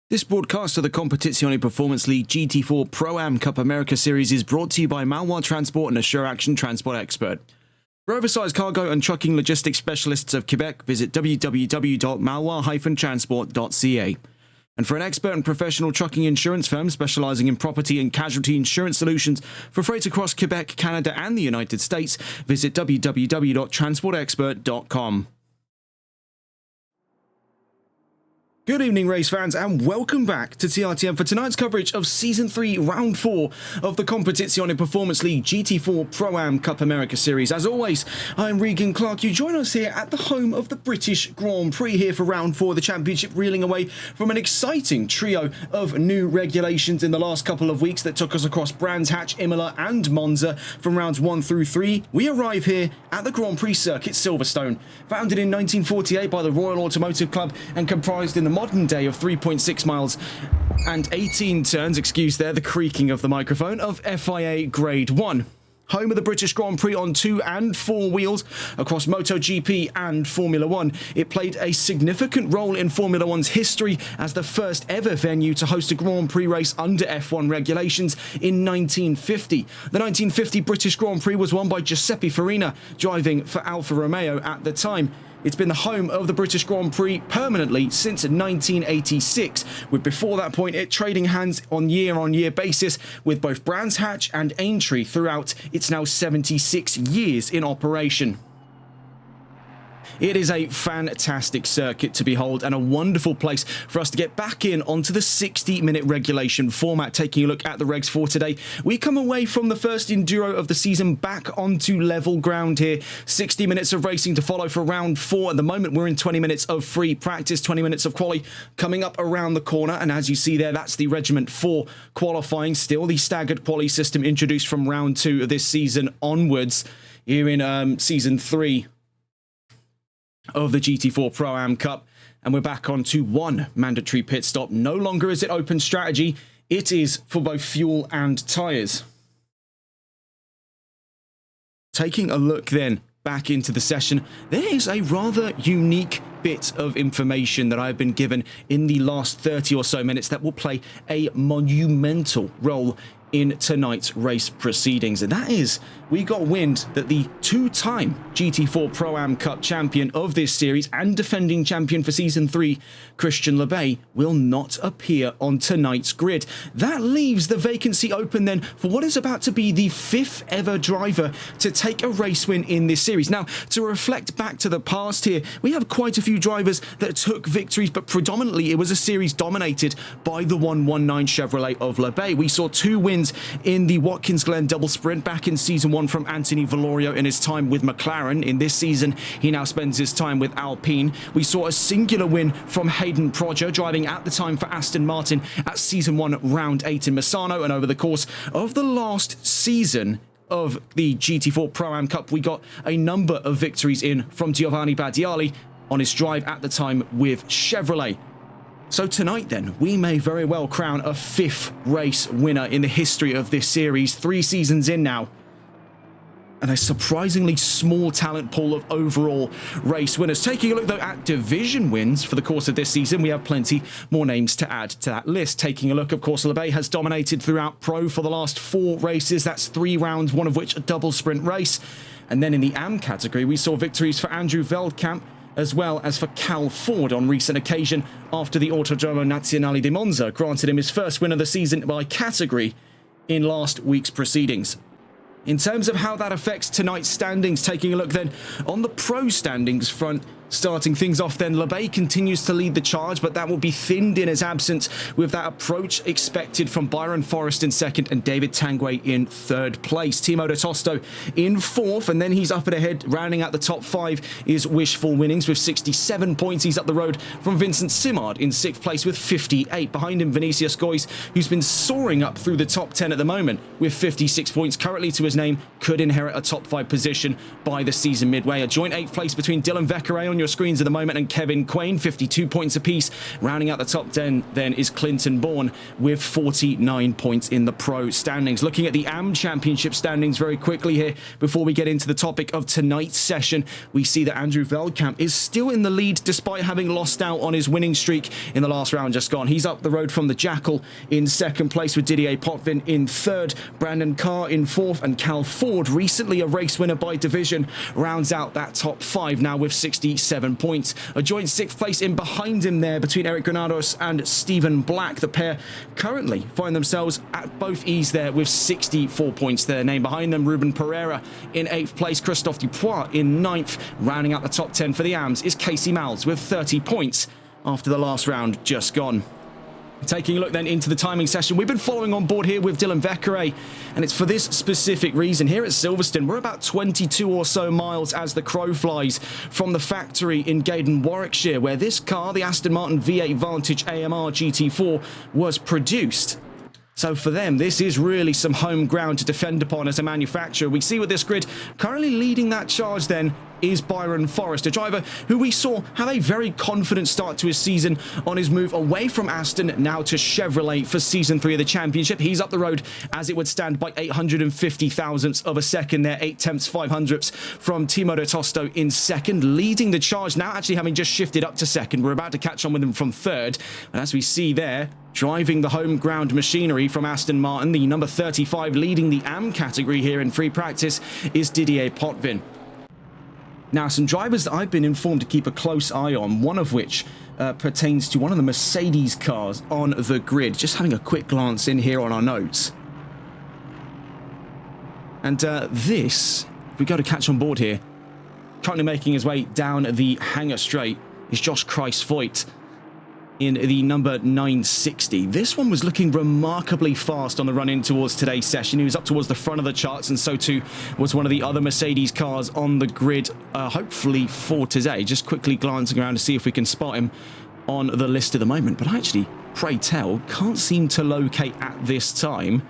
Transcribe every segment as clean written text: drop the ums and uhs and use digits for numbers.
This broadcast of the Competizione Performance League GT4 Pro-Am Cup America Series is brought to you by Malwa Transport and Assure Action Transport Expert. For oversized cargo and trucking logistics specialists of Quebec, visit www.malwa-transport.ca. And for an expert and professional trucking insurance firm specializing in property and casualty insurance solutions for freight across Quebec, Canada and the United States, visit www.transportexpert.com. Good evening, race fans, and welcome back to TRTM for tonight's coverage of Season 3, Round 4 of the Competizione Performance League GT4 Pro-Am Cup America Series. As always, I'm Regan Clark. You join us here at the home of the British Grand Prix here for Round 4 of the Championship, reeling away from an exciting trio of new regulations in the last couple of weeks that took us across Brands Hatch, Imola and Monza from rounds 1 through 3. We arrive here at the Grand Prix circuit Silverstone, founded in 1948 by the Royal Automotive Club and comprised in the modern day of 3.6 miles and 18 turns, excuse there the creaking of the microphone, of FIA Grade 1. Home of the British Grand Prix on 2 and 4 wheels across MotoGP and Formula 1. It played a significant role in Formula 1's history as the first ever venue to host a Grand Prix race under F1 regulations in 1950. The 1950 British Grand Prix was won by Giuseppe Farina, driving for Alfa Romeo at the time. It's been the home of the British Grand Prix permanently since 1986, with before that point it trading hands on year-on-year basis with both Brands Hatch and Aintree throughout its now 76 years in operation. It is a fantastic circuit to behold and a wonderful place for us to get back in onto the 60-minute regulation format. Taking a look at the regs for today, we come away from the first enduro of the season back onto level ground here. 60 minutes of racing to follow for round 4. At the moment, we're in 20 minutes of free practice, 20 minutes of quali coming up around the corner. And as you see there, that's the regiment for qualifying. Still the staggered quali system introduced from round 2 of this season onwards here in season 3 of the GT4 Pro-Am Cup, and we're back on to one mandatory pit stop. No longer is it open strategy, it is for both fuel and tyres. Taking a look then back into the session, there is a rather unique bit of information that I've been given in the last 30 or so minutes that will play a monumental role in tonight's race proceedings, and that is we got wind that the two-time GT4 Pro-Am Cup champion of this series and defending champion for Season 3, Christian Lebay, will not appear on tonight's grid. That leaves the vacancy open then for what is about to be the 5th ever driver to take a race win in this series. Now, to reflect back to the past here, we have quite a few drivers that took victories, but predominantly it was a series dominated by the 119 Chevrolet of Lebay. We saw 2 wins in the Watkins Glen double sprint back in Season 1 from Anthony Valorio in his time with McLaren. In this season, he now spends his time with Alpine. We saw a singular win from Hayden Prodger, driving at the time for Aston Martin at Season 1 Round 8 in Misano. And over the course of the last season of the GT4 Pro-Am Cup, we got a number of victories in from Giovanni Badiali on his drive at the time with Chevrolet. So tonight then, we may very well crown a 5th race winner in the history of this series, 3 seasons in now. And a surprisingly small talent pool of overall race winners. Taking a look though at division wins for the course of this season, we have plenty more names to add to that list. Taking a look, of course, Lebay has dominated throughout Pro for the last 4 races. That's 3 rounds, one of which a double sprint race. And then in the AM category, we saw victories for Andrew Veldkamp, as well as for Cal Ford on recent occasion after the Autodromo Nazionale di Monza granted him his first win of the season by category in last week's proceedings. In terms of how that affects tonight's standings, taking a look then on the pro standings front, starting things off then, Lebay continues to lead the charge, but that will be thinned in his absence with that approach expected from Byron Forrest in 2nd and David Tanguay in 3rd place. Timo de Tosto in 4th, and then he's up and ahead. Rounding out the top 5 is Wishful Winnings with 67 points. He's up the road from Vincent Simard in 6th place with 58. Behind him, Vinicius Gois, who's been soaring up through the top 10 at the moment with 56 points currently to his name, could inherit a top 5 position by the season midway. A joint 8th place between Dylan Vecchiaré on on your screens at the moment, and Kevin Quain, 52 points apiece. Rounding out the top 10 then is Clinton Bourne with 49 points in the pro standings. Looking at the AM Championship standings very quickly here before we get into the topic of tonight's session, we see that Andrew Veldkamp is still in the lead despite having lost out on his winning streak in the last round just gone. He's up the road from the Jackal in second place, with Didier Potvin in third, Brandon Carr in fourth, and Cal Ford, recently a race winner by division, rounds out that top five now with 67 points. A joint sixth place in behind him there between Eric Granados and Stephen Black. The pair currently find themselves at both ease there with 64 points. Their name behind them, Ruben Pereira in 8th place, Christophe Dupois in 9th. Rounding out the top 10 for the AMs is Casey Malles with 30 points after the last round just gone. Taking a look then into the timing session, we've been following on board here with Dylan Vekere, and it's for this specific reason. Here at Silverstone, we're about 22 or so miles as the crow flies from the factory in Gaydon, Warwickshire, where this car, the Aston Martin V8 Vantage AMR GT4, was produced. So for them, this is really some home ground to defend upon as a manufacturer. We see with this grid, currently leading that charge then is Byron Forrest, a driver who we saw have a very confident start to his season on his move away from Aston now to Chevrolet for season 3 of the championship. He's up the road as it would stand by 850 thousandths of a second there, 8 tenths 500ths from Timo de Tosto in second, leading the charge now, actually having just shifted up to second. We're about to catch on with him from third, and as we see there, driving the home ground machinery from Aston Martin, the number 35 leading the AM category here in free practice is Didier Potvin. Now, some drivers that I've been informed to keep a close eye on, one of which pertains to one of the Mercedes cars on the grid. Just having a quick glance in here on our notes. And this, if we go to catch on board here, currently making his way down the hangar straight, is Josh Kreisvoigt in the number 960. This one was looking remarkably fast on the run in towards today's session. He was up towards the front of the charts, and so too was one of the other Mercedes cars on the grid, hopefully for today. Just quickly glancing around to see if we can spot him on the list at the moment. But I actually, pray tell, can't seem to locate at this time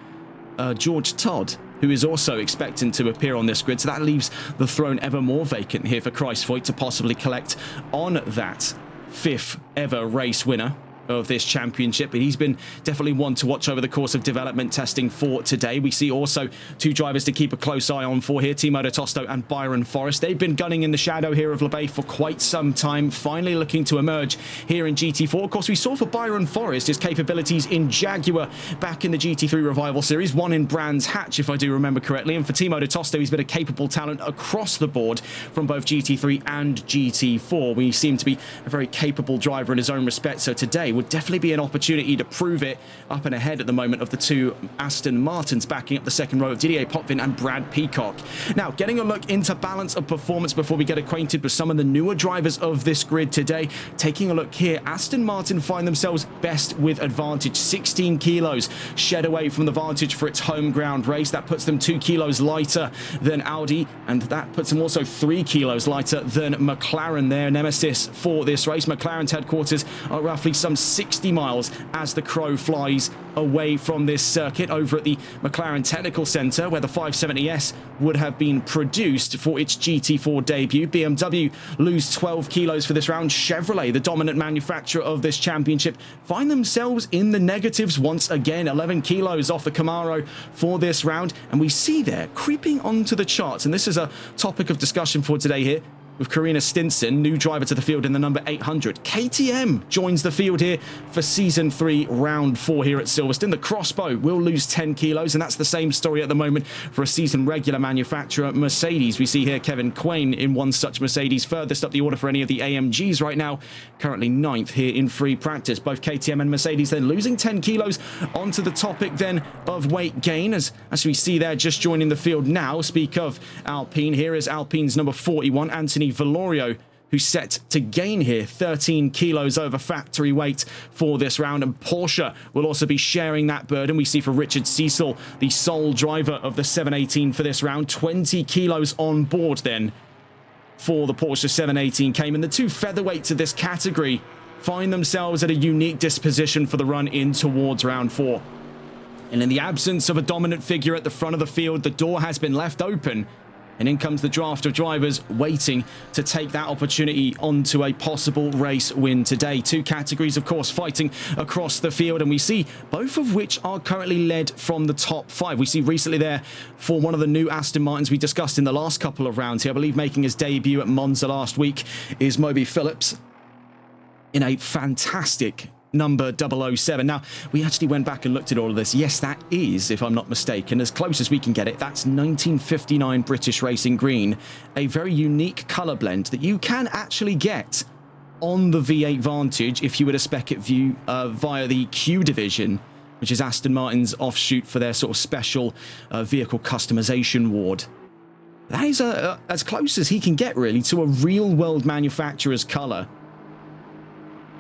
George Todd, who is also expecting to appear on this grid. So that leaves the throne ever more vacant here for Kreisvoigt to possibly collect on that 5th ever race winner of this championship, but he's been definitely one to watch over the course of development testing for today. We see also two drivers to keep a close eye on for here, Timo de Tosto and Byron Forrest. They've been gunning in the shadow here of LeBay for quite some time, finally looking to emerge here in GT4. Of course, we saw for Byron Forrest his capabilities in Jaguar back in the GT3 Revival Series, one in Brands Hatch, if I do remember correctly. And for Timo de Tosto, he's been a capable talent across the board from both GT3 and GT4. We seem to be a very capable driver in his own respect, so today would definitely be an opportunity to prove it up and ahead at the moment of the two Aston Martins backing up the second row of Didier Potvin and Brad Peacock. Now, getting a look into balance of performance before we get acquainted with some of the newer drivers of this grid today. Taking a look here, Aston Martin find themselves best with advantage, 16 kilos shed away from the Vantage for its home ground race. That puts them 2 kilos lighter than Audi, and that puts them also 3 kilos lighter than McLaren, their nemesis for this race. McLaren's headquarters are roughly some 60 miles as the crow flies away from this circuit over at the McLaren Technical Centre, where the 570S would have been produced for its GT4 debut. BMW lose 12 kilos for this round. Chevrolet, the dominant manufacturer of this championship, find themselves in the negatives once again, 11 kilos off the Camaro for this round. And we see there creeping onto the charts, and this is a topic of discussion for today here, with Karina Stinson, new driver to the field in the number 800. KTM joins the field here for Season 3, Round 4 here at Silverstone. The Crossbow will lose 10 kilos, and that's the same story at the moment for a season regular manufacturer, Mercedes. We see here Kevin Quain in one such Mercedes, furthest up the order for any of the AMGs right now, currently 9th here in free practice. Both KTM and Mercedes then losing 10 kilos. Onto the topic then of weight gain, as we see there just joining the field now. Speak of Alpine, here is Alpine's number 41, Anthony Valorio, who's set to gain here 13 kilos over factory weight for this round, and Porsche will also be sharing that burden. We see for Richard Cecil, the sole driver of the 718 for this round, 20 kilos on board then for the Porsche 718 Cayman. The two featherweights of this category find themselves at a unique disposition for the run in towards round 4. And in the absence of a dominant figure at the front of the field, the door has been left open And in comes the draft of drivers waiting to take that opportunity onto a possible race win today. Two categories, of course, fighting across the field, and we see both of which are currently led from the top 5. We see recently there for one of the new Aston Martins we discussed in the last couple of rounds here, I believe making his debut at Monza last week, is Moby Phillips in a fantastic number 007. Now, we actually went back and looked at all of this. Yes, that is, if I'm not mistaken, as close as we can get it, that's 1959 British Racing Green, a very unique colour blend that you can actually get on the V8 Vantage if you were to spec it via the Q division, which is Aston Martin's offshoot for their sort of special vehicle customization ward. That is as close as he can get, really, to a real-world manufacturer's colour.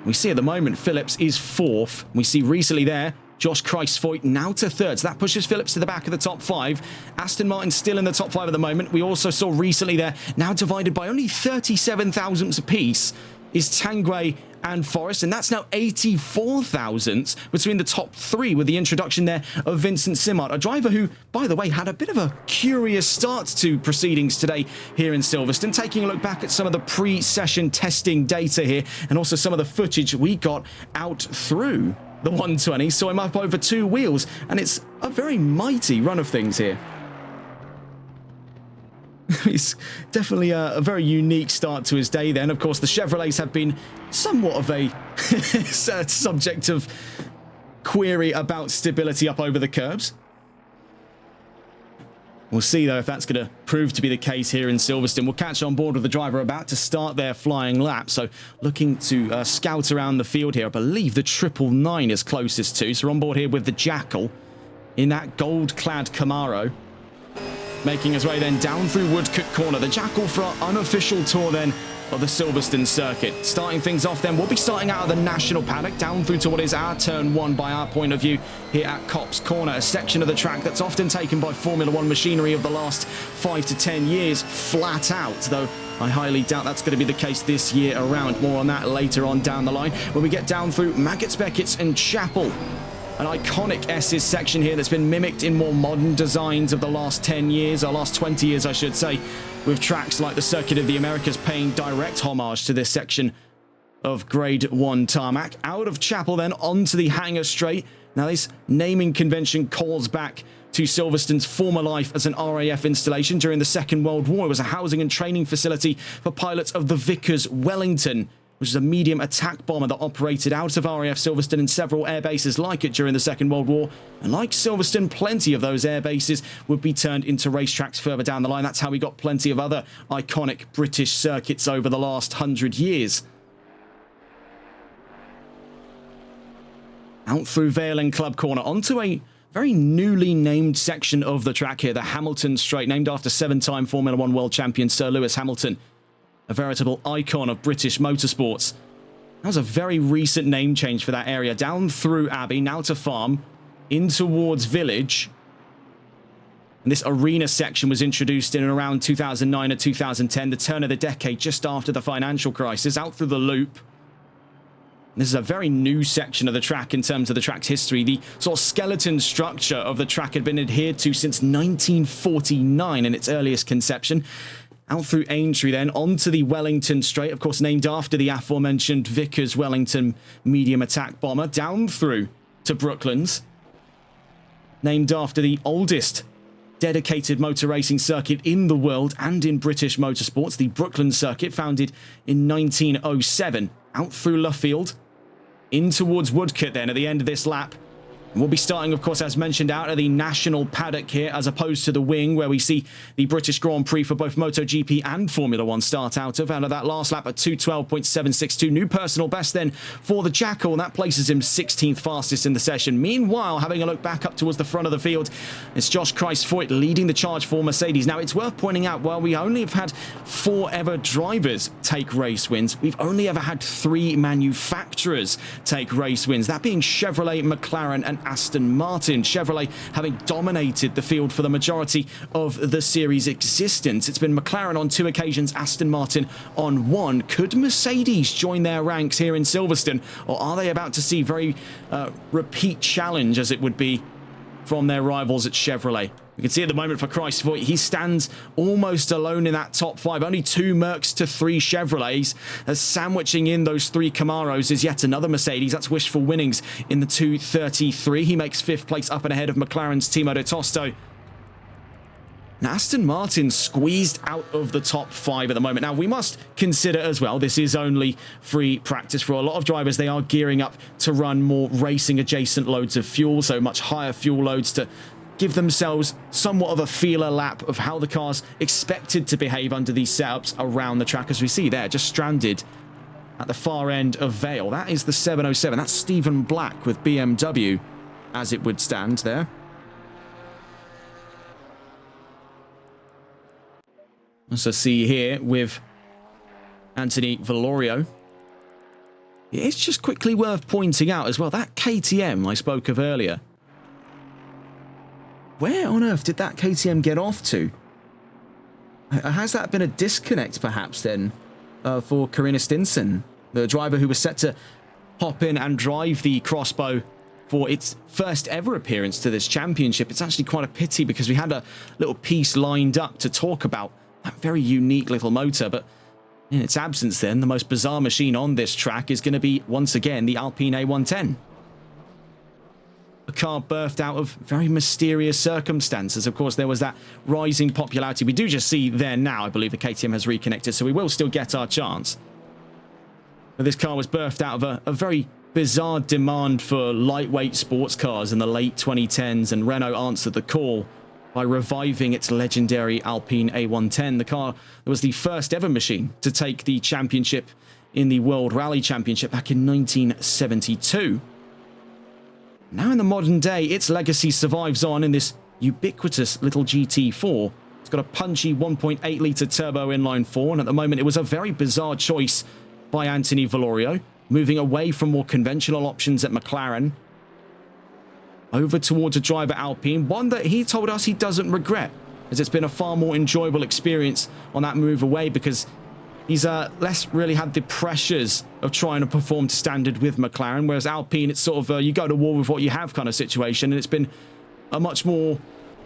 We see at the moment Phillips is 4th. We see recently there Josh Christfoyt now to 3rd. So that pushes Phillips to the back of the top 5. Aston Martin still in the top 5 at the moment. We also saw recently there, now divided by only 37 thousandths apiece, is Tanguay and Forest, and that's now 84 thousandths between the top 3 with the introduction there of Vincent Simard, a driver who, by the way, had a bit of a curious start to proceedings today here in Silverstone. Taking a look back at some of the pre-session testing data here and also some of the footage we got out through the 120, saw him up over 2 wheels, and it's a very mighty run of things here. It's definitely a very unique start to his day then. Of course, the Chevrolets have been somewhat of a subject of query about stability up over the curbs. We'll see, though, if that's going to prove to be the case here in Silverstone. We'll catch on board with the driver about to start their flying lap. So looking to scout around the field here. I believe the 999 is closest to. So we're on board here with the Jackal in that gold-clad Camaro, making his way then down through Woodcote Corner. The Jackal for our unofficial tour then of the Silverstone circuit. Starting things off then, we'll be starting out of the National Paddock down through to what is our turn 1 by our point of view here at Copse Corner, a section of the track that's often taken by Formula 1 machinery of the last 5 to 10 years flat out, though I highly doubt that's going to be the case this year around. More on that later on down the line when we get down through Maggots, Beckett's and Chapel. An iconic S's section here that's been mimicked in more modern designs of the last 10 years, or last 20 years, I should say, with tracks like the Circuit of the Americas paying direct homage to this section of Grade 1 tarmac. Out of Chapel then, onto the Hangar Straight. Now, this naming convention calls back to Silverstone's former life as an RAF installation during the Second World War. It was a housing and training facility for pilots of the Vickers Wellington, which is a medium attack bomber that operated out of RAF Silverstone and several air bases like it during the Second World War. And like Silverstone, plenty of those air bases would be turned into racetracks further down the line. That's how we got plenty of other iconic British circuits over the last 100 years. Out through Vale and Club Corner, onto a very newly named section of the track here, the Hamilton Straight, named after 7-time Formula 1 world champion Sir Lewis Hamilton, a veritable icon of British motorsports. That was a very recent name change for that area. Down through Abbey, now to Farm, in towards Village. And this arena section was introduced in around 2009 or 2010, the turn of the decade, just after the financial crisis, out through the Loop. This is a very new section of the track in terms of the track's history. The sort of skeleton structure of the track had been adhered to since 1949 in its earliest conception. Out through Aintree then, onto the Wellington Straight, of course named after the aforementioned Vickers Wellington medium attack bomber. Down through to Brooklands, named after the oldest dedicated motor racing circuit in the world and in British motorsports, the Brooklands Circuit, founded in 1907. Out through Luffield, in towards Woodcote then at the end of this lap. And we'll be starting, of course, as mentioned, out of the National Paddock here, as opposed to the wing, where we see the British Grand Prix for both MotoGP and Formula 1 start out of that last lap at 2:12.762. New personal best then for the Jackal, and that places him 16th fastest in the session. Meanwhile, having a look back up towards the front of the field, it's Josh Christfoyt leading the charge for Mercedes. Now, it's worth pointing out, while we only have had 4 ever drivers take race wins, we've only ever had 3 manufacturers take race wins, that being Chevrolet, McLaren, and Aston Martin. Chevrolet having dominated the field for the majority of the series' existence. It's been McLaren on 2 occasions, Aston Martin on 1. Could Mercedes join their ranks here in Silverstone, or are they about to see very repeat challenge, as it would be, from their rivals at Chevrolet? We can see at the moment for Christvoigt, he stands almost alone in that top 5. Only 2 Mercs to 3 Chevrolets. As sandwiching in those 3 Camaros is yet another Mercedes. That's Wishful Winnings in the 233. He makes 5th place up and ahead of McLaren's Timo de Tosto. Now, Aston Martin squeezed out of the top 5 at the moment. Now, we must consider as well, this is only free practice for a lot of drivers. They are gearing up to run more racing-adjacent loads of fuel, so much higher fuel loads to give themselves somewhat of a feeler lap of how the car's expected to behave under these setups around the track. As we see there, just stranded at the far end of Vale. That is the 707. That's Stephen Black with BMW, as it would stand there. Also see here with Anthony Valorio. It's just quickly worth pointing out as well, that KTM I spoke of earlier. Where on earth did that KTM get off to? Has that been a disconnect perhaps then for Carina Stinson, the driver who was set to hop in and drive the Crossbow for its first ever appearance to this championship? It's actually quite a pity because we had a little piece lined up to talk about that very unique little motor, but in its absence then, the most bizarre machine on this track is going to be once again the Alpine A110. A car birthed out of very mysterious circumstances. Of course, there was that rising popularity. We do just see there now, I believe the KTM has reconnected, so we will still get our chance. But this car was birthed out of a very bizarre demand for lightweight sports cars in the late 2010s, and Renault answered the call by reviving its legendary Alpine A110. The car was the first ever machine to take the championship in the World Rally Championship back in 1972. Now in the modern day, its legacy survives on in this ubiquitous little GT4. It's got a punchy 1.8 litre turbo inline 4, and at the moment it was a very bizarre choice by Anthony Valorio, moving away from more conventional options at McLaren, over towards a driver Alpine, one that he told us he doesn't regret, as it's been a far more enjoyable experience on that move away because he's less really had the pressures of trying to perform to standard with McLaren, whereas Alpine, it's sort of you go to war with what you have kind of situation, and it's been a much more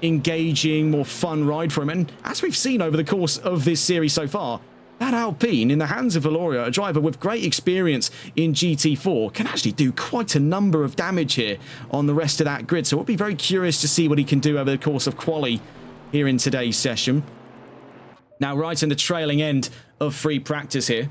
engaging, more fun ride for him. And as we've seen over the course of this series so far, that Alpine, in the hands of Valorio, a driver with great experience in GT4, can actually do quite a number of damage here on the rest of that grid. So we'll be very curious to see what he can do over the course of quali here in today's session. Now, right in the trailing end of free practice here,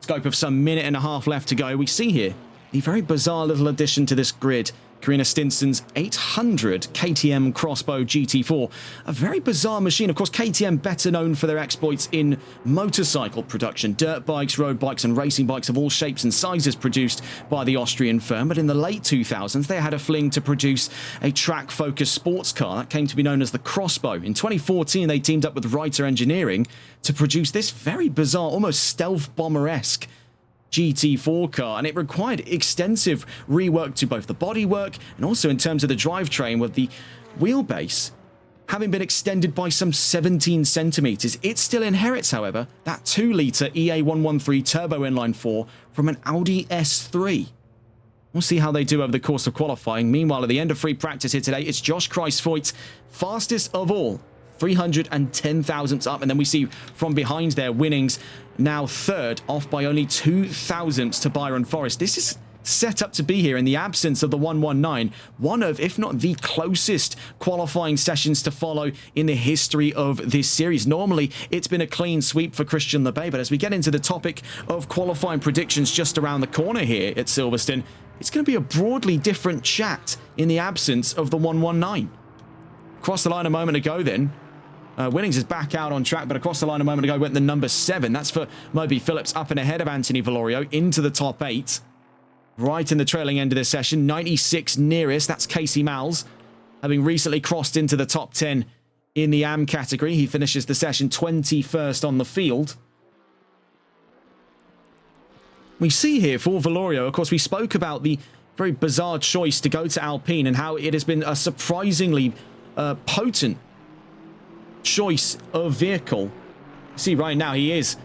scope of some minute and a half left to go, we see here a very bizarre little addition to this grid. Carina Stinson's 800 KTM Crossbow GT4. A very bizarre machine. Of course, KTM better known for their exploits in motorcycle production. Dirt bikes, road bikes, and racing bikes of all shapes and sizes produced by the Austrian firm. But in the late 2000s, they had a fling to produce a track-focused sports car. That came to be known as the Crossbow. In 2014, they teamed up with Reiter Engineering to produce this very bizarre, almost stealth bomber-esque GT4 car, and it required extensive rework to both the bodywork and also in terms of the drivetrain, with the wheelbase having been extended by some 17 centimeters. It still inherits, however, that 2-litre EA113 turbo inline 4 from an Audi S3. We'll see how they do over the course of qualifying. Meanwhile, at the end of free practice here today, it's Josh Christvoigt, fastest of all, 310 thousandths up, and then we see from behind there Winnings now third, off by only 2 thousandths to Byron Forrest. This is set up to be here in the absence of the 119, one of, if not the closest qualifying sessions to follow in the history of this series. Normally, it's been a clean sweep for Christian Lebay, but as we get into the topic of qualifying predictions just around the corner here at Silverstone, it's going to be a broadly different chat in the absence of the 119. Across the line a moment ago then, Winnings is back out on track, but across the line a moment ago went the number 7. That's for Moby Phillips, up and ahead of Anthony Valorio into the top 8. Right in the trailing end of this session, 96 nearest, that's Casey Malles, having recently crossed into the top 10 in the AM category. He finishes the session 21st on the field. We see here for Valorio, of course, we spoke about the very bizarre choice to go to Alpine and how it has been a surprisingly potent choice of vehicle. See right now he is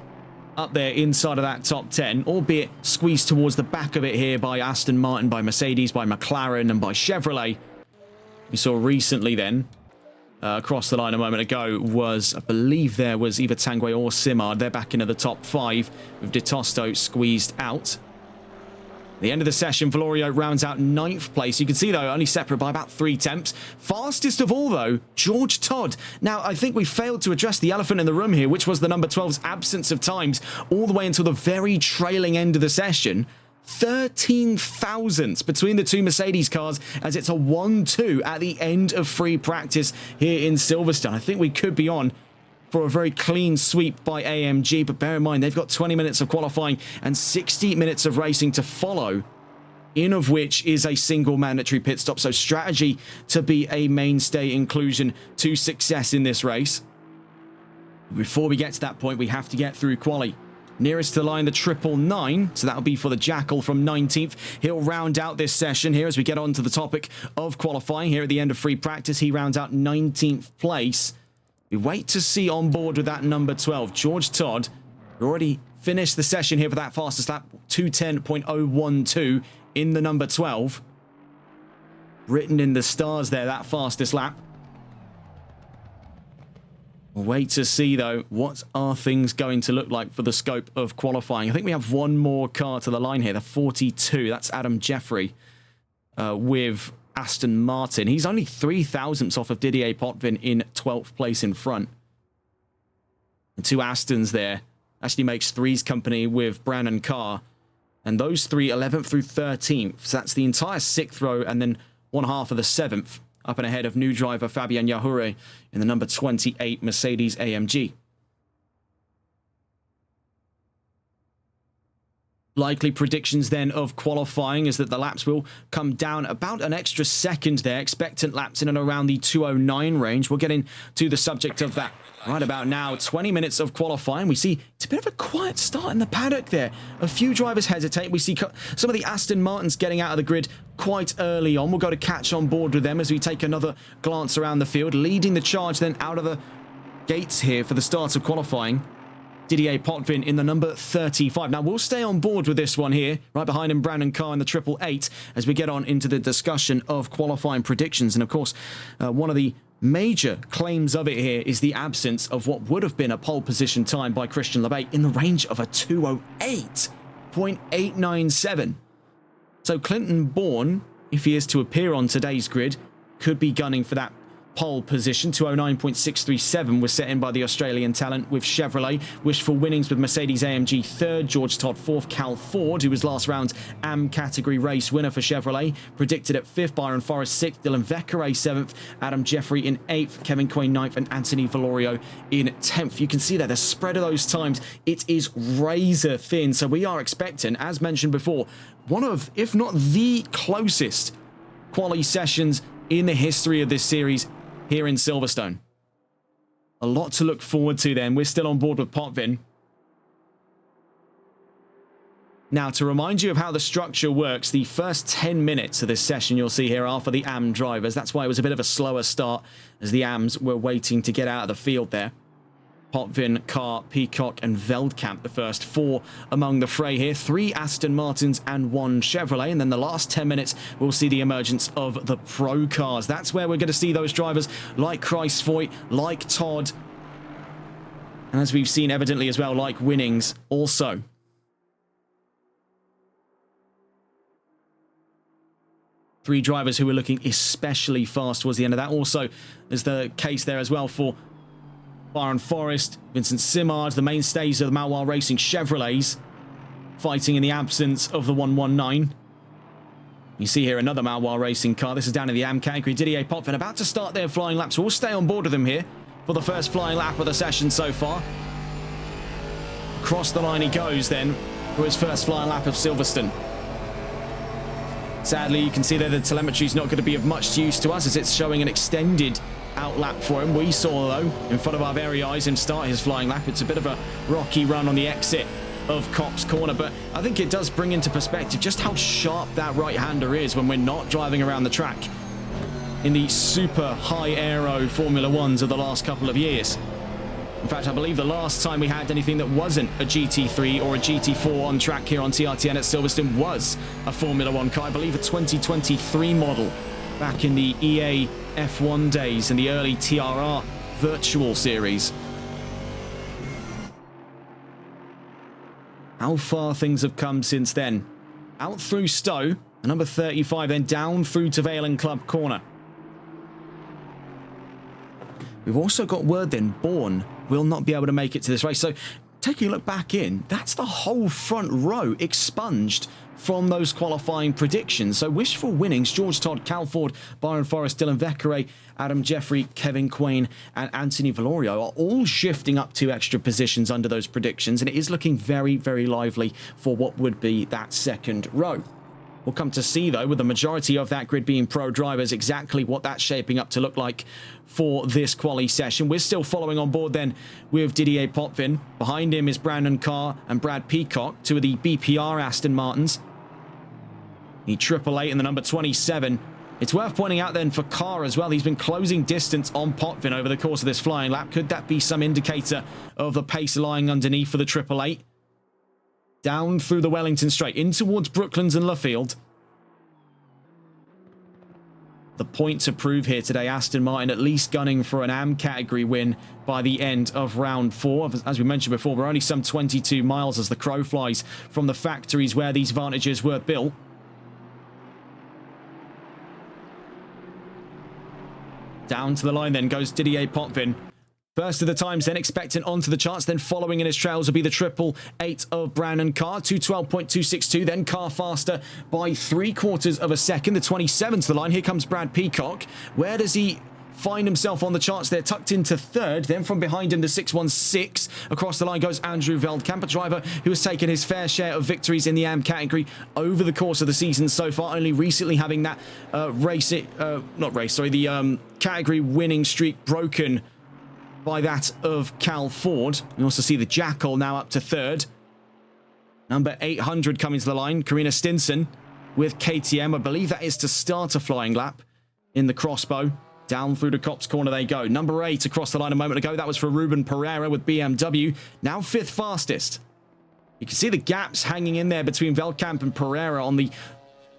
up there inside of that top 10, albeit squeezed towards the back of it here by Aston Martin, by Mercedes, by McLaren and by Chevrolet. We saw recently then across the line a moment ago was, I believe there was either Tanguay or Simard. They're back into the top 5 with De Tosto squeezed out. The end of the session, Valorio rounds out 9th place. You can see, though, only separate by about 3 tenths. Fastest of all, though, George Todd. Now, I think we failed to address the elephant in the room here, which was the number 12's absence of times all the way until the very trailing end of the session. 13 thousandths between the two Mercedes cars as it's a 1-2 at the end of free practice here in Silverstone. I think we could be on for a very clean sweep by AMG, but bear in mind they've got 20 minutes of qualifying and 60 minutes of racing to follow, in of which is a single mandatory pit stop. So strategy to be a mainstay inclusion to success in this race. Before we get to that point, we have to get through quali. Nearest to the line, the 999, so that'll be for the Jackal from 19th. He'll round out this session here as we get on to the topic of qualifying. Here at the end of free practice, he rounds out 19th place. We wait to see on board with that number 12, George Todd, who already finished the session here for that fastest lap, 2:10.012 in the number 12. Written in the stars there, that fastest lap. We'll wait to see, though, what are things going to look like for the scope of qualifying. I think we have one more car to the line here, the 42. That's Adam Jeffrey with Aston Martin. He's only 3 thousandths off of Didier Potvin in 12th place in front. And 2 Astons there. Actually makes threes company with Brandon Carr. And those 3, 11th through 13th. So that's the entire 6th row and then one half of the 7th. Up and ahead of new driver Fabian Yahure in the number 28 Mercedes AMG. Likely predictions then of qualifying is that the laps will come down about an extra second there. Expectant laps in and around the 209 range. We'll get into the subject of that right about now. 20 minutes of qualifying. We see it's a bit of a quiet start in the paddock there. A few drivers hesitate. We see some of the Aston Martins getting out of the grid quite early on. We'll go to catch on board with them as we take another glance around the field. Leading the charge then out of the gates here for the start of qualifying, Didier Potvin in the number 35. Now, we'll stay on board with this one here. Right behind him, Brandon Carr in the 888 as we get on into the discussion of qualifying predictions. And, of course, one of the major claims of it here is the absence of what would have been a pole position time by Christian Lebet in the range of a 208.897. So Clinton Bourne, if he is to appear on today's grid, could be gunning for that pole position. 209.637 was set in by the Australian talent with Chevrolet. Wishful winnings with Mercedes AMG 3rd, George Todd 4th, Cal Ford, who was last round's AM category race winner for Chevrolet, predicted at 5th, Byron Forrest 6th, Dylan Vekere 7th, Adam Jeffrey in 8th, Kevin Quain 9th, and Anthony Valorio in 10th. You can see there the spread of those times, it is razor thin. So we are expecting, as mentioned before, one of, if not the closest quali sessions in the history of this series here in Silverstone. A lot to look forward to then. We're still on board with Potvin. Now, to remind you of how the structure works, the first 10 minutes of this session you'll see here are for the AM drivers. That's why it was a bit of a slower start as the AMs were waiting to get out of the field there. Potvin, Carr, Peacock and Veldkamp, the first 4 among the fray here. 3 Aston Martins and 1 Chevrolet. And then the last 10 minutes, we'll see the emergence of the pro cars. That's where we're going to see those drivers like Kruijsvoet, like Todd. And as we've seen evidently as well, like Winnings also. Three drivers who were looking especially fast towards the end of that. Also, there's the case there as well for Byron Forrest, Vincent Simard, the mainstays of the Malwar Racing Chevrolets, fighting in the absence of the 119. You see here another Malwar Racing car. This is down in the AM category. Didier Potvin about to start their flying laps. We'll stay on board with them here for the first flying lap of the session so far. Across the line he goes then for his first flying lap of Silverstone. Sadly, you can see there the telemetry is not going to be of much use to us as it's showing an extended outlap for him. We saw, though, in front of our very eyes, him start his flying lap. It's a bit of a rocky run on the exit of Cops Corner, but I think it does bring into perspective just how sharp that right-hander is when we're not driving around the track in the super high aero Formula 1s of the last couple of years. In fact, I believe the last time we had anything that wasn't a GT3 or a GT4 on track here on TRTN at Silverstone was a Formula 1 car. I believe a 2023 model back in the EA F1 days and the early TRR virtual series. How far things have come since then. Out through Stowe, number 35, then down through to Vale and Club Corner. We've also got word then Bourne will not be able to make it to this race. So taking a look back in, that's the whole front row expunged from those qualifying predictions. So wishful winnings, George Todd, Cal Ford, Byron Forrest, Dylan Vekere, Adam Jeffrey, Kevin Quain and Anthony Valorio are all shifting up 2 extra positions under those predictions, and it is looking very, very lively for what would be that second row. We'll come to see, though, with the majority of that grid being pro drivers, exactly what that's shaping up to look like for this quali session. We're still following on board then with Didier Potvin. Behind him is Brandon Carr and Brad Peacock, 2 of the BPR Aston Martins. The 888 and the number 27. It's worth pointing out then for Carr as well, he's been closing distance on Potvin over the course of this flying lap. Could that be some indicator of the pace lying underneath for the 888? Down through the Wellington Straight, in towards Brooklands and Luffield. The point to prove here today, Aston Martin at least gunning for an AM category win by the end of round 4. As we mentioned before, we're only some 22 miles as the crow flies from the factories where these Vantages were built. Down to the line then goes Didier Potvin. First of the times then expectant onto the charts, then following in his trails will be the 888 of Brandon Carr, 212.262, then Carr faster by 3/4 of a second, the 27 to the line. Here comes Brad Peacock. Where does he find himself on the charts there? Tucked into 3rd, then from behind him the 616. Across the line goes Andrew Veldkamp, a driver who has taken his fair share of victories in the AM category over the course of the season so far, only recently having that category winning streak broken by that of Cal Ford. You also see the Jackal now up to 3rd. Number 800 coming to the line, Karina Stinson with KTM. I believe that is to start a flying lap in the crossbow. Down through the Cops Corner they go. Number 8 across the line a moment ago. That was for Ruben Pereira with BMW. Now 5th fastest. You can see the gaps hanging in there between Veldkamp and Pereira on the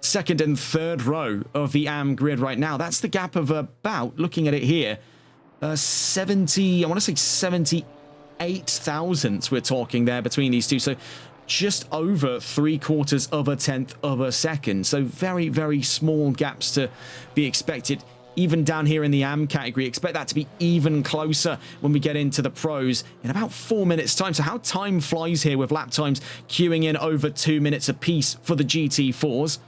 2nd and 3rd row of the AM grid right now. That's the gap of about, looking at it here, 70, I want to say 78 thousandths we're talking there between these two. So just over 3/4 of a tenth of a second. So very, very small gaps to be expected. Even down here in the AM category, expect that to be even closer when we get into the pros in about 4 minutes time. So how time flies here with lap times queuing in over 2 minutes apiece for the GT4s.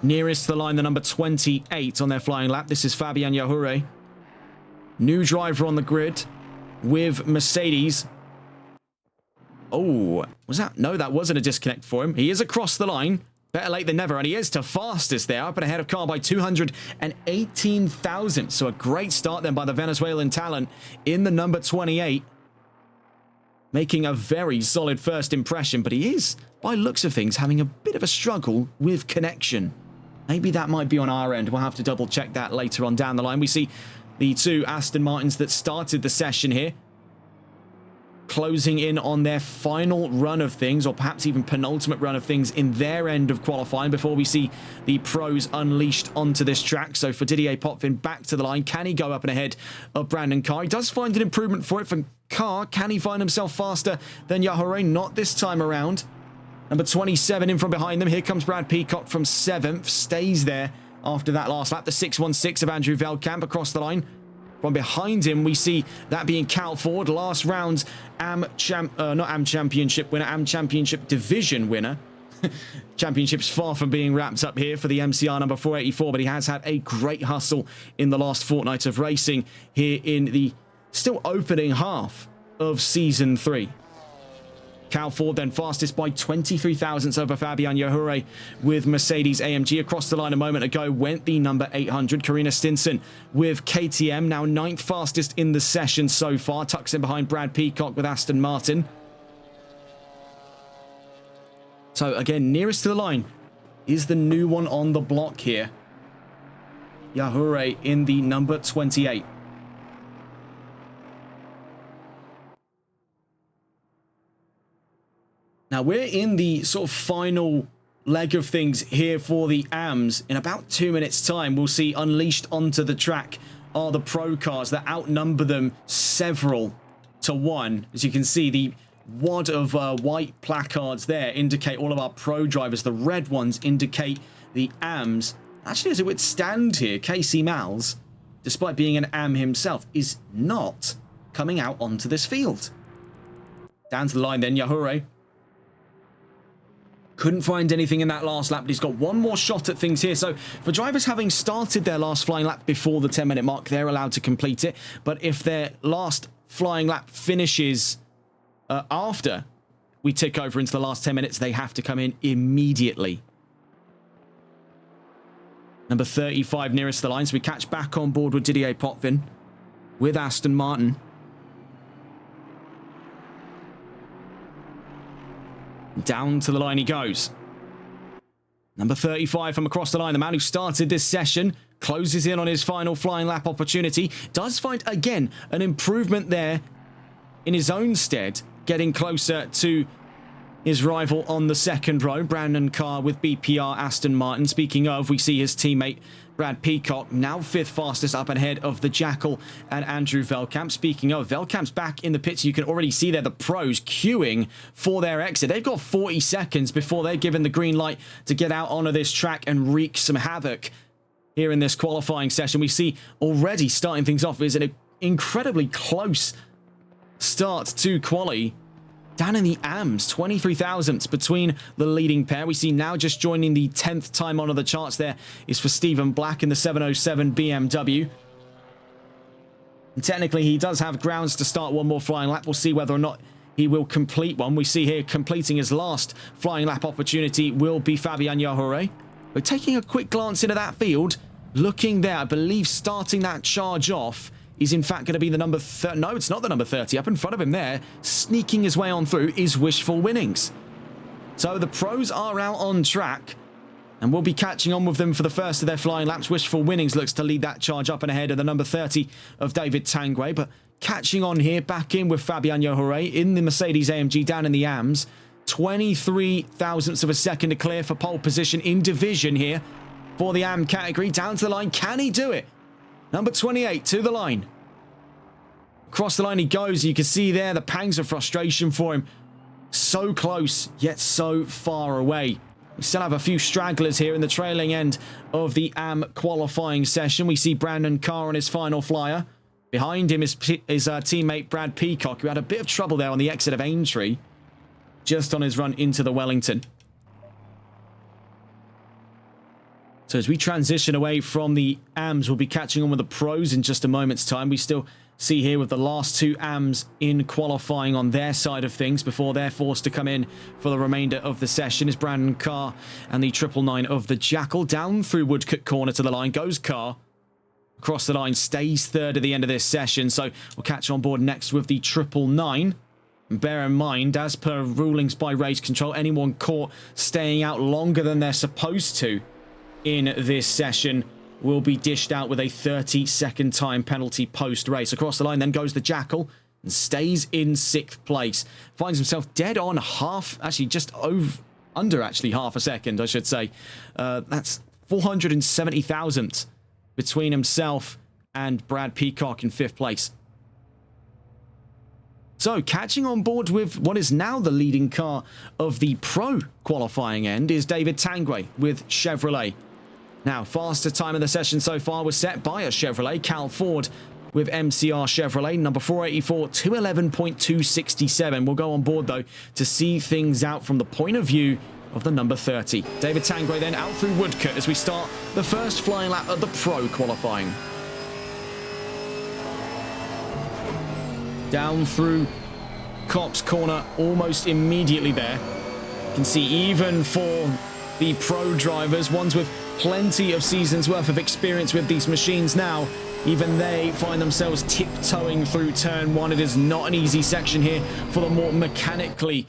Nearest to the line, the number 28 on their flying lap. This is Fabian Yahure. New driver on the grid with Mercedes. Oh, was that? No, that wasn't a disconnect for him. He is across the line. Better late than never. And he is to fastest there. Up and ahead of Carr by 218 thousandths. So a great start then by the Venezuelan talent in the number 28. Making a very solid first impression. But he is, by looks of things, having a bit of a struggle with connection. Maybe that might be on our end. We'll have to double check that later on down the line. We see the 2 Aston Martins that started the session here closing in on their final run of things, or perhaps even penultimate run of things in their end of qualifying before we see the pros unleashed onto this track. So for Didier Potvin back to the line, can he go up and ahead of Brandon Carr? He does find an improvement for it for Carr. Can he find himself faster than Yahure? Not this time around. Number 27 in from behind them. Here comes Brad Peacock from 7th. Stays there after that last lap. The 616 of Andrew Veldkamp across the line. From behind him, we see that being Cal Ford, last round's not AM Championship winner, AM Championship Division winner. Championship's far from being wrapped up here for the MCR number 484, but he has had a great hustle in the last fortnight of racing here in the still opening half of Season 3. Cal Ford then fastest by 23 thousandths over Fabian Yahure with Mercedes AMG. Across the line a moment ago went the number 800, Karina Stinson with KTM, now 9th fastest in the session so far. Tucks in behind Brad Peacock with Aston Martin. So again, nearest to the line is the new one on the block here. Yahure in the number 28. Now, we're in the sort of final leg of things here for the AMs. In about 2 minutes time, we'll see unleashed onto the track are the pro cars that outnumber them several to one. As you can see, the wad of white placards there indicate all of our pro drivers. The red ones indicate the AMs. Actually, as it would stand here, Casey Malz, despite being an AM himself, is not coming out onto this field. Down to the line then, Yahure. Couldn't find anything in that last lap, but he's got one more shot at things here. So for drivers having started their last flying lap before the 10-minute mark, they're allowed to complete it. But if their last flying lap finishes after we tick over into the last 10 minutes, they have to come in immediately. Number 35 nearest the line, so we catch back on board with Didier Potvin with Aston Martin. Down to the line he goes. Number 35 from across the line, the man who started this session, closes in on his final flying lap opportunity. Does find, again, an improvement there in his own stead, getting closer to his rival on the second row, Brandon Carr with BPR Aston Martin. Speaking of, we see his teammate Brad Peacock now 5th fastest up ahead of the Jackal and Andrew Velkamp. Speaking of, Velkamp's back in the pits. You can already see there the pros queuing for their exit. They've got 40 seconds before they're given the green light to get out onto this track and wreak some havoc here in this qualifying session. We see already starting things off is an incredibly close start to quali. Down in the AMs, 23 thousandths between the leading pair. We see now just joining the 10th time onto the charts there is for Stephen Black in the 707 BMW. And technically, he does have grounds to start one more flying lap. We'll see whether or not he will complete one. We see here completing his last flying lap opportunity will be Fabian Yahure. But taking a quick glance into that field, looking there, I believe starting that charge off is in fact going to be the number 30. No, it's not the number 30. Up in front of him there, sneaking his way on through, is Wishful Winnings. So the pros are out on track, and we'll be catching on with them for the first of their flying laps. Wishful Winnings looks to lead that charge up and ahead of the number 30 of David Tanguay, but catching on here, back in with Fabian Yahure in the Mercedes AMG down in the AMs. 23 thousandths of a second to clear for pole position in division here for the AM category. Down to the line, can he do it? Number 28 to the line. Across the line he goes. You can see there the pangs of frustration for him. So close, yet so far away. We still have a few stragglers here in the trailing end of the AM qualifying session. We see Brandon Carr on his final flyer. Behind him is his teammate Brad Peacock, who had a bit of trouble there on the exit of Aintree, just on his run into the Wellington. So as we transition away from the AMs, we'll be catching on with the pros in just a moment's time. We still see here with the last two AMs in qualifying on their side of things before they're forced to come in for the remainder of the session is Brandon Carr and the 999 of the Jackal. Down through Woodcote Corner to the line goes Carr. Across the line, stays third at the end of this session. So we'll catch on board next with the 999. And bear in mind, as per rulings by race control, anyone caught staying out longer than they're supposed to in this session will be dished out with a 30-second time penalty post-race. Across the line then goes the Jackal and stays in 6th place. Finds himself dead on half, actually just under half a second, I should say. That's 470 thousandths between himself and Brad Peacock in 5th place. So, catching on board with what is now the leading car of the pro qualifying end is David Tanguay with Chevrolet. Now, faster time of the session so far was set by a Chevrolet, Cal Ford with MCR Chevrolet, number 484, 211.267. We'll go on board, though, to see things out from the point of view of the number 30. David Tanguay then out through Woodcote as we start the first flying lap of the pro qualifying. Down through Copse Corner almost immediately there. You can see even for the pro drivers, ones with plenty of seasons worth of experience with these machines now, even they find themselves tiptoeing through turn 1. It is not an easy section here for the more mechanically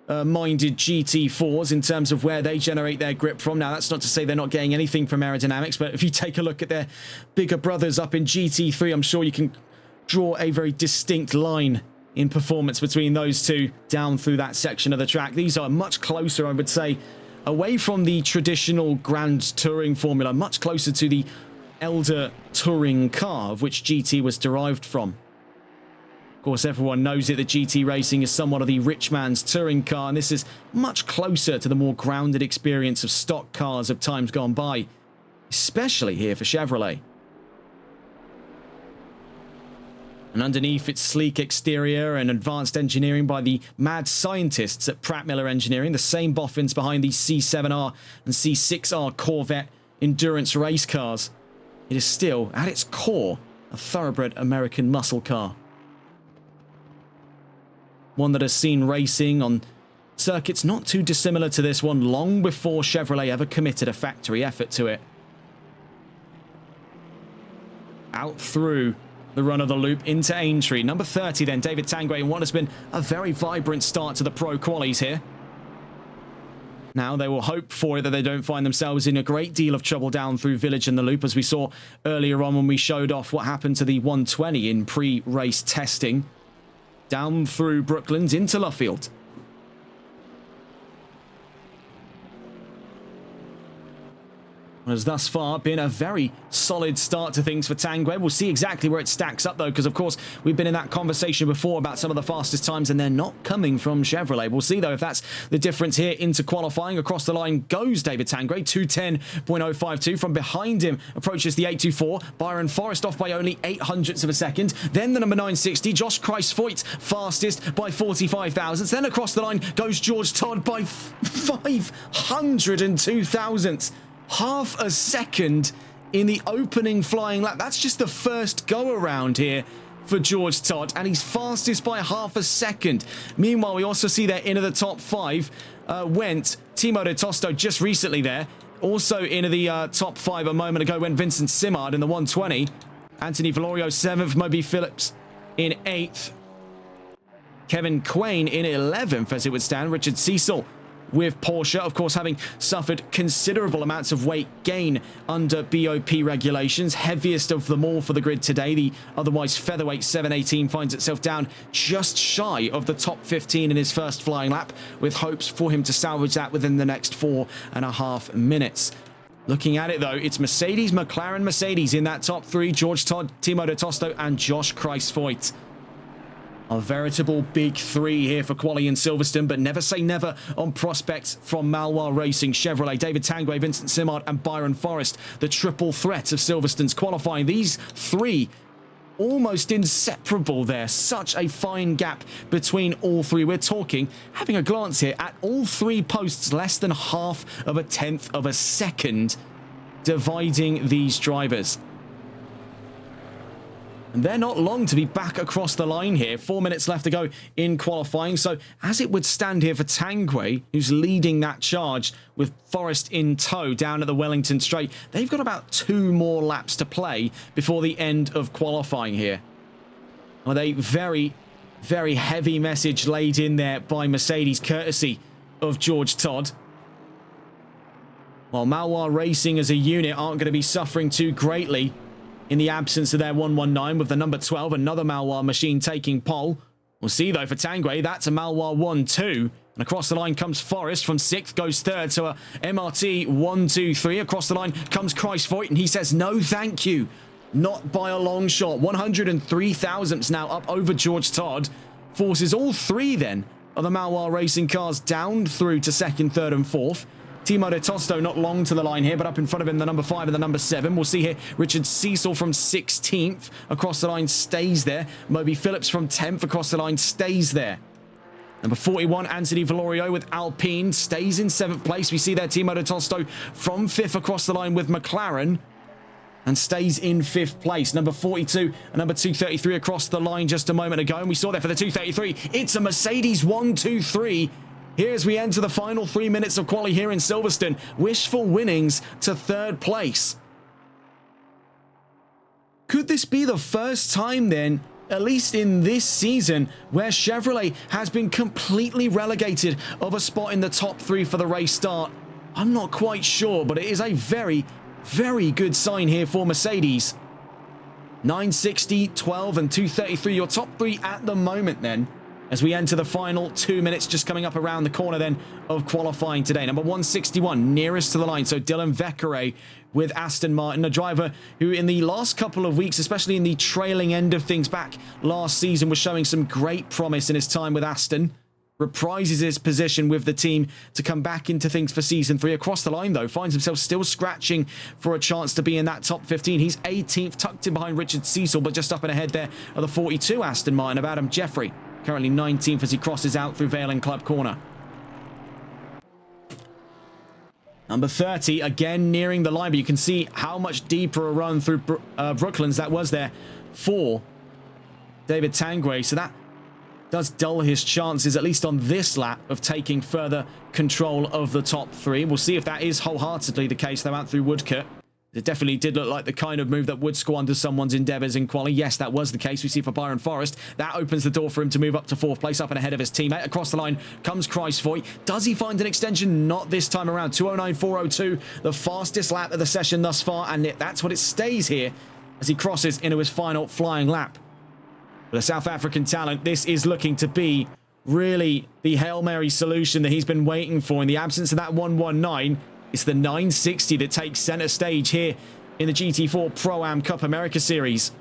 minded GT4s in terms of where they generate their grip from. Now, that's not to say they're not getting anything from aerodynamics, but if you take a look at their bigger brothers up in GT3, I'm sure you can draw a very distinct line in performance between those two down through that section of the track. These are much closer, I would say, away from the traditional Grand Touring formula, much closer to the elder touring car, of which GT was derived from. Of course, everyone knows it that GT racing is somewhat of the rich man's touring car, and this is much closer to the more grounded experience of stock cars of times gone by, especially here for Chevrolet. And underneath its sleek exterior and advanced engineering by the mad scientists at Pratt Miller Engineering, the same boffins behind the C7R and C6R Corvette endurance race cars, it is still, at its core, a thoroughbred American muscle car. One that has seen racing on circuits not too dissimilar to this one long before Chevrolet ever committed a factory effort to it. Out through the run of the loop into Aintree. Number 30 then, David Tanguay, in what has been a very vibrant start to the pro qualies here. Now they will hope for it that they don't find themselves in a great deal of trouble down through Village and the loop, as we saw earlier on when we showed off what happened to the 120 in pre-race testing. Down through Brooklands into Luffield. Has thus far been a very solid start to things for Tanguay. We'll see exactly where it stacks up, though, because, of course, we've been in that conversation before about some of the fastest times, and they're not coming from Chevrolet. We'll see, though, if that's the difference here into qualifying. Across the line goes David Tanguay, 2:10.052. From behind him approaches the 824. Byron Forrest off by only 0.08 of a second. Then the number 960, Josh Christ-Foyt, fastest by 45 thousandths. Then across the line goes George Todd by 502 thousandths. Half a second in the opening flying lap. That's just the first go-around here for George Todd, and he's fastest by half a second. Meanwhile, we also see that into the top 5 went Timo de Tosto just recently there. Also into the top 5 a moment ago went Vincent Simard in the 120. Anthony Valorio 7th, Moby Phillips in 8th. Kevin Quain in 11th, as it would stand. Richard Cecil with Porsche, of course, having suffered considerable amounts of weight gain under BOP regulations. Heaviest of them all for the grid today. The otherwise featherweight 718 finds itself down just shy of the top 15 in his first flying lap, with hopes for him to salvage that within the next 4.5 minutes. Looking at it, though, it's Mercedes, McLaren, Mercedes in that top 3. George Todd, Timo de Tosto, and Josh Christ-Foyt. A veritable big 3 here for quali in Silverstone, but never say never on prospects from Malwar Racing, Chevrolet, David Tanguay, Vincent Simard, and Byron Forrest. The triple threat of Silverstone's qualifying. These 3 almost inseparable there. Such a fine gap between all 3. We're talking, having a glance here at all 3 posts, less than half of a tenth of a second dividing these drivers. And they're not long to be back across the line here. 4 minutes left to go in qualifying. So as it would stand here for Tanguay, who's leading that charge with Forrest in tow down at the Wellington Straight, they've got about 2 more laps to play before the end of qualifying here. With a very, very heavy message laid in there by Mercedes, courtesy of George Todd. While Malwar Racing as a unit aren't going to be suffering too greatly in the absence of their 119 with the number 12, another Malwar machine taking pole. We'll see, though, for Tanguay, that's a Malwar 1-2. And across the line comes Forrest. From 6th goes 3rd, so a MRT 1-2-3. Across the line comes Christ-Foyt, and he says, no, thank you. Not by a long shot. 103 thousandths now up over George Todd. Forces all 3, then, of the Malwar Racing cars down through to 2nd, 3rd, and 4th. Timo de Tosto not long to the line here, but up in front of him, the number 5 and the number 7. We'll see here Richard Cecil from 16th across the line stays there. Moby Phillips from 10th across the line stays there. Number 41, Anthony Valorio with Alpine stays in 7th place. We see there Timo de Tosto from 5th across the line with McLaren and stays in 5th place. Number 42 and number 233 across the line just a moment ago. And we saw there for the 233, it's a Mercedes 1-2-3. Here as we enter the final 3 minutes of quali here in Silverstone. Wishful winnings to 3rd place. Could this be the first time then, at least in this season, where Chevrolet has been completely relegated of a spot in the top 3 for the race start? I'm not quite sure, but it is a very, very good sign here for Mercedes. 960, 12 and 233, your top 3 at the moment then. as we enter the final 2 minutes, just coming up around the corner then of qualifying today. Number 161, nearest to the line. So Dylan Vekere with Aston Martin, a driver who in the last couple of weeks, especially in the trailing end of things back last season, was showing some great promise in his time with Aston. Reprises his position with the team to come back into things for Season 3. Across the line, though, finds himself still scratching for a chance to be in that top 15. He's 18th, tucked in behind Richard Cecil, but just up and ahead there of the 42 Aston Martin of Adam Jeffrey. Currently 19th as he crosses out through Vale and Club Corner. Number 30, again nearing the line, but you can see how much deeper a run through Brooklands that was there for David Tanguay. So that does dull his chances, at least on this lap, of taking further control of the top 3. We'll see if that is wholeheartedly the case, though, out through Woodcote. It definitely did look like the kind of move that would squander someone's endeavours in quali. Yes, that was the case. We see for Byron Forrest. That opens the door for him to move up to 4th place, up and ahead of his teammate. Across the line comes Kruijsvoet. Does he find an extension? Not this time around. 2:09.402, the fastest lap of the session thus far, and that's what it stays here as he crosses into his final flying lap. For the South African talent, this is looking to be really the Hail Mary solution that he's been waiting for. In the absence of that 119, it's the 960 that takes center stage here in the GT4 Pro-Am Cup America Series.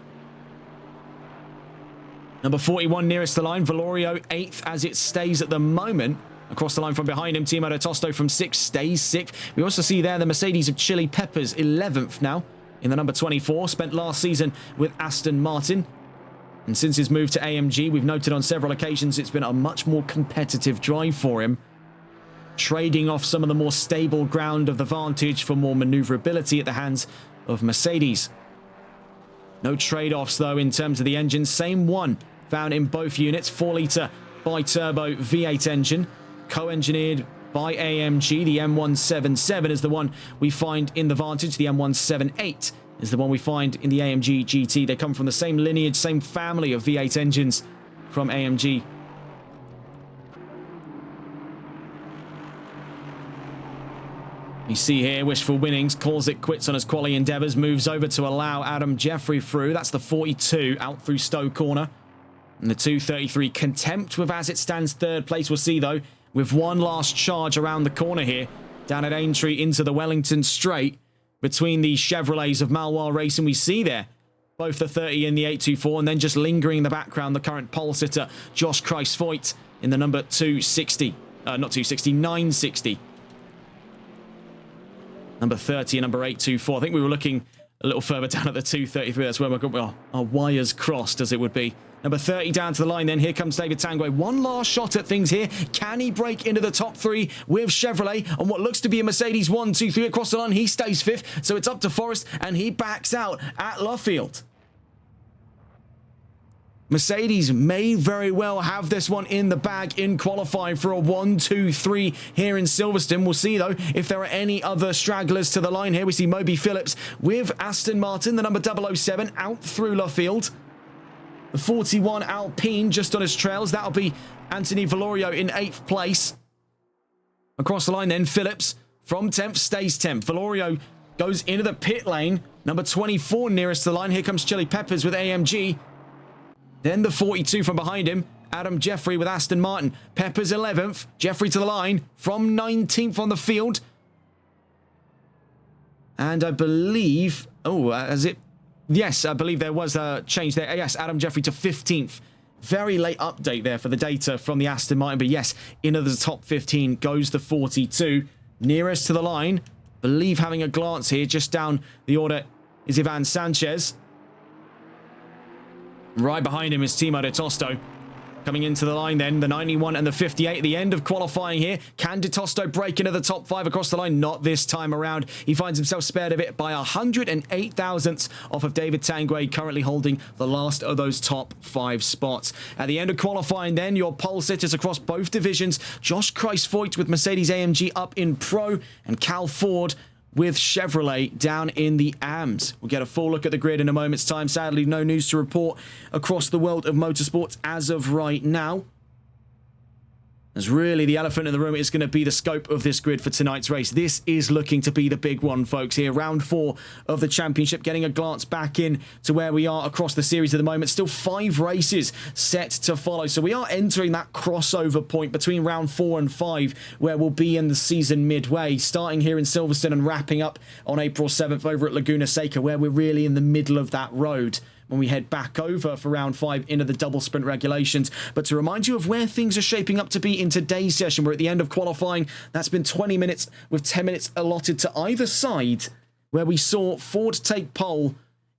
Number 41 nearest the line, Valorio 8th as it stays at the moment. Across the line from behind him, Timo Tosto from 6th stays 6th. We also see there the Mercedes of Chili Peppers 11th now in the number 24. Spent last season with Aston Martin. And since his move to AMG, we've noted on several occasions it's been a much more competitive drive for him, trading off some of the more stable ground of the Vantage for more maneuverability at the hands of Mercedes. No trade-offs, though, in terms of the engine. Same one found in both units. 4-litre bi-turbo V8 engine, co-engineered by AMG. The M177 is the one we find in the Vantage. The M178 is the one we find in the AMG GT. They come from the same lineage, same family of V8 engines from AMG. You see here, Wishful Winnings calls it quits on his quali endeavours, moves over to allow Adam Jeffrey through. That's the 42 out through Stowe Corner. And the 233 Contempt with as it stands 3rd place. We'll see, though, with one last charge around the corner here, down at Aintree into the Wellington Straight, between the Chevrolets of Maloir Racing. We see there both the 30 and the 824, and then just lingering in the background, the current pole sitter, Josh Kruijsvoet, in the number 260. Not 260, 960. Number 30 and number 824. I think we were looking a little further down at the 233. That's where we've got our wires crossed, as it would be. Number 30 down to the line then. Here comes David Tanguay. One last shot at things here. Can he break into the top 3 with Chevrolet on what looks to be a Mercedes 1, 2, 3 across the line? He stays 5th, so it's up to Forrest, and he backs out at Luffield. Mercedes may very well have this one in the bag in qualifying for a 1, 2, 3 here in Silverstone. We'll see, though, if there are any other stragglers to the line here. We see Moby Phillips with Aston Martin, the number 007, out through Luffield. The 41 Alpine just on his trails. That'll be Anthony Valorio in 8th place. Across the line then, Phillips from 10th stays 10th. Valorio goes into the pit lane. Number 24 nearest to the line. Here comes Chili Peppers with AMG. Then the 42 from behind him, Adam Jeffrey with Aston Martin. Peppers 11th. Jeffrey to the line from 19th on the field. And I believe... Yes, I believe there was a change there. Yes, Adam Jeffrey to 15th. Very late update there for the data from the Aston Martin. But yes, into the top 15 goes the 42. Nearest to the line, believe having a glance here, just down the order is Ivan Sanchez. Right behind him is Timo De Tosto. Coming into the line then, the 91 and the 58, the end of qualifying here. Can De Tosto break into the top 5 across the line? Not this time around. He finds himself spared a bit by 108 thousandths off of David Tanguay, currently holding the last of those top 5 spots. At the end of qualifying then, your pole sitters across both divisions. Josh Kruijsvoet with Mercedes AMG up in Pro, and Cal Ford with Chevrolet down in the AMS. We'll get a full look at the grid in a moment's time. Sadly, no news to report across the world of motorsports as of right now. As really the elephant in the room is going to be the scope of this grid for tonight's race. This is looking to be the big one, folks, here. Round 4 of the championship, getting a glance back in to where we are across the series at the moment. Still 5 races set to follow. So we are entering that crossover point between round 4 and 5, where we'll be in the season midway, starting here in Silverstone and wrapping up on April 7th over at Laguna Seca, where we're really in the middle of that road when we head back over for round 5 into the double sprint regulations. But to remind you of where things are shaping up to be in today's session, we're at the end of qualifying. That's been 20 minutes with 10 minutes allotted to either side, where we saw Ford take pole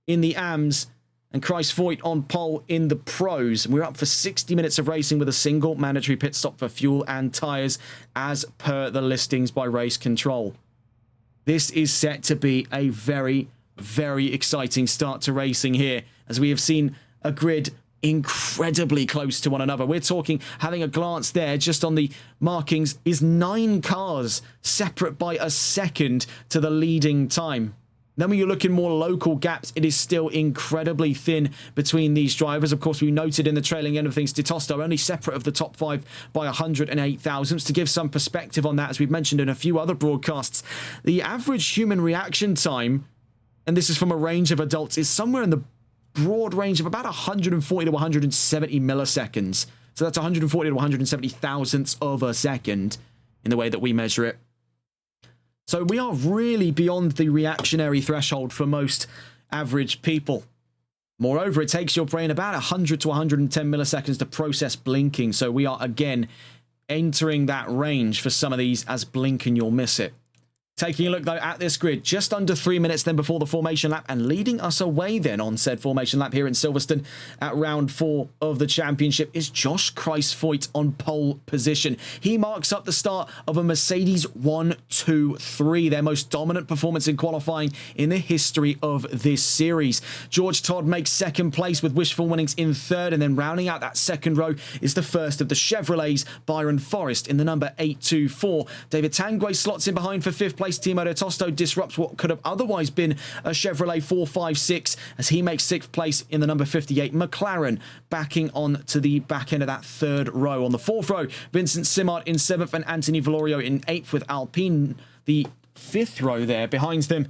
in the AMs and Christ Voigt on pole in the pros. We're up for 60 minutes of racing with a single mandatory pit stop for fuel and tyres as per the listings by race control. This is set to be a very exciting start to racing here, as we have seen a grid incredibly close to one another. We're talking, having a glance there just on the markings, is 9 cars separate by a second to the leading time. Then when you look in more local gaps, it is still incredibly thin between these drivers. Of course, we noted in the trailing end of things, Titosto only separate of the top 5 by 108 thousandths. To give some perspective on that, as we've mentioned in a few other broadcasts, the average human reaction time, and this is from a range of adults, is somewhere in the broad range of about 140 to 170 milliseconds. So that's 140 to 170 thousandths of a second in the way that we measure it. So we are really beyond the reactionary threshold for most average people. Moreover, it takes your brain about 100 to 110 milliseconds to process blinking. So we are again entering that range for some of these, as blink and you'll miss it. Taking a look, though, at this grid, just under 3 minutes then before the formation lap, and leading us away then on said formation lap here in Silverstone at round 4 of the championship is Josh Christ Voigt on pole position. He marks up the start of a Mercedes 1-2-3, their most dominant performance in qualifying in the history of this series. George Todd makes second place with wishful winnings in third, and then rounding out that second row is the first of the Chevrolets, Byron Forrest in the number 824. David Tanguay slots in behind for fifth place. Timo Tosto disrupts what could have otherwise been a Chevrolet 456 as he makes 6th place in the number 58 McLaren, backing on to the back end of that third row. On the 4th row, Vincent Simard in 7th and Anthony Valorio in 8th, with Alpine the 5th row there behind them.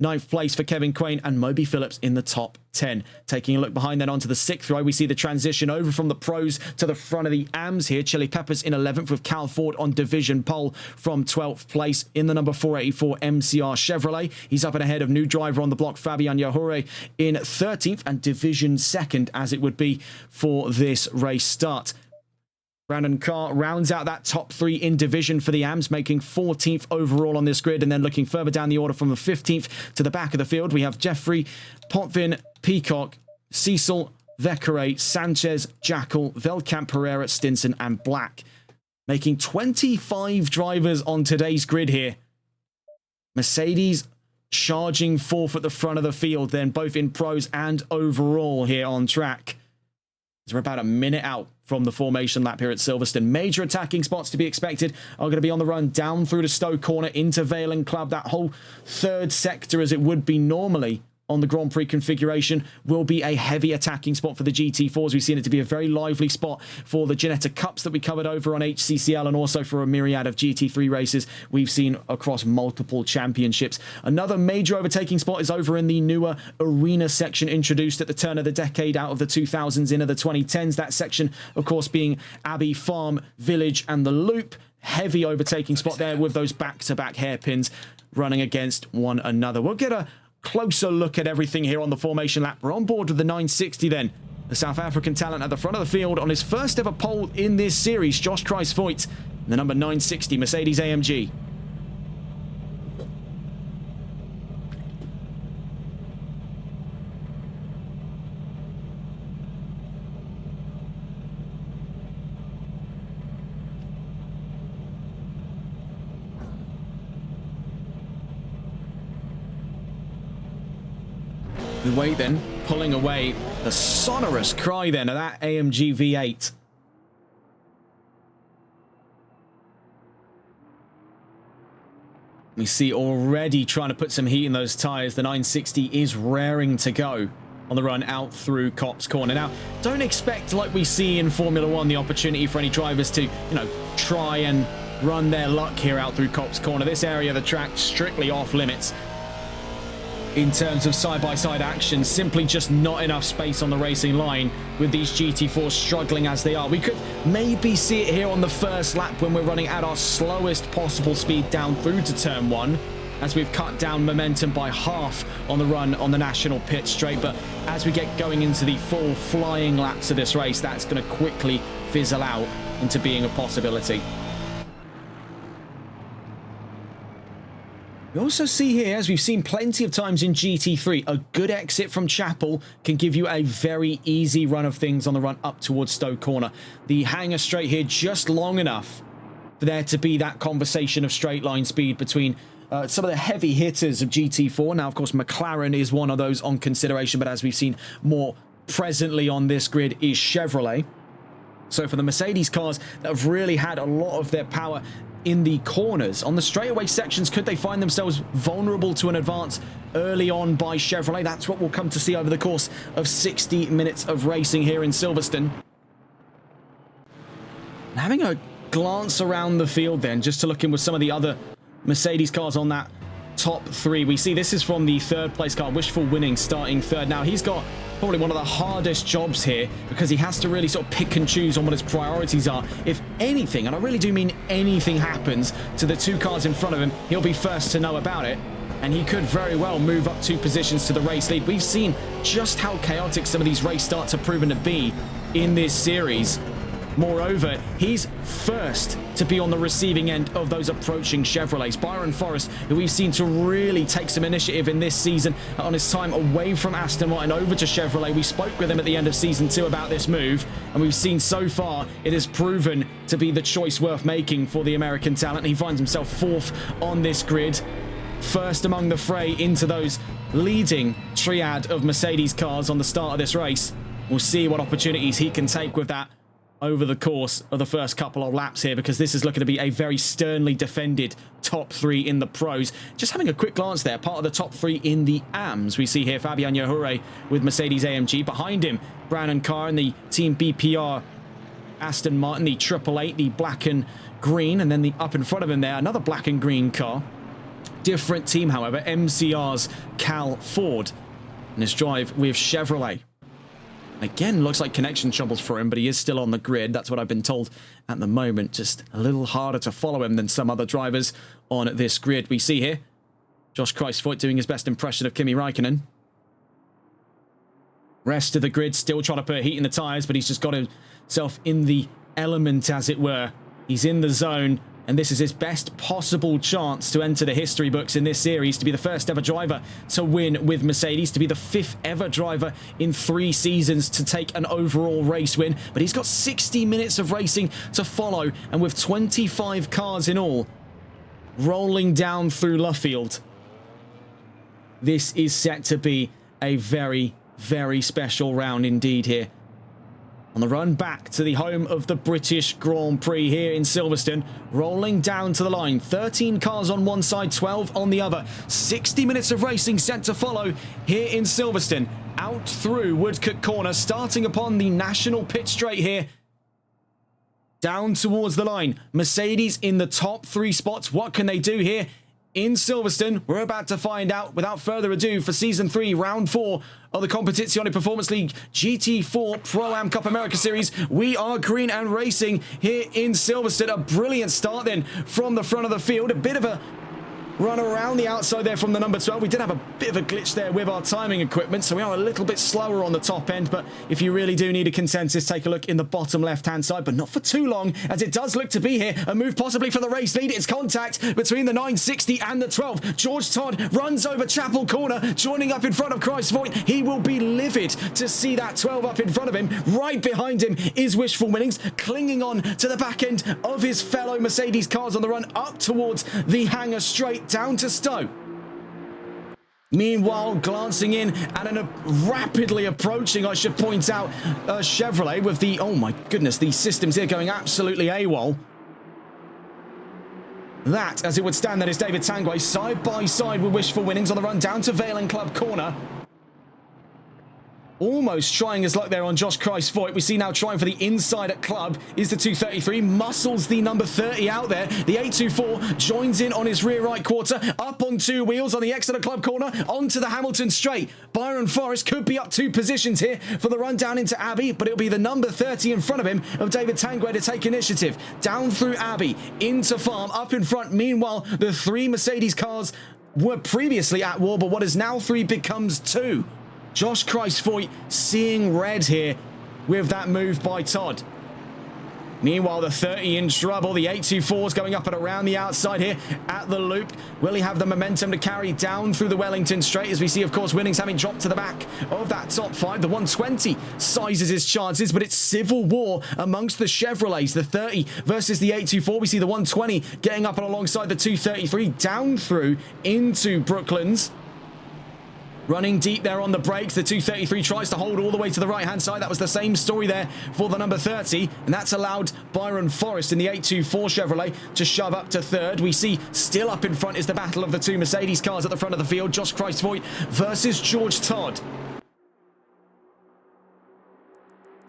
9th place for Kevin Quain and Moby Phillips in the top 10. Taking a look behind then onto the 6th row, we see the transition over from the pros to the front of the AMs here. Chili Peppers in 11th with Cal Ford on division pole from 12th place in the number 484 MCR Chevrolet. He's up and ahead of new driver on the block Fabian Yahore in 13th and division 2nd, as it would be for this race start. Brandon Carr rounds out that top 3 in division for the AMs, making 14th overall on this grid. And then looking further down the order from the 15th to the back of the field, we have Jeffrey, Potvin, Peacock, Cecil, Vecare, Sanchez, Jackal, Veldkamp, Pereira, Stinson, and Black, making 25 drivers on today's grid here. Mercedes charging 4th at the front of the field, then both in pros and overall here on track. So we're about a minute out from the formation lap here at Silverstone. Major attacking spots to be expected are going to be on the run down through the Stowe Corner into Vale and Club. That whole third sector, as it would be normally on the Grand Prix configuration, will be a heavy attacking spot for the GT4s. We've seen it to be a very lively spot for the Ginetta Cups that we covered over on HCCL, and also for a myriad of GT3 races we've seen across multiple championships. Another major overtaking spot is over in the newer arena section introduced at the turn of the decade out of the 2000s into the 2010s. That section, of course, being Abbey Farm, Village, and the Loop. Heavy overtaking spot there with those back-to-back hairpins running against one another. We'll get a closer look at everything here on the formation lap. We're on board with the 960 then. The South African talent at the front of the field on his first ever pole in this series, Josh Christ Voigt, the number 960 Mercedes AMG. The way then, pulling away the sonorous cry then of that AMG V8. We see already trying to put some heat in those tyres. The 960 is raring to go. on the run out through Copse Corner. Now, don't expect, like we see in Formula One, the opportunity for any drivers to, try and run their luck here out through Copse Corner. This area of the track strictly off limits in terms of side-by-side action. Simply just not enough space on the racing line with these GT4s struggling as they are. We could maybe see it here on the first lap when we're running at our slowest possible speed down through to turn 1, as we've cut down momentum by half on the run on the national pit straight. But as we get going into the full flying laps of this race, that's going to quickly fizzle out into being a possibility. We also see here, as we've seen plenty of times in GT3, a good exit from Chapel can give you a very easy run of things on the run up towards Stowe Corner. The hanger straight here just long enough for there to be that conversation of straight line speed between some of the heavy hitters of GT4. Now, of course, McLaren is one of those on consideration, but as we've seen more presently on this grid is Chevrolet. So for the Mercedes cars that have really had a lot of their power in the corners, on the straightaway sections, could they find themselves vulnerable to an advance early on by Chevrolet? That's what we'll come to see over the course of 60 minutes of racing here in Silverstone. And having a glance around the field then, just to look in with some of the other Mercedes cars on that top 3. We see this is from the third place car, Wishful Winning, starting third. Now, he's got probably one of the hardest jobs here because he has to really sort of pick and choose on what his priorities are. If anything, and I really do mean anything, happens to the 2 cars in front of him, he'll be first to know about it, and he could very well move up 2 positions to the race lead. We've seen just how chaotic some of these race starts have proven to be in this series. Moreover, he's first to be on the receiving end of those approaching Chevrolets. Byron Forrest, who we've seen to really take some initiative in this season on his time away from Aston Martin over to Chevrolet. We spoke with him at the end of season 2 about this move, and we've seen so far it has proven to be the choice worth making for the American talent. He finds himself 4th on this grid, first among the fray into those leading triad of Mercedes cars on the start of this race. We'll see what opportunities he can take with that over the course of the first couple of laps here, because this is looking to be a very sternly defended top 3 in the pros. Just having a quick glance there, part of the top 3 in the AMs. We see here Fabian Yahure with Mercedes AMG. Behind him, Brandon Carr in the Team BPR Aston Martin, the 888, the black and green, and then the up in front of him there, another black and green car. Different team, however, MCR's Cal Ford in his drive with Chevrolet. Again, looks like connection troubles for him, but he is still on the grid. That's what I've been told at the moment. Just a little harder to follow him than some other drivers on this grid. We see here Josh Kreisvoigt doing his best impression of Kimi Räikkönen. Rest of the grid still trying to put heat in the tyres, but he's just got himself in the element, as it were. He's in the zone, and this is his best possible chance to enter the history books in this series, to be the first ever driver to win with Mercedes, to be the 5th ever driver in 3 seasons to take an overall race win. But he's got 60 minutes of racing to follow, and with 25 cars in all rolling down through Luffield, this is set to be a very, very special round indeed here. On the run back to the home of the British Grand Prix here in Silverstone, rolling down to the line. 13 cars on one side, 12 on the other. 60 minutes of racing set to follow here in Silverstone. Out through Woodcote Corner, starting upon the national pit straight here. Down towards the line. Mercedes in the top 3 spots. What can they do here in Silverstone? We're about to find out. Without further ado, for Season 3, Round 4 of the Competizione Performance League GT4 Pro-Am Cup America Series, we are green and racing here in Silverstone. A brilliant start then from the front of the field. A bit of a run around the outside there from the number 12. We did have a bit of a glitch there with our timing equipment, so we are a little bit slower on the top end. But if you really do need a consensus, take a look in the bottom left-hand side, but not for too long, as it does look to be here. A move possibly for the race lead. It's contact between the 960 and the 12. George Todd runs over Chapel Corner, joining up in front of Kreisvoigt. He will be livid to see that 12 up in front of him. Right behind him is Wishful Winnings, clinging on to the back end of his fellow Mercedes cars on the run up towards the hangar straight down to Stowe. Meanwhile, glancing in at a rapidly approaching, I should point out, Chevrolet with the, oh my goodness, these systems here going absolutely AWOL. That, as it would stand, that is David Tangway side by side with Wishful Winnings on the run down to Vale and Club Corner. Almost trying his luck there on Josh Christ-Voigt. We see now trying for the inside at club is the 233. Muscles the number 30 out there. The 824 joins in on his rear right quarter. Up on two wheels on the exit of club corner. Onto the Hamilton straight. Byron Forrest could be up 2 positions here for the run down into Abbey, but it'll be the number 30 in front of him of David Tanguay to take initiative. Down through Abbey, into Farm, up in front. Meanwhile, the 3 Mercedes cars were previously at war, but what is now 3 becomes 2. Josh Christ-Voigt seeing red here with that move by Todd. Meanwhile, the 30 in trouble. The 824 is going up and around the outside here at the loop. Will he have the momentum to carry down through the Wellington straight? As we see, of course, Winnings having dropped to the back of that top 5. The 120 sizes his chances, but it's civil war amongst the Chevrolets. The 30 versus the 824. We see the 120 getting up and alongside the 233 down through into Brooklands. Running deep there on the brakes. The 233 tries to hold all the way to the right-hand side. That was the same story there for the number 30. And that's allowed Byron Forrest in the 824 Chevrolet to shove up to 3rd. We see still up in front is the battle of the 2 Mercedes cars at the front of the field. Josh Christ-Voigt versus George Todd.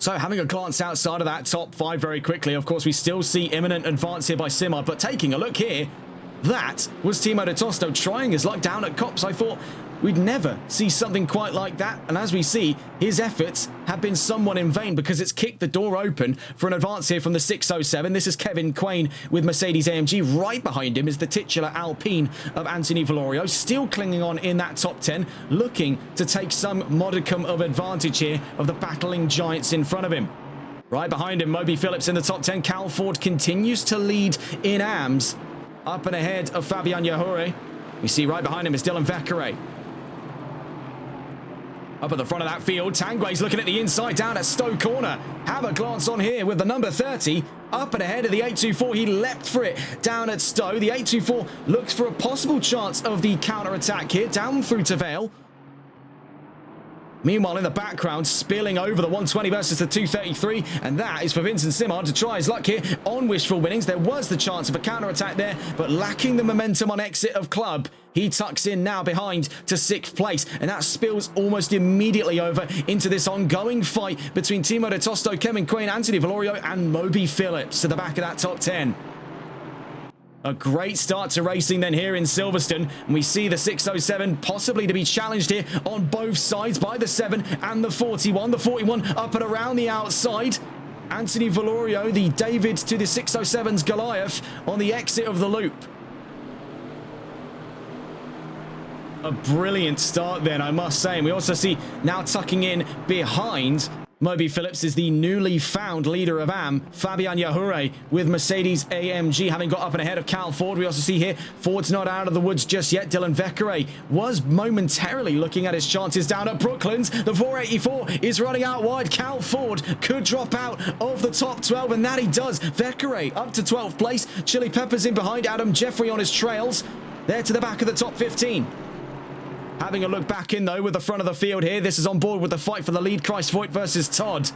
So having a glance outside of that top 5 very quickly. Of course, we still see imminent advance here by Simard. But taking a look here, that was Timo de Tosto trying his luck down at Copse. I thought we'd never see something quite like that. And as we see, his efforts have been somewhat in vain because it's kicked the door open for an advance here from the 607. This is Kevin Quain with Mercedes-AMG. Right behind him is the titular Alpine of Anthony Valorio, still clinging on in that top 10, looking to take some modicum of advantage here of the battling giants in front of him. Right behind him, Moby Phillips in the top 10. Cal Ford continues to lead in AMS. Up and ahead of Fabian Yahure. We see right behind him is Dylan Vekere. Up at the front of that field, Tanguay's looking at the inside down at Stowe Corner. Have a glance on here with the number 30. Up and ahead of the 824. He leapt for it down at Stowe. The 824 looks for a possible chance of the counter-attack here. Down through to Vale. Meanwhile, in the background, spilling over the 120 versus the 233, and that is for Vincent Simard to try his luck here on wishful winnings. There was the chance of a counter-attack there, but lacking the momentum on exit of club, he tucks in now behind to 6th place, and that spills almost immediately over into this ongoing fight between Timo de Tosto, Kevin Quain, Anthony Valorio, and Moby Phillips to the back of that top 10. A great start to racing then here in Silverstone. And we see the 607 possibly to be challenged here on both sides by the 7 and the 41. The 41 up and around the outside. Anthony Valorio, the David to the 607's Goliath on the exit of the loop. A brilliant start then, I must say. And we also see now tucking in behind Moby Phillips is the newly found leader of AM, Fabian Yahure, with Mercedes-AMG having got up and ahead of Cal Ford. We also see here, Ford's not out of the woods just yet. Dylan Vekere was momentarily looking at his chances down at Brooklands. The 484 is running out wide. Cal Ford could drop out of the top 12, and that he does. Vekere up to 12th place. Chili Peppers in behind. Adam Jeffrey on his trails. There to the back of the top 15. Having a look back in, though, with the front of the field here. This is on board with the fight for the lead. Christ-Voigt versus Todd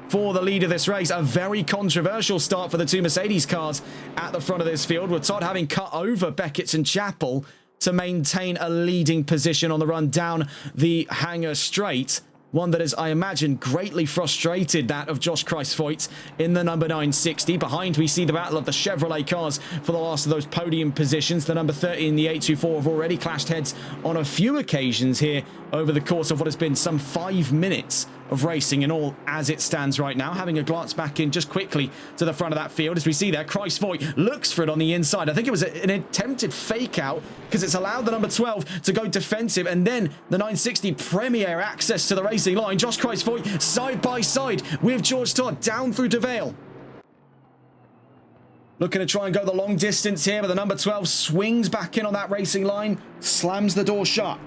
for the lead of this race. A very controversial start for the 2 Mercedes cars at the front of this field, with Todd having cut over Beckett's and Chappell to maintain a leading position on the run down the hangar straight. One that is, I imagine, greatly frustrated that of Josh Christ-Voigt in the number 960. Behind, we see the battle of the Chevrolet cars for the last of those podium positions. The number 30 and the 824 have already clashed heads on a few occasions here over the course of what has been some 5 minutes of racing in all as it stands right now. Having a glance back in just quickly to the front of that field, as we see there, Christ-Voigt looks for it on the inside. I think it was an attempted fake out because it's allowed the number 12 to go defensive, and then the 960 premier access to the racing line. Josh Christ-Voigt side by side with George Todd down through De Vale. Looking to try and go the long distance here, but the number 12 swings back in on that racing line, slams the door shut.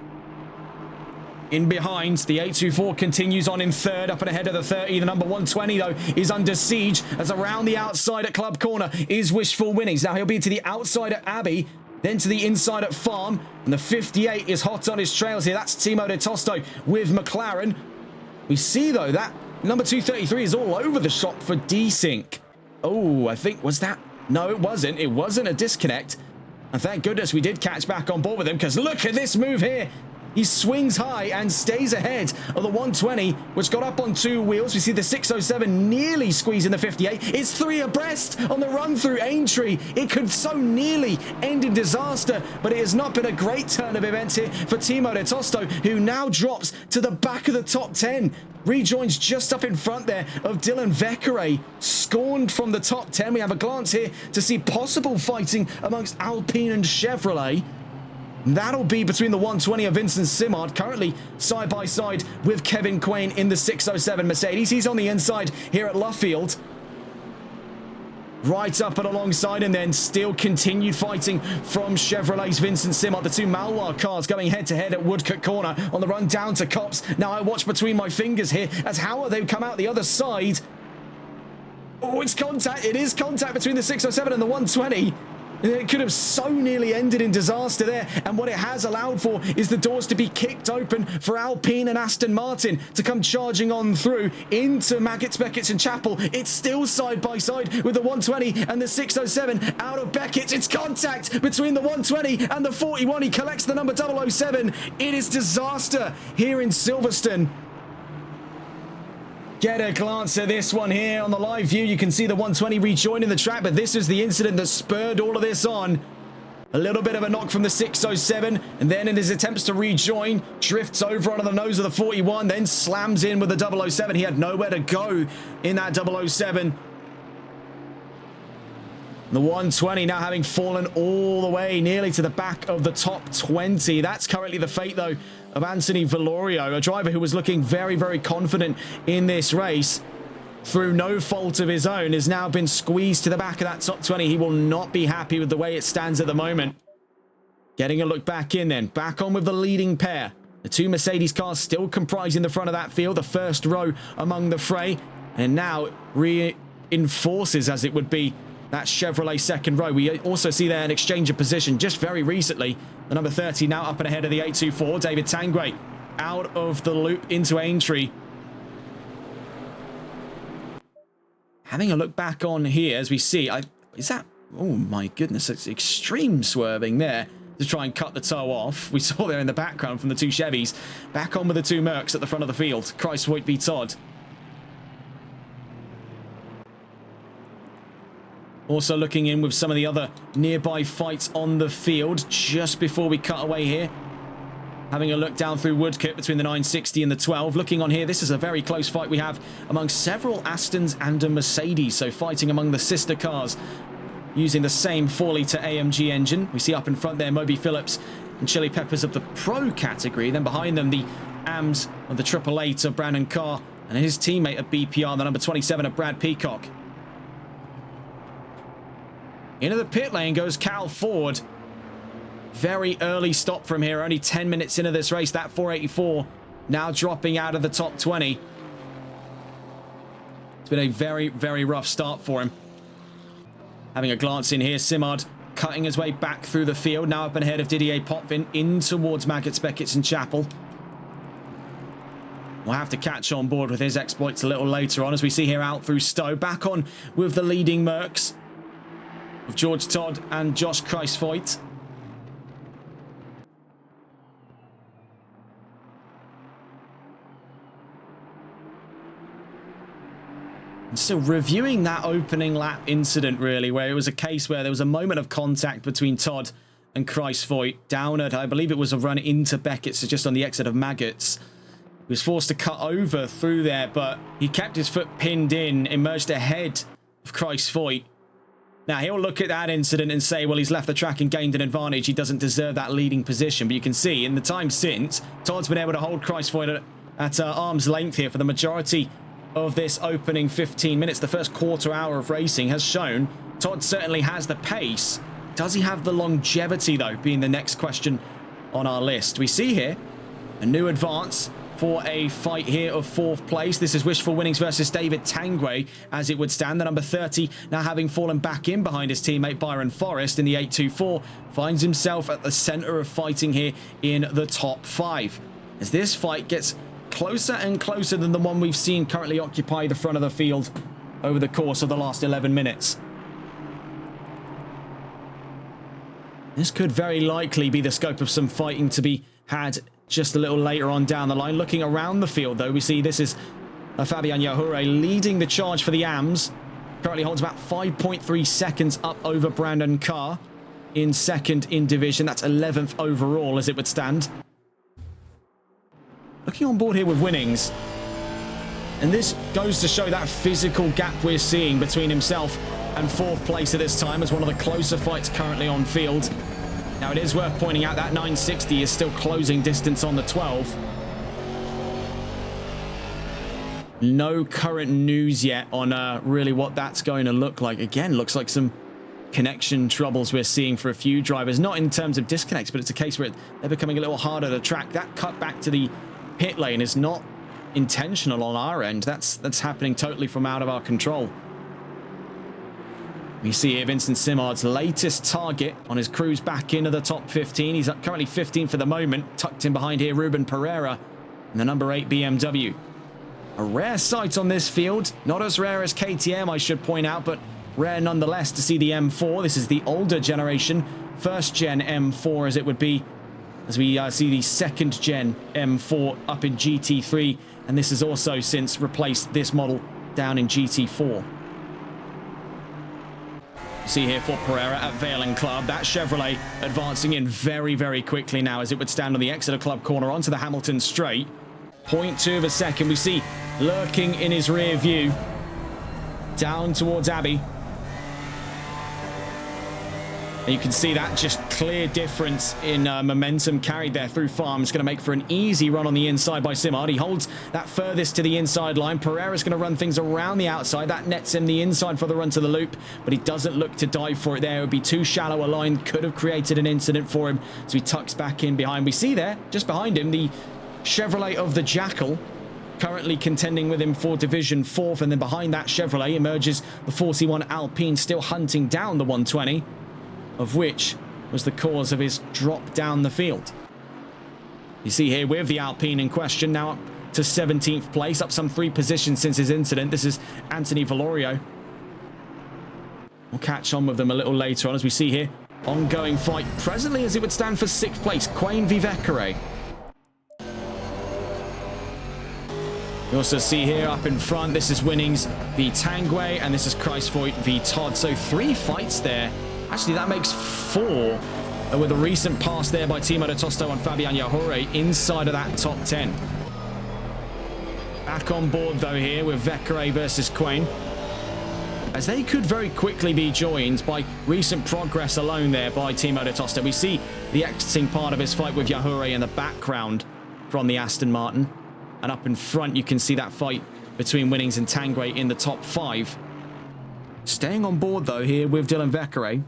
In behind, the 824 continues on in 3rd, up and ahead of the 30. The number 120, though, is under siege, as around the outside at Club Corner is Wishful Winnings. Now he'll be to the outside at Abbey, then to the inside at Farm, and the 58 is hot on his trails here. That's Timo de Tosto with McLaren. We see, though, that number 233 is all over the shop for desync. Oh, I think, was that? No, it wasn't. It wasn't a disconnect. And thank goodness we did catch back on board with him, because look at this move here. He swings high and stays ahead of the 120, which got up on 2 wheels. We see the 607 nearly squeezing the 58. It's 3 abreast on the run through Aintree. It could so nearly end in disaster, but it has not been a great turn of events here for Timo de Tosto, who now drops to the back of the top 10. Rejoins just up in front there of Dylan Vekere, scorned from the top 10. We have a glance here to see possible fighting amongst Alpine and Chevrolet. That'll be between the 120 of Vincent Simard, currently side by side with Kevin Quain in the 607 Mercedes. He's on the inside here at Luffield. Right up and alongside, and then still continued fighting from Chevrolet's Vincent Simard. The 2 Maloir cars going head-to-head at Woodcote Corner on the run down to Copse. Now I watch between my fingers here as how they come out the other side. Oh, it's contact. It is contact between the 607 and the 120. It could have so nearly ended in disaster there, and what it has allowed for is the doors to be kicked open for Alpine and Aston Martin to come charging on through into Maggots, Beckett and Chapel. It's still side by side with the 120 and the 607 out of Beckett. It's contact between the 120 and the 41. He collects the number 007. It is disaster here in Silverstone. Get a glance at this one here on the live view. You can see the 120 rejoining the track, but this is the incident that spurred all of this on. A little bit of a knock from the 607, and then in his attempts to rejoin, drifts over onto the nose of the 41, then slams in with the 007. He had nowhere to go in that 007. The 120 now having fallen all the way nearly to the back of the top 20. That's currently the fate, though, of Anthony Valorio, a driver who was looking very, very confident in this race. Through no fault of his own, has now been squeezed to the back of that top 20. He will not be happy with the way it stands at the moment. Getting a look back in then. Back on with the leading pair. The 2 Mercedes cars still comprising the front of that field. The first row among the fray. And now reinforces, as it would be, that Chevrolet second row. We also see there an exchange of position just very recently. The number 30 now up and ahead of the 824. David Tangway out of the loop into Aintree. Having a look back on here as we see, is that, oh my goodness, it's extreme swerving there to try and cut the toe off. We saw there in the background from the 2 Chevys. Back on with the 2 Mercs at the front of the field. Christvoigt v Todd. Also looking in with some of the other nearby fights on the field just before we cut away here. Having a look down through Woodcote between the 960 and the 12. Looking on here, this is a very close fight we have among several Astons and a Mercedes. So fighting among the sister cars using the same 4-litre AMG engine. We see up in front there Moby Phillips and Chili Peppers of the Pro category. Then behind them the AMS of the 888 of Brandon Carr and his teammate at BPR, the number 27 of Brad Peacock. Into the pit lane goes Cal Ford. Very early stop from here. Only 10 minutes into this race. That 484 now dropping out of the top 20. It's been a very, very rough start for him. Having a glance in here, Simard cutting his way back through the field. Now up and ahead of Didier Potvin in towards Maggots, Beckett and Chapel. We'll have to catch on board with his exploits a little later on as we see here out through Stowe. Back on with the leading Mercs of George Todd and Josh Christvoigt. And so reviewing that opening lap incident really, where it was a case where there was a moment of contact between Todd and Christvoigt down at, I believe it was a run into Beckett, so just on the exit of Maggots. He was forced to cut over through there, but he kept his foot pinned in, emerged ahead of Christvoigt. Now, he'll look at that incident and say, well, he's left the track and gained an advantage. He doesn't deserve that leading position. But you can see in the time since, Todd's been able to hold Christvoigt at arm's length here for the majority of this opening 15 minutes. The first quarter hour of racing has shown Todd certainly has the pace. Does he have the longevity, though, being the next question on our list? We see here a new advance for a fight here of 4th place. This is Wishful Winnings versus David Tangway, as it would stand. The number 30 now having fallen back in behind his teammate Byron Forrest in the 824, finds himself at the center of fighting here in the top 5. As this fight gets closer and closer than the one we've seen currently occupy the front of the field over the course of the last 11 minutes. This could very likely be the scope of some fighting to be had just a little later on down the line. Looking around the field, though, we see this is Fabian Yahure leading the charge for the AMS. Currently holds about 5.3 seconds up over Brandon Carr in second in division. That's 11th overall as it would stand. Looking on board here with Winnings. And this goes to show that physical gap we're seeing between himself and fourth place at this time as one of the closer fights currently on field. Now, it is worth pointing out that 960 is still closing distance on the 12. No current news yet on really what that's going to look like. Again, looks like some connection troubles we're seeing for a few drivers. Not in terms of disconnects, but it's a case where they're becoming a little harder to track. That cut back to the pit lane is not intentional on our end. That's happening totally from out of our control. We see here Vincent Simard's latest target on his cruise back into the top 15. He's currently 15 for the moment. Tucked in behind here, Ruben Pereira in the number 8 BMW. A rare sight on this field. Not as rare as KTM, I should point out, but rare nonetheless to see the M4. This is the older generation, first gen M4 as it would be, as we see the second gen M4 up in GT3. And this has also since replaced this model down in GT4. See here for Pereira at Vale & Club. That Chevrolet advancing in very, very quickly now as it would stand on the Exeter Club corner onto the Hamilton straight. 0.2 of a second. We see lurking in his rear view down towards Abbey. And you can see that just clear difference in momentum carried there through Farms. Going to make for an easy run on the inside by Simard. He holds that furthest to the inside line. Pereira's going to run things around the outside. That nets him the inside for the run to the loop, but he doesn't look to dive for it there. It would be too shallow a line. Could have created an incident for him. So he tucks back in behind. We see there, just behind him, the Chevrolet of the Jackal, currently contending with him for Division 4th. And then behind that Chevrolet emerges the 41 Alpine, still hunting down the 120. Of which was the cause of his drop down the field. You see here with the Alpine in question, now up to 17th place, up some 3 positions since his incident. This is Anthony Valorio. We'll catch on with them a little later on as we see here. Ongoing fight presently as it would stand for 6th place, Quain Vivekere. You also see here up in front, this is Winnings v Tanguay, and this is Christvoigt v Todd. So 3 fights there. Actually, that makes 4 with a recent pass there by Timo de Tosto and Fabian Yahure inside of that top 10. Back on board, though, here with Vekere versus Quain, as they could very quickly be joined by recent progress alone there by Timo de Tosto. We see the exiting part of his fight with Yahure in the background from the Aston Martin. And up in front, you can see that fight between Winnings and Tanguay in the top 5. Staying on board, though, here with Dylan Vekere.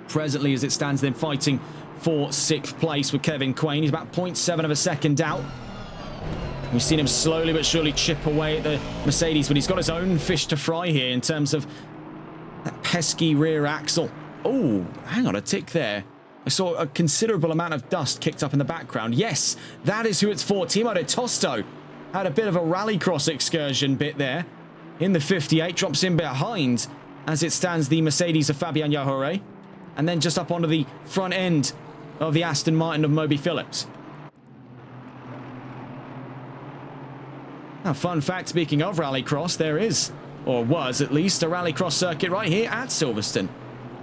Presently, as it stands, then fighting for 6th place with Kevin Quain. He's about 0.7 of a second out. We've seen him slowly but surely chip away at the Mercedes, but he's got his own fish to fry here in terms of that pesky rear axle. Oh, hang on a tick there. I saw a considerable amount of dust kicked up in the background. Yes, that is who it's for. Timo de Tosto had a bit of a rallycross excursion bit there. In the 58, drops in behind as it stands the Mercedes of Fabian Yahure. And then just up onto the front end of the Aston Martin of Moby Phillips. Now, fun fact, speaking of rallycross, there is, or was at least, a rallycross circuit right here at Silverstone.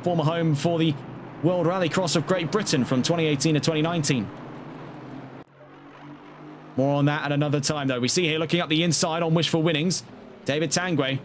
Former home for the World Rallycross of Great Britain from 2018 to 2019. More on that at another time, though. We see here, looking up the inside on Wishful Winnings, David Tanguay.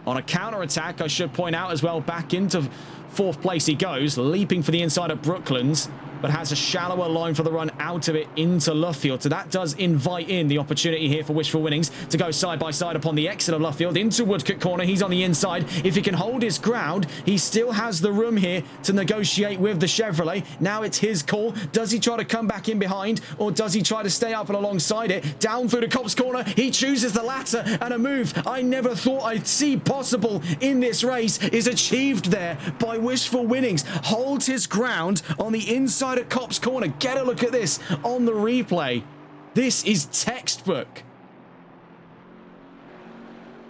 On a counter-attack, I should point out as well, back into 4th place he goes, leaping for the inside of Brooklands, but has a shallower line for the run out of it into Luffield. So that does invite in the opportunity here for Wishful Winnings to go side by side upon the exit of Luffield into Woodcote Corner. He's on the inside. If he can hold his ground, he still has the room here to negotiate with the Chevrolet. Now it's his call. Does he try to come back in behind, or does he try to stay up and alongside it? Down through the Copse Corner. He chooses the latter, and a move I never thought I'd see possible in this race is achieved there by Wishful Winnings. Holds his ground on the inside at Copse Corner. Get a look at this on the replay. This is textbook.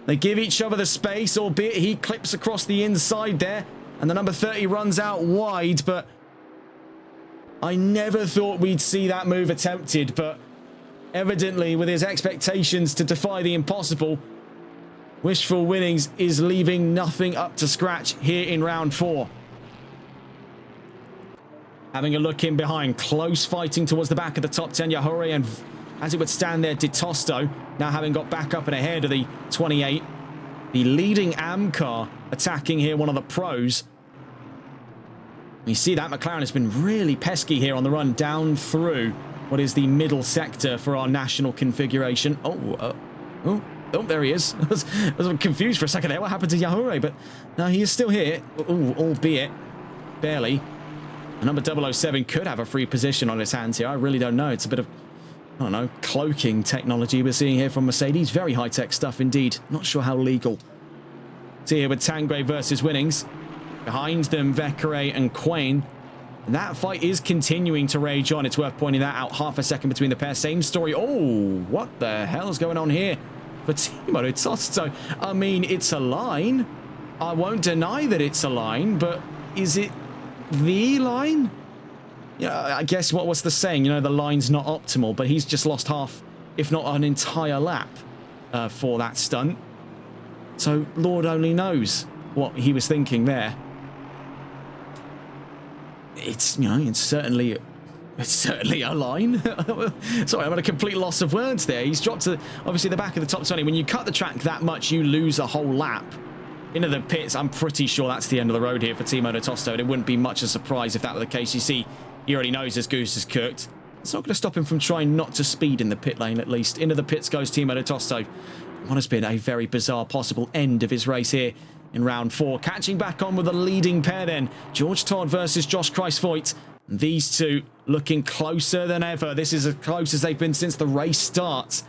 They give each other the space, albeit he clips across the inside there, and the number 30 runs out wide, but I never thought we'd see that move attempted, but evidently with his expectations to defy the impossible, Wishful Winnings is leaving nothing up to scratch here in round 4. Having a look in behind, close fighting towards the back of the top 10, Yahure, and as it would stand there, Ditosto, now having got back up and ahead of the 28. The leading AM car attacking here, one of the pros. You see that McLaren has been really pesky here on the run down through what is the middle sector for our national configuration. Oh, there he is. I was confused for a second there. What happened to Yahure? But no, he is still here, albeit barely. The number 007 could have a free position on his hands here. I really don't know. It's a bit of, I don't know, cloaking technology we're seeing here from Mercedes. Very high-tech stuff indeed. Not sure how legal. See here with Tanguay versus Winnings. Behind them, Vekere and Quain. And that fight is continuing to rage on. It's worth pointing that out. Half a second between the pair. Same story. Oh, what the hell is going on here for Timo Tosto? I mean, it's a line. I won't deny that it's a line, but is it the line? Yeah, I guess what's the saying? You know, the line's not optimal, but he's just lost half, if not an entire lap for that stunt. So Lord only knows what he was thinking there. It's, you know, it's certainly a line. Sorry, I'm at a complete loss of words there. He's dropped to obviously the back of the top 20. When you cut the track that much, you lose a whole lap. Into the pits, I'm pretty sure that's the end of the road here for Timo Tosto, and it wouldn't be much a surprise if that were the case. You see, he already knows his goose is cooked. It's not going to stop him from trying not to speed in the pit lane, at least. Into the pits goes Timo Tosto. What has been a very bizarre possible end of his race here in round 4. Catching back on with the leading pair then. George Todd versus Josh Kreisvoigt. These two looking closer than ever. This is as close as they've been since the race starts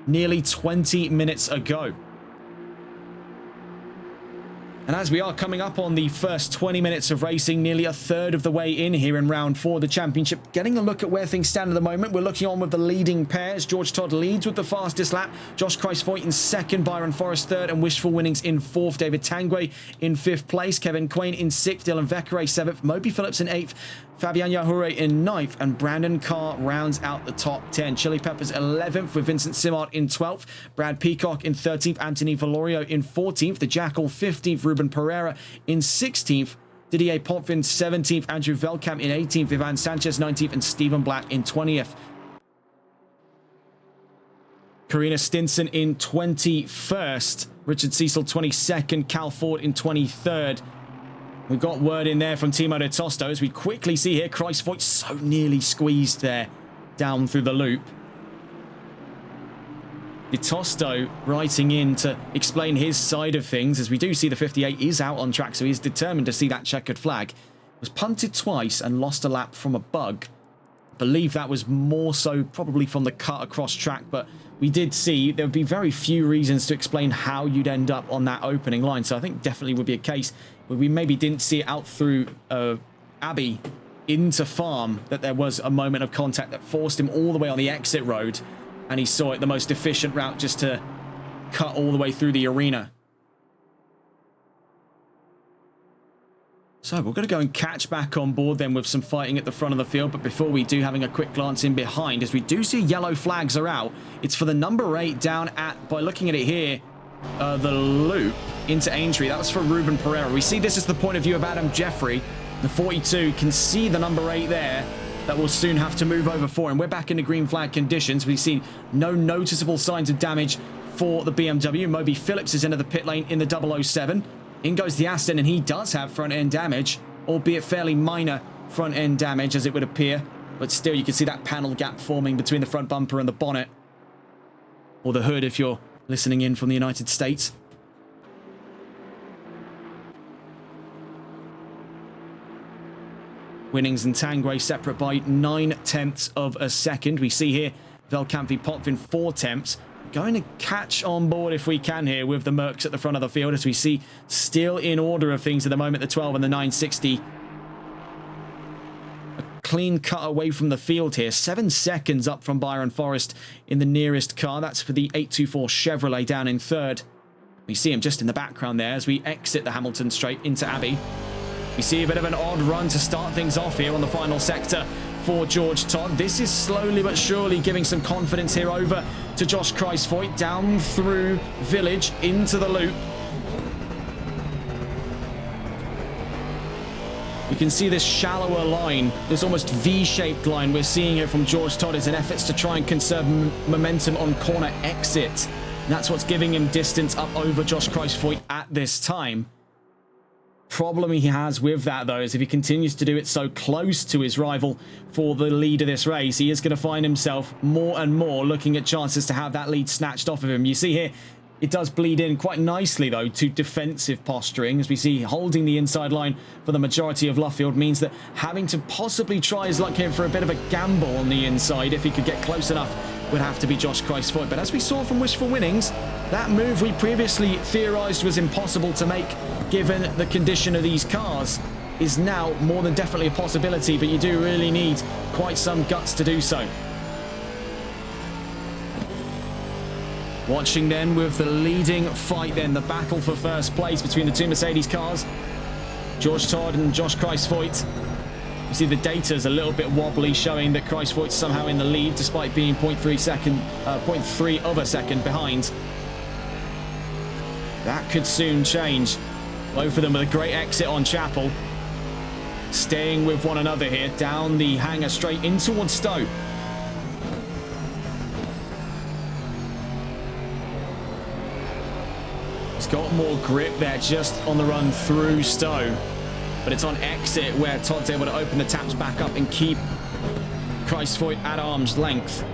nearly 20 minutes ago. And as we are coming up on the first 20 minutes of racing, nearly a third of the way in here in round 4 of the championship, getting a look at where things stand at the moment. We're looking on with the leading pairs. George Todd leads with the fastest lap. Josh Kreisvoigt in 2nd, Byron Forrest 3rd, and Wishful Winnings in 4th. David Tanguay in 5th place. Kevin Quain in 6th. Dylan Vekere 7th. Moby Phillips in 8th. Fabian Yahure in 9th, and Brandon Carr rounds out the top 10. Chili Peppers 11th with Vincent Simard in 12th. Brad Peacock in 13th. Anthony Valorio in 14th. The Jackal 15th. Ruben Pereira in 16th. Didier Potvin 17th. Andrew Velkamp in 18th. Ivan Sanchez 19th. And Stephen Black in 20th. Karina Stinson in 21st. Richard Cecil 22nd. Cal Ford in 23rd. We've got word in there from Timo Tosto as we quickly see here. Kreisvoigt so nearly squeezed there down through the loop. Tosto writing in to explain his side of things, as we do see the 58 is out on track, so he's determined to see that checkered flag. Was punted twice and lost a lap from a bug. I believe that was more so probably from the cut across track, but we did see there would be very few reasons to explain how you'd end up on that opening line. So I think definitely would be a case where we maybe didn't see it out through Abbey into Farm, that there was a moment of contact that forced him all the way on the exit road, and he saw it the most efficient route just to cut all the way through the arena. So we're going to go and catch back on board then with some fighting at the front of the field. But before we do, having a quick glance in behind, as we do see yellow flags are out. It's for the number 8 down at, by looking at it here, the loop into Aintree. That was for Ruben Pereira. We see this is the point of view of Adam Jeffrey. The 42 can see the number 8 there. That will soon have to move over for him. We're back into green flag conditions. We've seen no noticeable signs of damage for the BMW. Moby Phillips is into the pit lane in the 007. In goes the Aston, and he does have front-end damage, albeit fairly minor front-end damage, as it would appear. But still, you can see that panel gap forming between the front bumper and the bonnet. Or the hood, if you're listening in from the United States. Winnings and Tanguay separate by 9/10 of a second. We see here Velkamp v Potvin 4/10. Going to catch on board if we can here with the Mercs at the front of the field, as we see still in order of things at the moment, the 12 and the 960. A clean cut away from the field here. 7 seconds up from Byron Forrest in the nearest car. That's for the 824 Chevrolet down in 3rd. We see him just in the background there as we exit the Hamilton straight into Abbey. We see a bit of an odd run to start things off here on the final sector for George Todd. This is slowly but surely giving some confidence here over to Josh Kreisvoigt, down through Village into the loop. You can see this shallower line, this almost V-shaped line we're seeing here from George Todd is in efforts to try and conserve momentum on corner exit. And that's what's giving him distance up over Josh Kreisvoigt at this time. Problem he has with that, though, is if he continues to do it so close to his rival for the lead of this race, he is going to find himself more and more looking at chances to have that lead snatched off of him. You see here, it does bleed in quite nicely, though, to defensive posturing. As we see, holding the inside line for the majority of Luffield means that having to possibly try his luck here for a bit of a gamble on the inside, if he could get close enough, would have to be Josh Kreisvoigt. But as we saw from Wishful Winnings, that move we previously theorised was impossible to make given the condition of these cars is now more than definitely a possibility, but you do really need quite some guts to do so. Watching then with the leading fight then, the battle for first place between the two Mercedes cars, George Todd and Josh Kreisvoigt. You see the data's a little bit wobbly, showing that Kreisvoigt's somehow in the lead despite being 0.3 of a second behind. That could soon change. Both of them with a great exit on Chapel. Staying with one another here, down the hangar straight in towards Stowe. He's got more grip there just on the run through Stowe. But it's on exit where Todd's able to open the taps back up and keep Kreisvoigt at arm's length.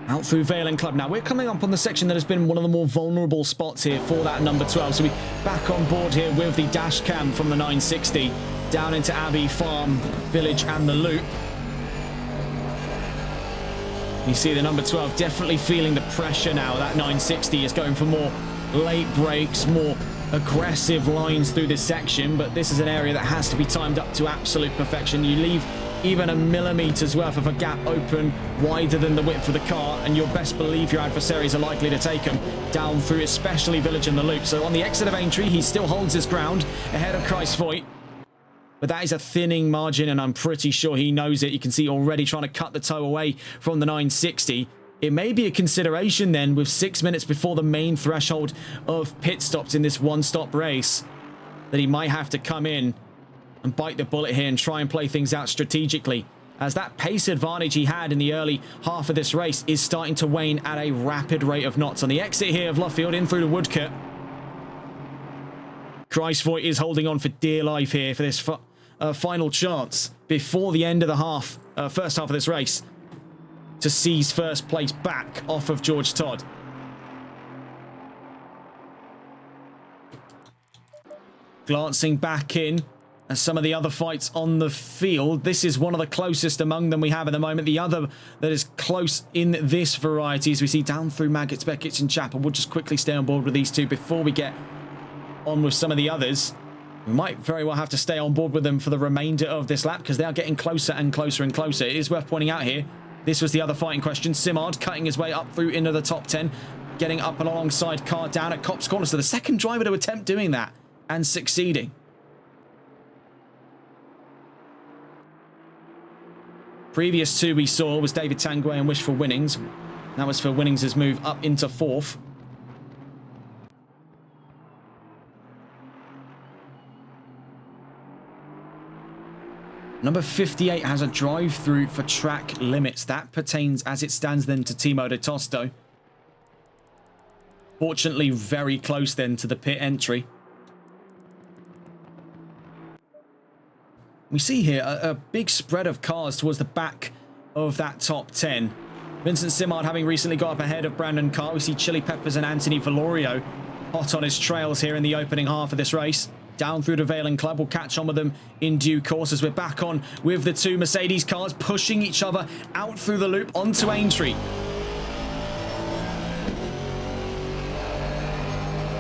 Out through Vale and Club. Now we're coming up on the section that has been one of the more vulnerable spots here for that number 12. So we're back on board here with the dash cam from the 960 down into Abbey Farm, Village and the loop. You see the number 12 definitely feeling the pressure now. That 960 is going for more late breaks, more aggressive lines through this section, but this is an area that has to be timed up to absolute perfection. You leave even a millimetre's worth of a gap open wider than the width of the car, and you'll best believe your adversaries are likely to take them down through, especially Village and the loop. So on the exit of Aintree, he still holds his ground ahead of Kreisvoigt. But that is a thinning margin, and I'm pretty sure he knows it. You can see already trying to cut the toe away from the 960. It may be a consideration then, with 6 minutes before the main threshold of pit stops in this one-stop race, that he might have to come in and bite the bullet here and try and play things out strategically, as that pace advantage he had in the early half of this race is starting to wane at a rapid rate of knots. On the exit here of Luffield in through the Woodcut, Kreisvoigt is holding on for dear life here for this final chance before the end of the first half of this race to seize first place back off of George Todd. Glancing back in at some of the other fights on the field, this is one of the closest among them we have at the moment. The other that is close in this variety, as we see down through Maggots, Beckett's and Chapel. We'll just quickly stay on board with these two before we get on with some of the others. We might very well have to stay on board with them for the remainder of this lap, because they are getting closer and closer and closer. It is worth pointing out here, this was the other fight in question. Simard cutting his way up through into the top 10, getting up and alongside Carr down at Copse Corner. So the second driver to attempt doing that and succeeding. Previous two we saw was David Tanguay and Wishful Winnings. That was for Winnings' move up into fourth. Number 58 has a drive-through for track limits. That pertains, as it stands, then to Timo de Tosto. Fortunately, very close then to the pit entry. We see here a big spread of cars towards the back of that top 10. Vincent Simard having recently got up ahead of Brandon Carr. We see Chili Peppers and Anthony Valorio hot on his trails here in the opening half of this race. Down through the Vale and Club. We'll catch on with them in due course as we're back on with the two Mercedes cars pushing each other out through the loop onto Aintree.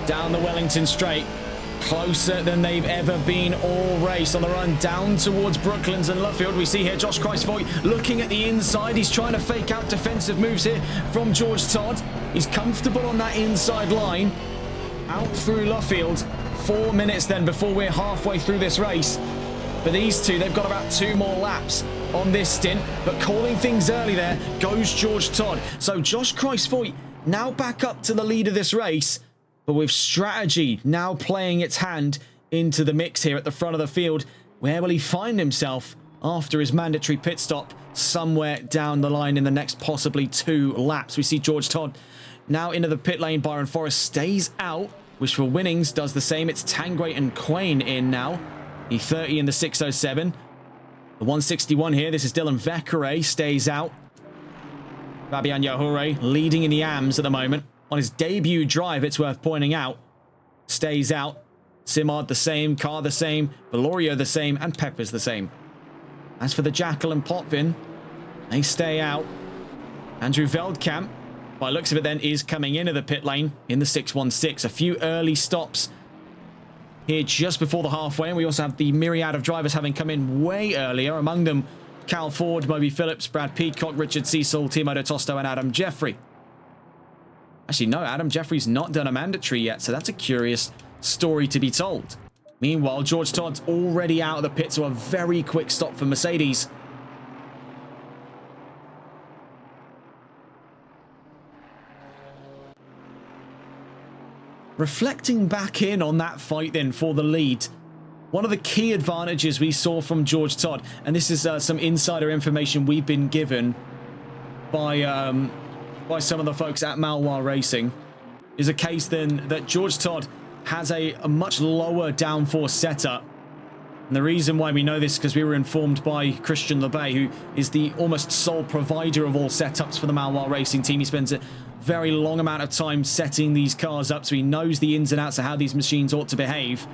Down the Wellington Straight. Closer than they've ever been all race on the run down towards Brooklands and Luffield. We see here Josh Kreisvoigt looking at the inside. He's trying to fake out defensive moves here from George Todd. He's comfortable on that inside line. out through Luffield. 4 minutes then before we're halfway through this race. For these two, they've got about 2 more laps on this stint, but calling things early there goes George Todd. So Josh Kreisvoigt now back up to the lead of this race, but with strategy now playing its hand into the mix here at the front of the field. Where will he find himself after his mandatory pit stop? Somewhere down the line in the next possibly 2 laps. We see George Todd now into the pit lane. Byron Forrest stays out. Wishful Winnings does the same. It's Tanguay and Quain in now. The 30 in the 607. The 161 here. This is Dylan Vekere. Stays out. Fabian Yahure leading in the AMs at the moment. On his debut drive, it's worth pointing out. Stays out. Simard the same. Carr the same. Valorio the same. And Peppers the same. As for the Jackal and Potvin, they stay out. Andrew Veldkamp, by looks of it then, is coming into the pit lane in the 616. A few early stops here just before the halfway. And we also have the myriad of drivers having come in way earlier. Among them, Cal Ford, Moby Phillips, Brad Peacock, Richard Cecil, Timo de Tosto, and Adam Jeffrey. Actually, no, Adam Jeffrey's not done a mandatory yet, so that's a curious story to be told. Meanwhile, George Todd's already out of the pit, so a very quick stop for Mercedes. Reflecting back in on that fight then for the lead, one of the key advantages we saw from George Todd, and this is some insider information we've been given by some of the folks at Malwar Racing, is a case then that George Todd has a much lower downforce setup. And the reason why we know this is because we were informed by Christian LeBay, who is the almost sole provider of all setups for the Malwar Racing team. He spends a very long amount of time setting these cars up, so he knows the ins and outs of how these machines ought to behave.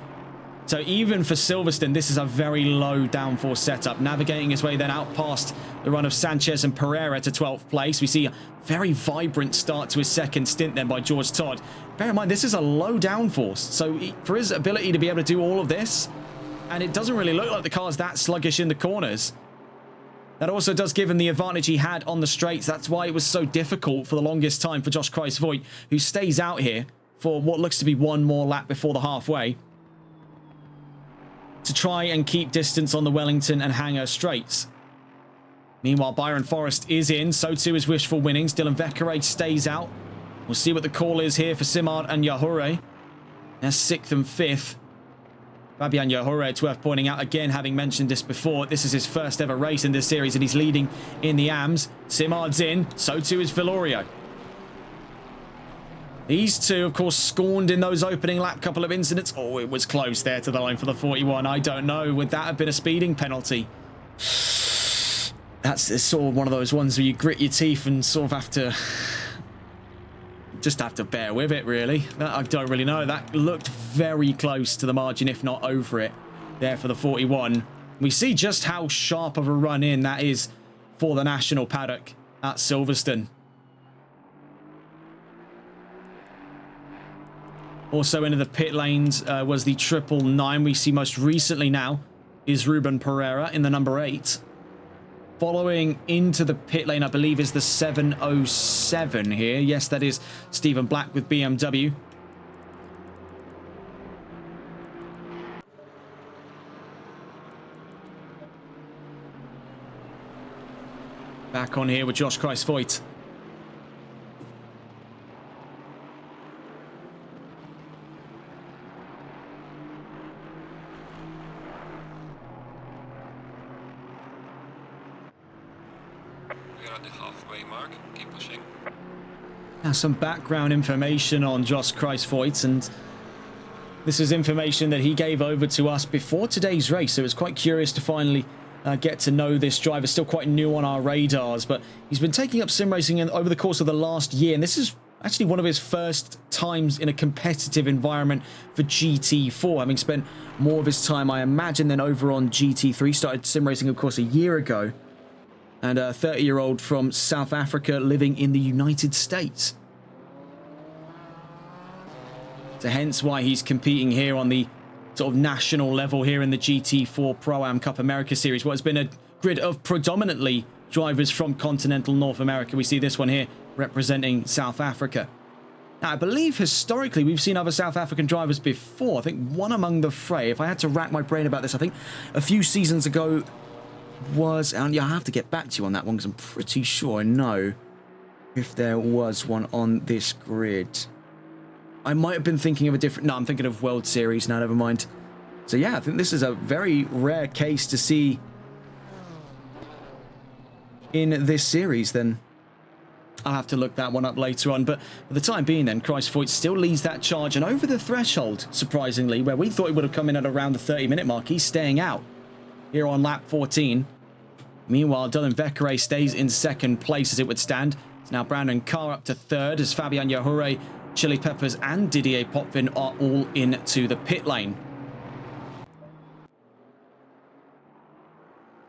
So even for Silverstone, this is a very low downforce setup. Navigating his way then out past the run of Sanchez and Pereira to 12th place. We see a very vibrant start to his second stint then by George Todd. Bear in mind, this is a low downforce. So for his ability to be able to do all of this, and it doesn't really look like the car's that sluggish in the corners. That also does give him the advantage he had on the straights. That's why it was so difficult for the longest time for Josh Kreisvoigt, who stays out here for what looks to be one more lap before the halfway, to try and keep distance on the Wellington and Hangar straights. Meanwhile, Byron Forrest is in. So too is Wishful Winnings. Dylan Vekere stays out. We'll see what the call is here for Simard and Yahure. They're 6th and 5th. Fabian Yahure, it's worth pointing out again, having mentioned this before, this is his first ever race in this series and he's leading in the AMs. Simard's in. So too is Valorio. These two, of course, scorned in those opening lap couple of incidents. Oh, it was close there to the line for the 41. I don't know. Would that have been a speeding penalty? That's sort of one of those ones where you grit your teeth and sort of have to... just have to bear with it, really. I don't really know. That looked very close to the margin, if not over it, there for the 41. We see just how sharp of a run in that is for the national paddock at Silverstone. Also into the pit lanes was the 999. We see most recently now is Ruben Pereira in the number 8. Following into the pit lane, I believe, is the 707 here. Yes, that is Stephen Black with BMW. Back on here with Josh Kreisvoigt. Now some background information on Josh Kreisvoigt, and this is information that he gave over to us before today's race, so it's quite curious to finally get to know this driver. Still quite new on our radars, but he's been taking up sim racing over the course of the last year, and this is actually one of his first times in a competitive environment for GT4, having spent more of his time, I imagine, than over on GT3. Started sim racing, of course, a year ago. And a 30-year-old from South Africa living in the United States. So hence why he's competing here on the sort of national level here in the GT4 Pro-Am Cup America Series. What has been a grid of predominantly drivers from continental North America. We see this one here representing South Africa. Now, I believe historically we've seen other South African drivers before. I think one among the fray, if I had to rack my brain about this, I think a few seasons ago was, and yeah, I have to get back to you on that one because I'm pretty sure I know if there was one on this grid. I might have been thinking of a different, no, I'm thinking of World Series, now never mind. So yeah, I think this is a very rare case to see in this series then. I'll have to look that one up later on, but for the time being then, Kruijsvoort still leads that charge and over the threshold, surprisingly, where we thought he would have come in at around the 30-minute mark. He's staying out here on lap 14. Meanwhile, Dylan Vekere stays in second place as it would stand. It's now Brandon Carr up to third as Fabian Yahure, Chili Peppers and Didier Potvin are all into the pit lane.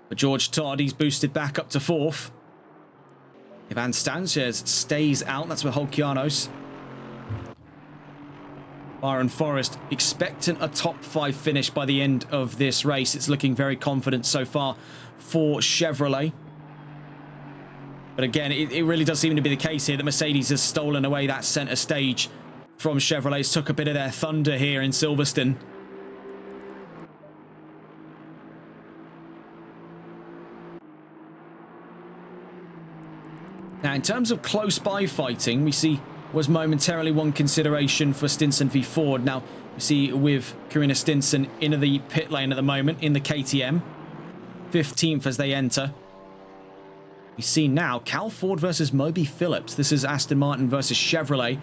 But George Todd, he's boosted back up to fourth. Ivan Sanchez stays out. That's with Holkianos. Byron Forrest expecting a top 5 finish by the end of this race. It's looking very confident so far for Chevrolet. But again, it really does seem to be the case here that Mercedes has stolen away that center stage from Chevrolet's. Took a bit of their thunder here in Silverstone. Now, in terms of close-by fighting, we see was momentarily one consideration for Stinson v Ford. Now, we see with Karina Stinson into the pit lane at the moment in the KTM. 15th as they enter. We see now Cal Ford versus Moby Phillips. This is Aston Martin versus Chevrolet.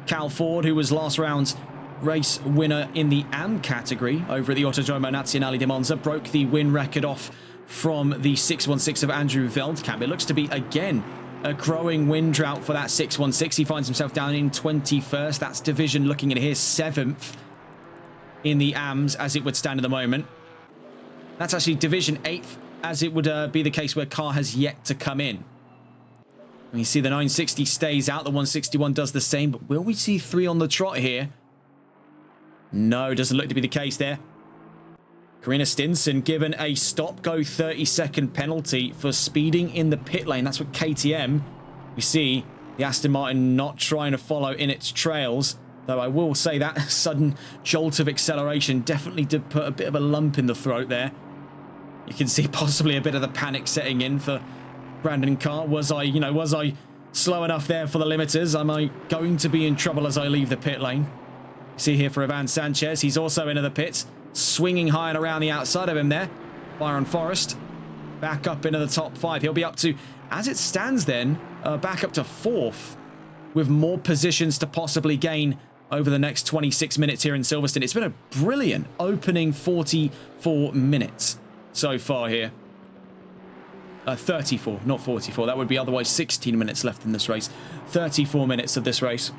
Cal Ford, who was last round's race winner in the AM category over at the Autodromo Nazionale di Monza, broke the win record off from the 616 of Andrew Veldkamp. It looks to be, again, a growing win drought for that 616. He finds himself down in 21st. That's division looking at here 7th in the AMs as it would stand at the moment. That's actually division 8th as it would be the case where Carr has yet to come in. And you see the 960 stays out. The 161 does the same. But will we see 3 on the trot here? No, doesn't look to be the case there. Karina Stinson given a stop-go 30-second penalty for speeding in the pit lane. That's what KTM. We see the Aston Martin not trying to follow in its trails. Though I will say that sudden jolt of acceleration definitely did put a bit of a lump in the throat there. You can see possibly a bit of the panic setting in for Brandon Carr. Was I slow enough there for the limiters? Am I going to be in trouble as I leave the pit lane? See here for Ivan Sanchez. He's also into the pits. Swinging high and around the outside of him there. Byron Forrest back up into the top 5. He'll be up to, as it stands then, back up to 4th with more positions to possibly gain over the next 26 minutes here in Silverstone. It's been a brilliant opening 44 minutes so far here. 34, not 44. That would be otherwise 16 minutes left in this race. 34 minutes of this race.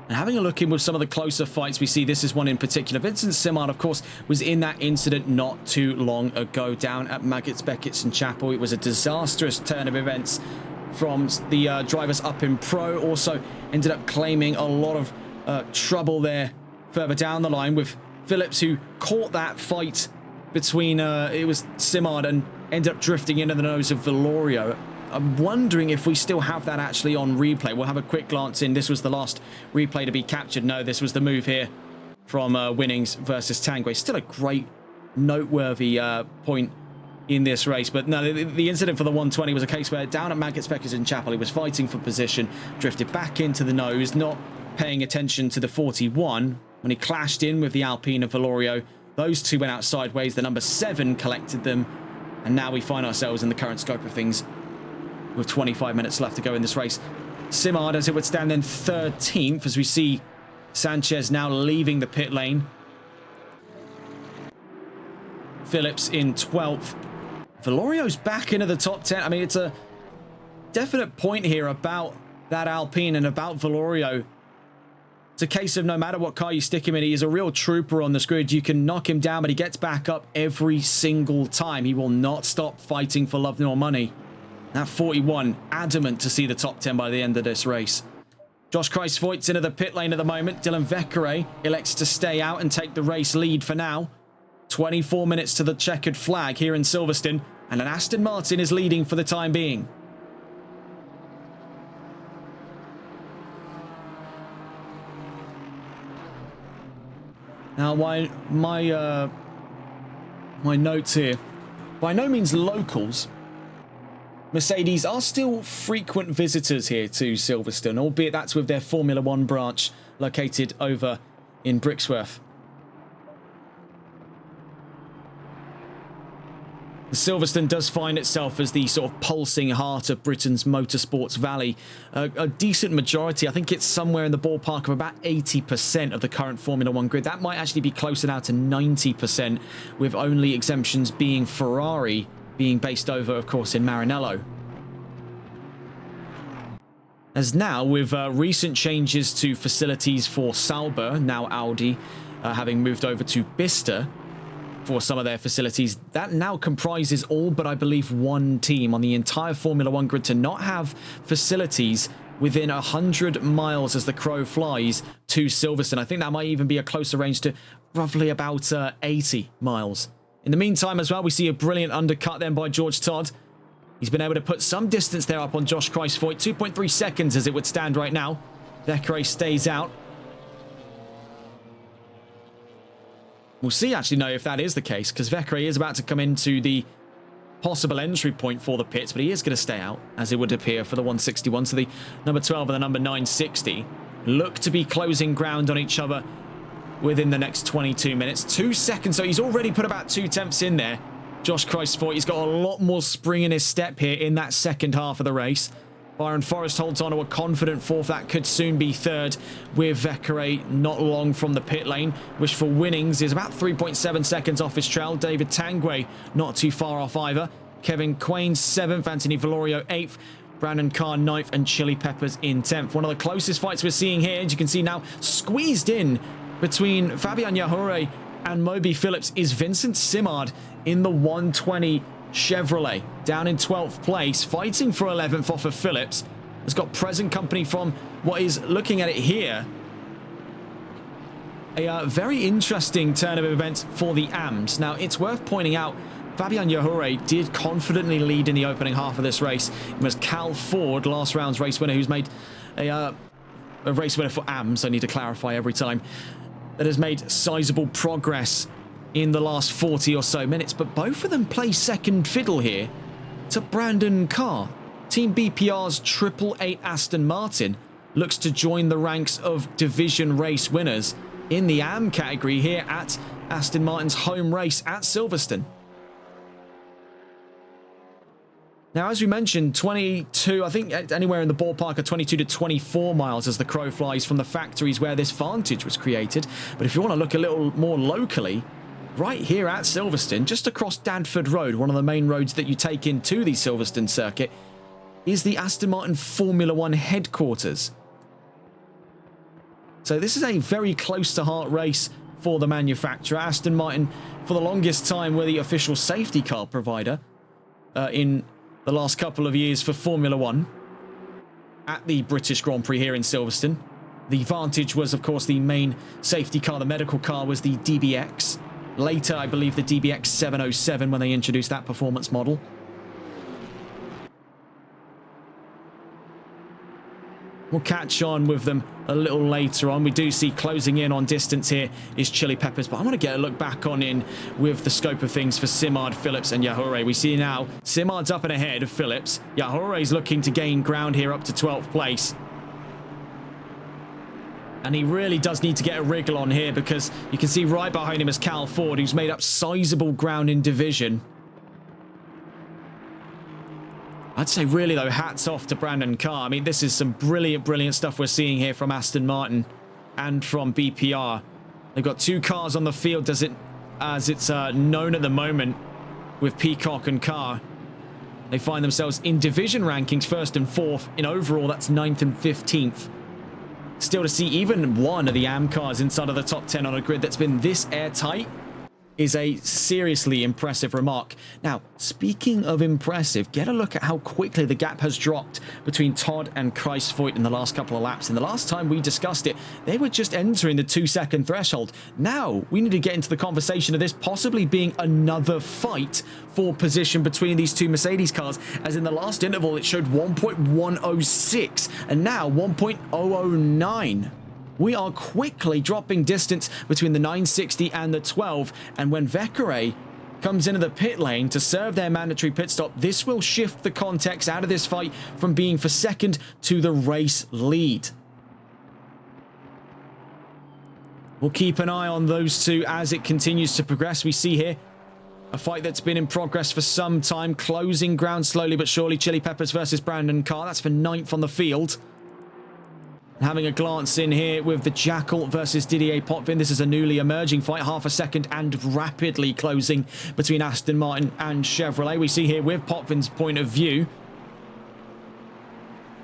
And having a look in with some of the closer fights, we see this is one in particular. Vincent Simard, of course, was in that incident not too long ago down at Maggots, Becketts and Chapel. It was a disastrous turn of events from the drivers up in Pro. Also ended up claiming a lot of trouble there further down the line with Phillips, who caught that fight between, it was Simard, and ended up drifting into the nose of Velorio. I'm wondering if we still have that actually on replay. We'll have a quick glance in. This was the last replay to be captured. No, this was the move here from Winnings versus Tanguay. Still a great, noteworthy point in this race. But no, the incident for the 120 was a case where down at Maggots, Becketts and Chapel, he was fighting for position, drifted back into the nose, not paying attention to the 41. When he clashed in with the Alpine of Velorio, those two went out sideways. The number 7 collected them. And now we find ourselves in the current scope of things with 25 minutes left to go in this race. Simard, as it would stand, then 13th, as we see Sanchez now leaving the pit lane. Phillips in 12th. Valorio's back into the top 10. I mean, it's a definite point here about that Alpine and about Velorio. It's a case of no matter what car you stick him in, he is a real trooper on this grid. You can knock him down, but he gets back up every single time. He will not stop fighting for love nor money. That 41, adamant to see the top 10 by the end of this race. Josh Kruijsvoort's into the pit lane at the moment. Dylan Vekere elects to stay out and take the race lead for now. 24 minutes to the checkered flag here in Silverstone, and an Aston Martin is leading for the time being. Now, my notes here, by no means locals, Mercedes are still frequent visitors here to Silverstone, albeit that's with their Formula One branch located over in Brixworth. Silverstone does find itself as the sort of pulsing heart of Britain's motorsports valley. A decent majority, I think it's somewhere in the ballpark of about 80% of the current Formula One grid. That might actually be closer now to 90%, with only exemptions being Ferrari being based over, of course, in Maranello. As now, with recent changes to facilities for Sauber, now Audi, having moved over to Bicester for some of their facilities, that now comprises all but I believe one team on the entire Formula One grid to not have facilities within 100 miles as the crow flies to Silverstone. I think that might even be a closer range to roughly about 80 miles. In the meantime as well, we see a brilliant undercut then by George Todd. He's been able to put some distance there up on Josh Christfoyt. 2.3 seconds as it would stand right now. Vecchiare stays out. We'll see actually know if that is the case, because Vecchiare is about to come into the possible entry point for the pits, but he is going to stay out, as it would appear, for the 161. So the number 12 and the number 960 look to be closing ground on each other within the next 22 minutes. 2 seconds, so he's already put about 2/10 in there. Josh Christfoyt, he's got a lot more spring in his step here in that second half of the race. Byron Forrest holds on to a confident fourth. That could soon be third, with Vecchiare not long from the pit lane. Wishful Winnings is about 3.7 seconds off his trail. David Tanguay not too far off either. Kevin Quain 7th, Anthony Valorio 8th, Brandon Carr 9th, and Chili Peppers in 10th. One of the closest fights we're seeing here, as you can see now, squeezed in between Fabian Yahure and Moby Phillips, is Vincent Simard in the 120 Chevrolet, down in 12th place, fighting for 11th off of Phillips. Has got present company from what is, looking at it here, a very interesting turn of events for the AMS. Now, it's worth pointing out, Fabian Yahure did confidently lead in the opening half of this race. It was Cal Ford, last round's race winner, who's made a race winner for AMS, I need to clarify every time, that has made sizable progress in the last 40 or so minutes, but both of them play second fiddle here to Brandon Carr. Team BPR's 888 Aston Martin looks to join the ranks of division race winners in the AM category here at Aston Martin's home race at Silverstone. Now, as we mentioned, 22, I think anywhere in the ballpark of 22 to 24 miles as the crow flies from the factories where this vantage was created. But if you want to look a little more locally, right here at Silverstone, just across Dadford Road, one of the main roads that you take into the Silverstone circuit, is the Aston Martin Formula One headquarters. So this is a very close to heart race for the manufacturer. Aston Martin, for the longest time, were the official safety car provider in the last couple of years for Formula One at the British Grand Prix here in Silverstone. The Vantage was, of course, the main safety car. The medical car was the DBX. Later, I believe, the DBX 707 when they introduced that performance model. We'll catch on with them a little later on. We do see closing in on distance here is Chili Peppers, but I want to get a look back on in with the scope of things for Simard, Phillips, and Yahure. We see now Simard's up and ahead of Phillips. Yahure's looking to gain ground here up to 12th place. And he really does need to get a wriggle on here, because you can see right behind him is Cal Ford, who's made up sizable ground in division. I'd say really, though, hats off to Brandon Carr. I mean, this is some brilliant, brilliant stuff we're seeing here from Aston Martin and from BPR. They've got 2 cars on the field as it's known at the moment with Peacock and Carr. They find themselves in division rankings 1st and 4th. In overall, that's 9th and 15th. Still to see even one of the AM cars inside of the top 10 on a grid that's been this airtight is a seriously impressive remark. Now, speaking of impressive, get a look at how quickly the gap has dropped between Todd and Christfoyt in the last couple of laps. And the last time we discussed it, they were just entering the 2-second threshold. Now, we need to get into the conversation of this possibly being another fight for position between these two Mercedes cars, as in the last interval, it showed 1.106 and now 1.009. we are quickly dropping distance between the 960 and the 12. And when Vekere comes into the pit lane to serve their mandatory pit stop, this will shift the context out of this fight from being for second to the race lead. We'll keep an eye on those two as it continues to progress. We see here a fight that's been in progress for some time, closing ground slowly but surely. Chili Peppers versus Brandon Carr. That's for 9th on the field. Having a glance in here with the Jackal versus Didier Potvin. This is a newly emerging fight, half a second and rapidly closing between Aston Martin and Chevrolet. We see here with Potvin's point of view,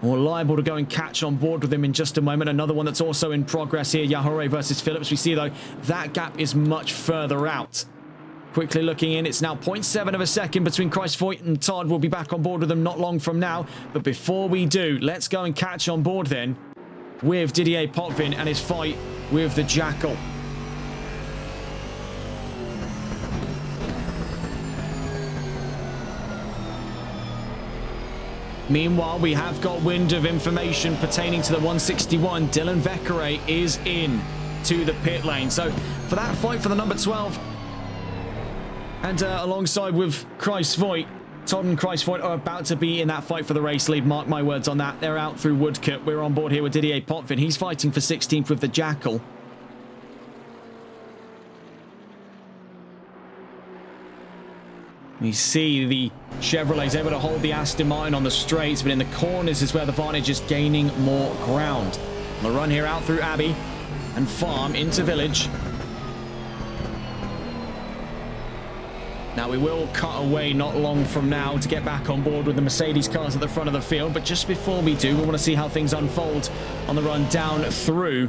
we're liable to go and catch on board with him in just a moment. Another one that's also in progress here, Yahore versus Phillips. We see, though, that gap is much further out. Quickly looking in, it's now 0.7 of a second between Kruijsvoort and Todd. We'll be back on board with them not long from now. But before we do, let's go and catch on board then with Didier Potvin and his fight with the Jackal. Meanwhile, we have got wind of information pertaining to the 161. Dylan Vekere is in to the pit lane. So for that fight for the number 12, and alongside with Kruijsvoort, Todd and Kruijsvoort are about to be in that fight for the race lead. Mark my words on that. They're out through Woodcote. We're on board here with Didier Potvin. He's fighting for 16th with the Jackal. We see the Chevrolet's able to hold the Aston Martin on the straights, but in the corners is where the Vantage is gaining more ground. On the run here out through Abbey and Farm into Village. Now, we will cut away not long from now to get back on board with the Mercedes cars at the front of the field. But just before we do, we want to see how things unfold on the run down through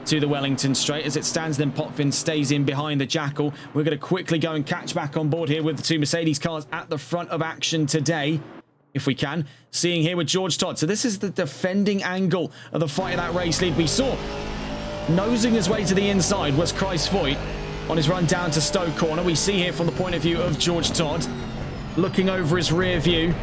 to the Wellington Straight. As it stands, then Potvin stays in behind the Jackal. We're going to quickly go and catch back on board here with the two Mercedes cars at the front of action today, if we can. Seeing here with George Todd. So this is the defending angle of the fight of that race lead. We saw nosing his way to the inside was Kruijsvoort on his run down to Stoke Corner. We see here from the point of view of George Todd, looking over his rear view,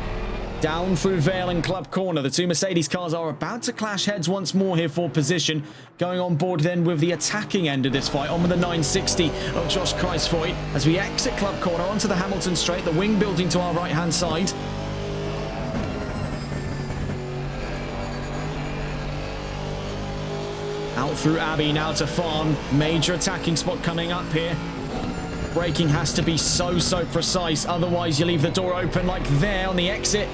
down through Vale and Club Corner. The two Mercedes cars are about to clash heads once more here for position. Going on board then with the attacking end of this fight, on with the 960 of Josh Kruijsvoort as we exit Club Corner onto the Hamilton Straight, the wing building to our right-hand side. Out through Abbey now to Farm. Major attacking spot coming up here. Braking has to be so precise, otherwise you leave the door open like there on the exit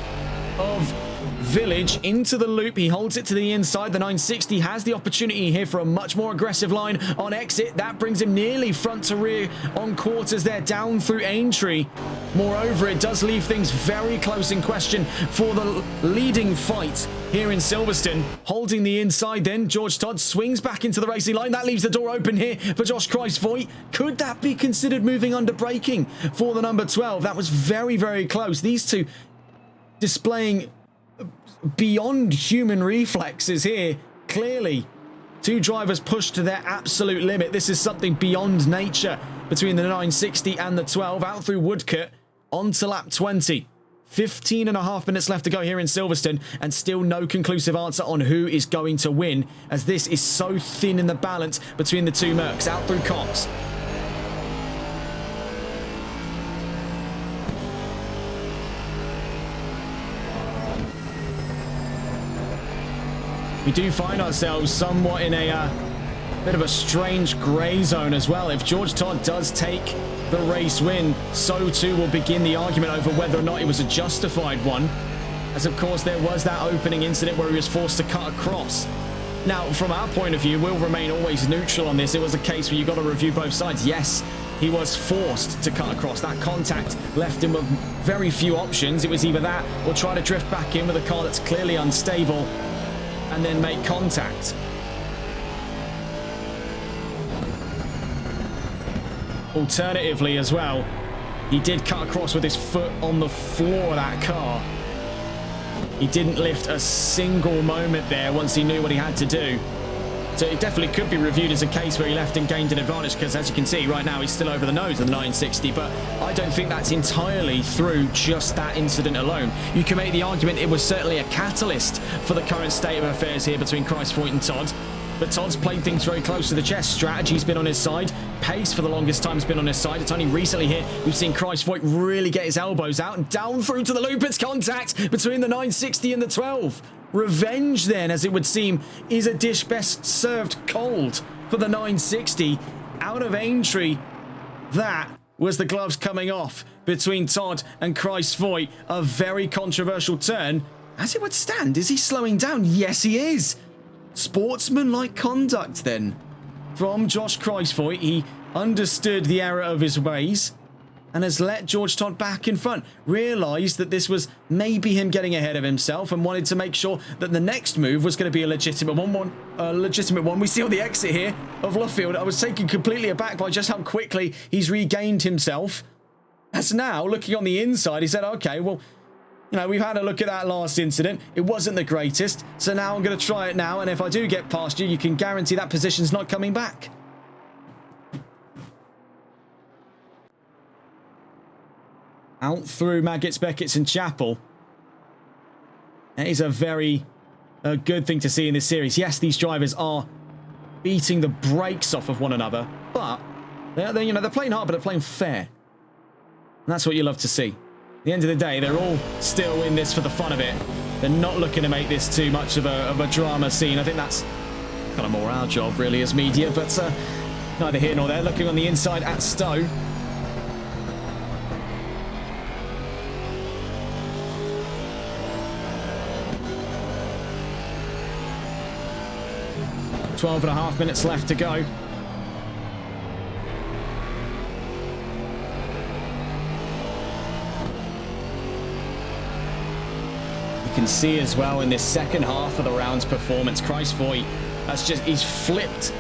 of Village into the loop. He holds it to the inside. The 960 has the opportunity here for a much more aggressive line on exit. That brings him nearly front to rear on quarters there, down through Aintree. Moreover, it does leave things very close in question for the leading fight here in Silverstone. Holding the inside then, George Todd swings back into the racing line. That leaves the door open here for Josh Kruijsvoort. Could that be considered moving under braking for the number 12? That was very close. These two displaying beyond human reflexes here. Clearly, two drivers pushed to their absolute limit. This is something beyond nature between the 960 and the 12. Out through Woodcote onto lap 20. 15.5 minutes left to go here in Silverstone, and still no conclusive answer on who is going to win, as this is so thin in the balance between the two Mercs. Out through Cox. We do find ourselves somewhat in a bit of a strange grey zone as well. If George Todd does take the race win, so too will begin the argument over whether or not it was a justified one, as of course there was that opening incident where he was forced to cut across. Now, from our point of view, we'll remain always neutral on this. It was a case where you've got to review both sides. Yes, he was forced to cut across. That contact left him with very few options. It was either that or try to drift back in with a car that's clearly unstable and then make contact. Alternatively as well, he did cut across with his foot on the floor of that car. He didn't lift a single moment there once he knew what he had to do. So it definitely could be reviewed as a case where he left and gained an advantage, because as you can see right now he's still over the nose of the 960, but I don't think that's entirely through just that incident alone. You can make the argument it was certainly a catalyst for the current state of affairs here between Kruijsvoort and Todd. But Todd's played things very close to the chest. Strategy's been on his side. Pace for the longest time has been on his side. It's only recently here we've seen Kreisvoigt really get his elbows out and down through to the loop. It's contact between the 960 and the 12. Revenge then, as it would seem, is a dish best served cold for the 960. Out of Aintree, that was the gloves coming off between Todd and Kreisvoigt. A very controversial turn. As it would stand, is he slowing down? Yes, he is. Sportsmanlike conduct then from Josh Kreisvoigt. He understood the error of his ways and has let George Todd back in front. Realised that this was maybe him getting ahead of himself and wanted to make sure that the next move was going to be a legitimate one. We see on the exit here of Luffield. I was taken completely aback by just how quickly he's regained himself. As now, looking on the inside, he said, okay, well, you know, we've had a look at that last incident. It wasn't the greatest, so now I'm going to try it now, and if I do get past you, you can guarantee that position's not coming back. Out through Maggots, Beckett's and Chapel. That is a very good thing to see in this series. Yes, these drivers are beating the brakes off of one another, but they're playing hard, but they're playing fair. And that's what you love to see. At the end of the day, they're all still in this for the fun of it. They're not looking to make this too much of a drama scene. I think that's kind of more our job, really, as media, but neither here nor there. Looking on the inside at Stowe. Twelve and a half minutes left to go. You can see as well in this second half of the round's performance, Kreisvoigt he's flipped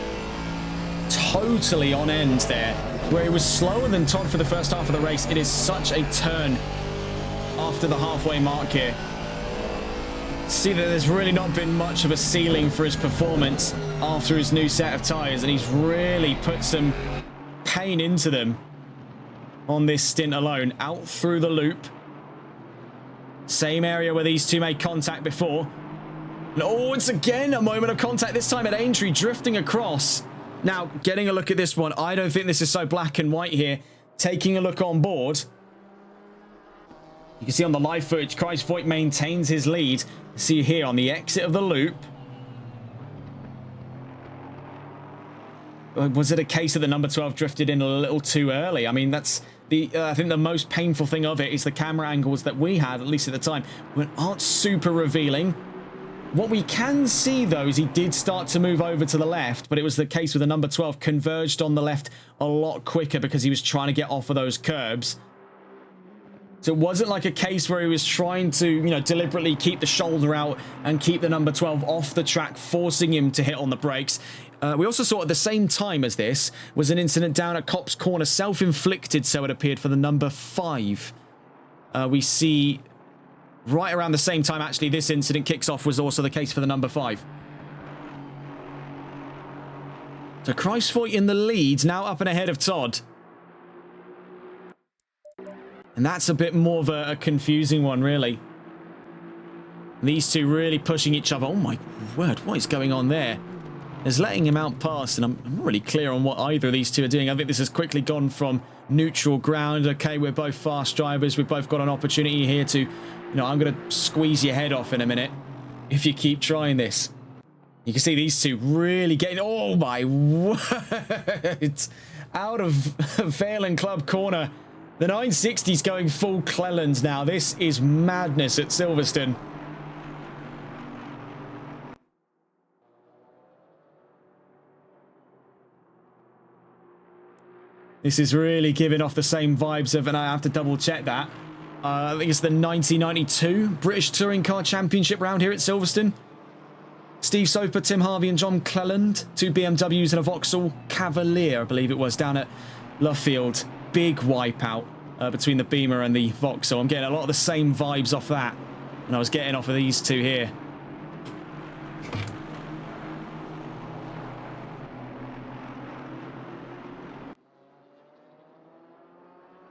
totally on end there. Where he was slower than Todd for the first half of the race, it is such a turn after the halfway mark here. See that there's really not been much of a ceiling for his performance after his new set of tyres, and he's really put some pain into them on this stint alone. Out through the loop. Same area where these two made contact before. And oh, it's again a moment of contact, this time at Aintree, drifting across. Now, getting a look at this one, I don't think this is so black and white here. Taking a look on board. You can see on the live footage, Kreisvoigt maintains his lead. See here on the exit of the loop. Was it a case that the number 12 drifted in a little too early? I mean, that's the I think the most painful thing of it is the camera angles that we had, at least at the time, aren't super revealing. What we can see, though, is he did start to move over to the left, but it was the case with the number 12 converged on the left a lot quicker because he was trying to get off of those curbs. So it wasn't like a case where he was trying to, deliberately keep the shoulder out and keep the number 12 off the track, forcing him to hit on the brakes. We also saw at the same time as this was an incident down at Copse Corner, self-inflicted, so it appeared, for the number 5. We see right around the same time, actually, this incident kicks off, was also the case for the number 5. So Kreisvoigt in the lead, now up and ahead of Todd. And that's a bit more of a confusing one, really. These two really pushing each other. Oh my word, what is going on there? There's letting him out past, and I'm not really clear on what either of these two are doing. I think this has quickly gone from neutral ground. Okay, we're both fast drivers. We've both got an opportunity here to, I'm going to squeeze your head off in a minute if you keep trying this. You can see these two really getting, oh my word, out of Vale and Club Corner. The 960's going full Cleland now. This is madness at Silverstone. This is really giving off the same vibes of, and I have to double check that. I think it's the 1992 British Touring Car Championship round here at Silverstone. Steve Soper, Tim Harvey and John Cleland. 2 BMWs and a Vauxhall Cavalier, I believe it was, down at Luffield. Big wipeout between the Beamer and the Vauxhall. I'm getting a lot of the same vibes off that, and I was getting off of these two here.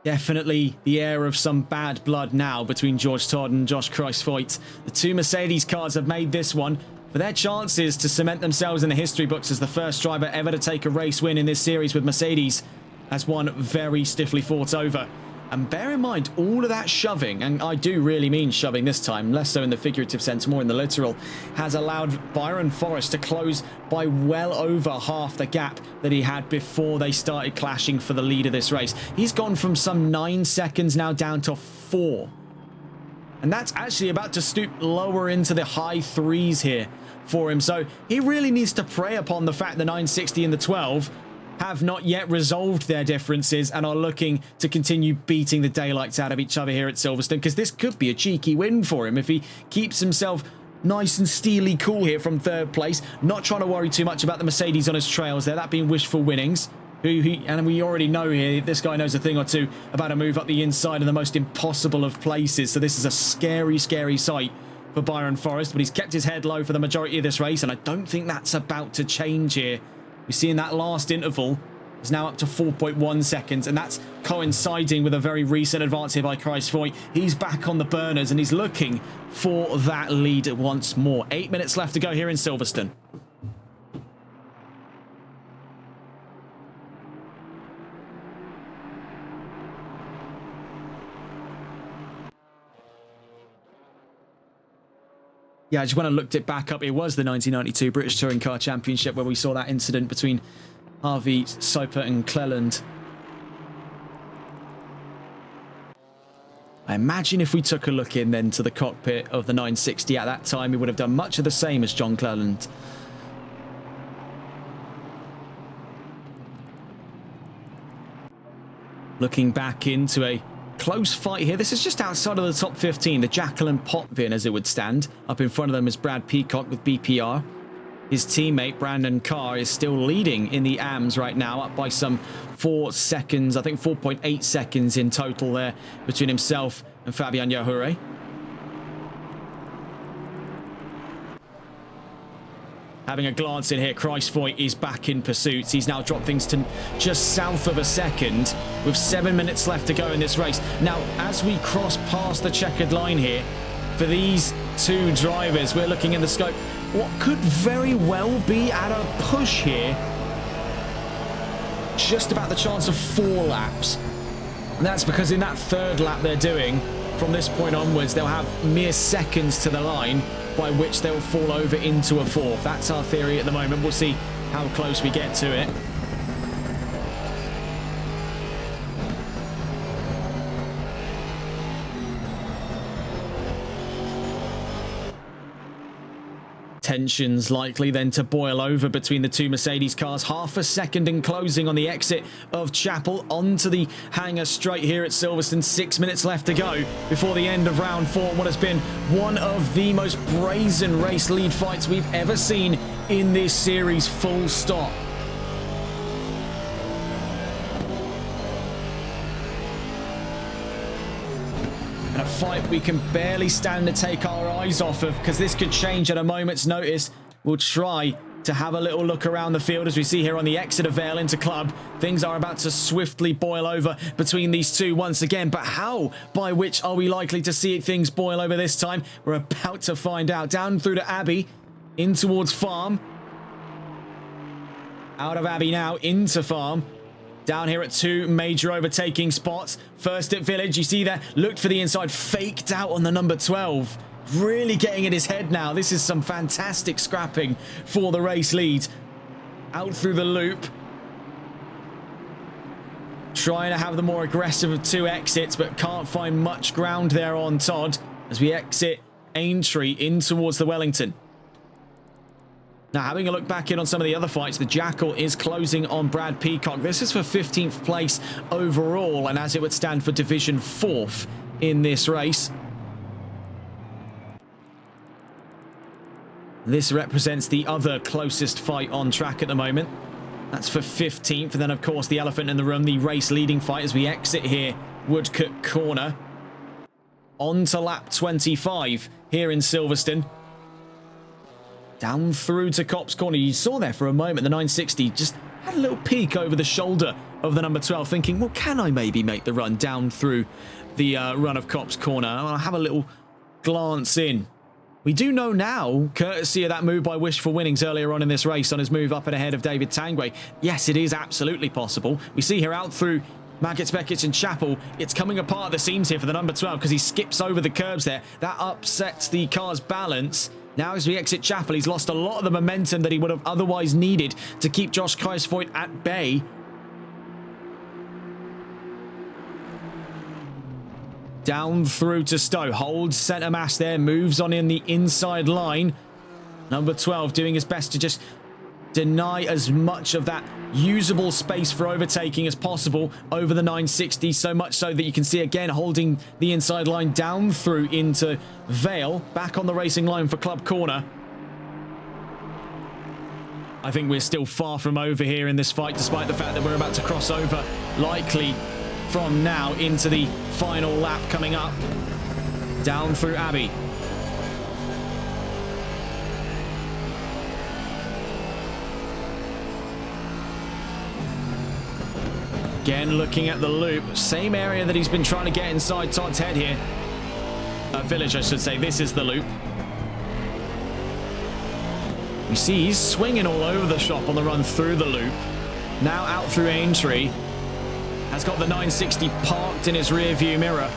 Definitely the air of some bad blood now between George Todd and Josh Kreisvoigt. The two Mercedes cars have made this one But their chances to cement themselves in the history books as the first driver ever to take a race win in this series with Mercedes has one very stiffly fought over. And bear in mind, all of that shoving, and I do really mean shoving this time, less so in the figurative sense, more in the literal, has allowed Byron Forrest to close by well over half the gap that he had before they started clashing for the lead of this race. He's gone from some 9 seconds now down to 4. And that's actually about to stoop lower into the high 3s here for him. So he really needs to prey upon the fact the 960 and the 12 have not yet resolved their differences and are looking to continue beating the daylights out of each other here at Silverstone, because this could be a cheeky win for him if he keeps himself nice and steely cool here from 3rd place, not trying to worry too much about the Mercedes on his trails there, that being wishful winnings. And we already know here, this guy knows a thing or two about a move up the inside in the most impossible of places, so this is a scary, scary sight for Byron Forrest, but he's kept his head low for the majority of this race, and I don't think that's about to change here. We see in that last interval is now up to 4.1 seconds, and that's coinciding with a very recent advance here by Chris Foyt. He's back on the burners, and he's looking for that lead once more. 8 minutes left to go here in Silverstone. Yeah, I just when I looked it back up, it was the 1992 British Touring Car Championship where we saw that incident between Harvey, Soper and Cleland. I imagine if we took a look in then to the cockpit of the 960 at that time, he would have done much of the same as John Cleland. Looking back into a close fight here. This is just outside of the top 15. The Jacqueline Potvin, as it would stand. Up in front of them is Brad Peacock with BPR. His teammate, Brandon Carr, is still leading in the AMS right now, up by some 4 seconds. I think 4.8 seconds in total there between himself and Fabian Yahure. Having a glance in here, Chris Foyt is back in pursuit. He's now dropped things to just south of a second with 7 minutes left to go in this race. Now, as we cross past the checkered line here, for these two drivers, we're looking in the scope. What could very well be at a push here. Just about the chance of 4 laps. And that's because in that 3rd lap they're doing, from this point onwards, they'll have mere seconds to the line by which they'll fall over into a 4th. That's our theory at the moment. We'll see how close we get to it. Tensions likely then to boil over between the two Mercedes cars. Half a second in closing on the exit of Chapel onto the hangar straight here at Silverstone. 6 minutes left to go before the end of round 4. What has been one of the most brazen race lead fights we've ever seen in this series, full stop. And a fight we can barely stand to take our eyes off of, because this could change at a moment's notice. We'll try to have a little look around the field as we see here on the exit of Vale into Club. Things are about to swiftly boil over between these two once again, but how, by which are we likely to see things boil over this time? We're about to find out. Down through to Abbey, in towards Farm. Out of Abbey now, into Farm. Down here at 2 major overtaking spots. First at Village, you see there, looked for the inside, faked out on the number 12. Really getting in his head now. This is some fantastic scrapping for the race lead. Out through the loop. Trying to have the more aggressive of 2 exits, but can't find much ground there on Todd as we exit Aintree in towards the Wellington. Now, having a look back in on some of the other fights, the Jackal is closing on Brad Peacock. This is for 15th place overall, and as it would stand for Division 4th in this race. This represents the other closest fight on track at the moment. That's for 15th, and then, of course, the elephant in the room, the race leading fight as we exit here, Woodcote Corner. On to lap 25 here in Silverstone. Down through to Copse Corner. You saw there for a moment, the 960 just had a little peek over the shoulder of the number 12, thinking, well, can I maybe make the run down through the run of Copse Corner? I'll have a little glance in We do know now, courtesy of that move by Wishful Winnings earlier on in this race on his move up and ahead of David Tanguay, yes, it is absolutely possible. We see here out through Maggots, Beckett and Chapel, it's coming apart at the seams here for the number 12 because he skips over the curbs there. That upsets the car's balance. Now as we exit Chapel, he's lost a lot of the momentum that he would have otherwise needed to keep Josh Kruijsvoort at bay. Down through to Stowe, holds centre mass there, moves on in the inside line. Number 12 doing his best to just deny as much of that usable space for overtaking as possible over the 960, so much so that you can see again holding the inside line down through into Vale, back on the racing line for Club Corner. I think we're still far from over here in this fight, despite the fact that we're about to cross over likely from now into the final lap coming up. Down through Abbey. Again, looking at the loop. Same area that he's been trying to get inside Todd's head here. Village, I should say. This is the loop. You see, he's swinging all over the shop on the run through the loop. Now out through Aintree. Has got the 960 parked in his rear view mirror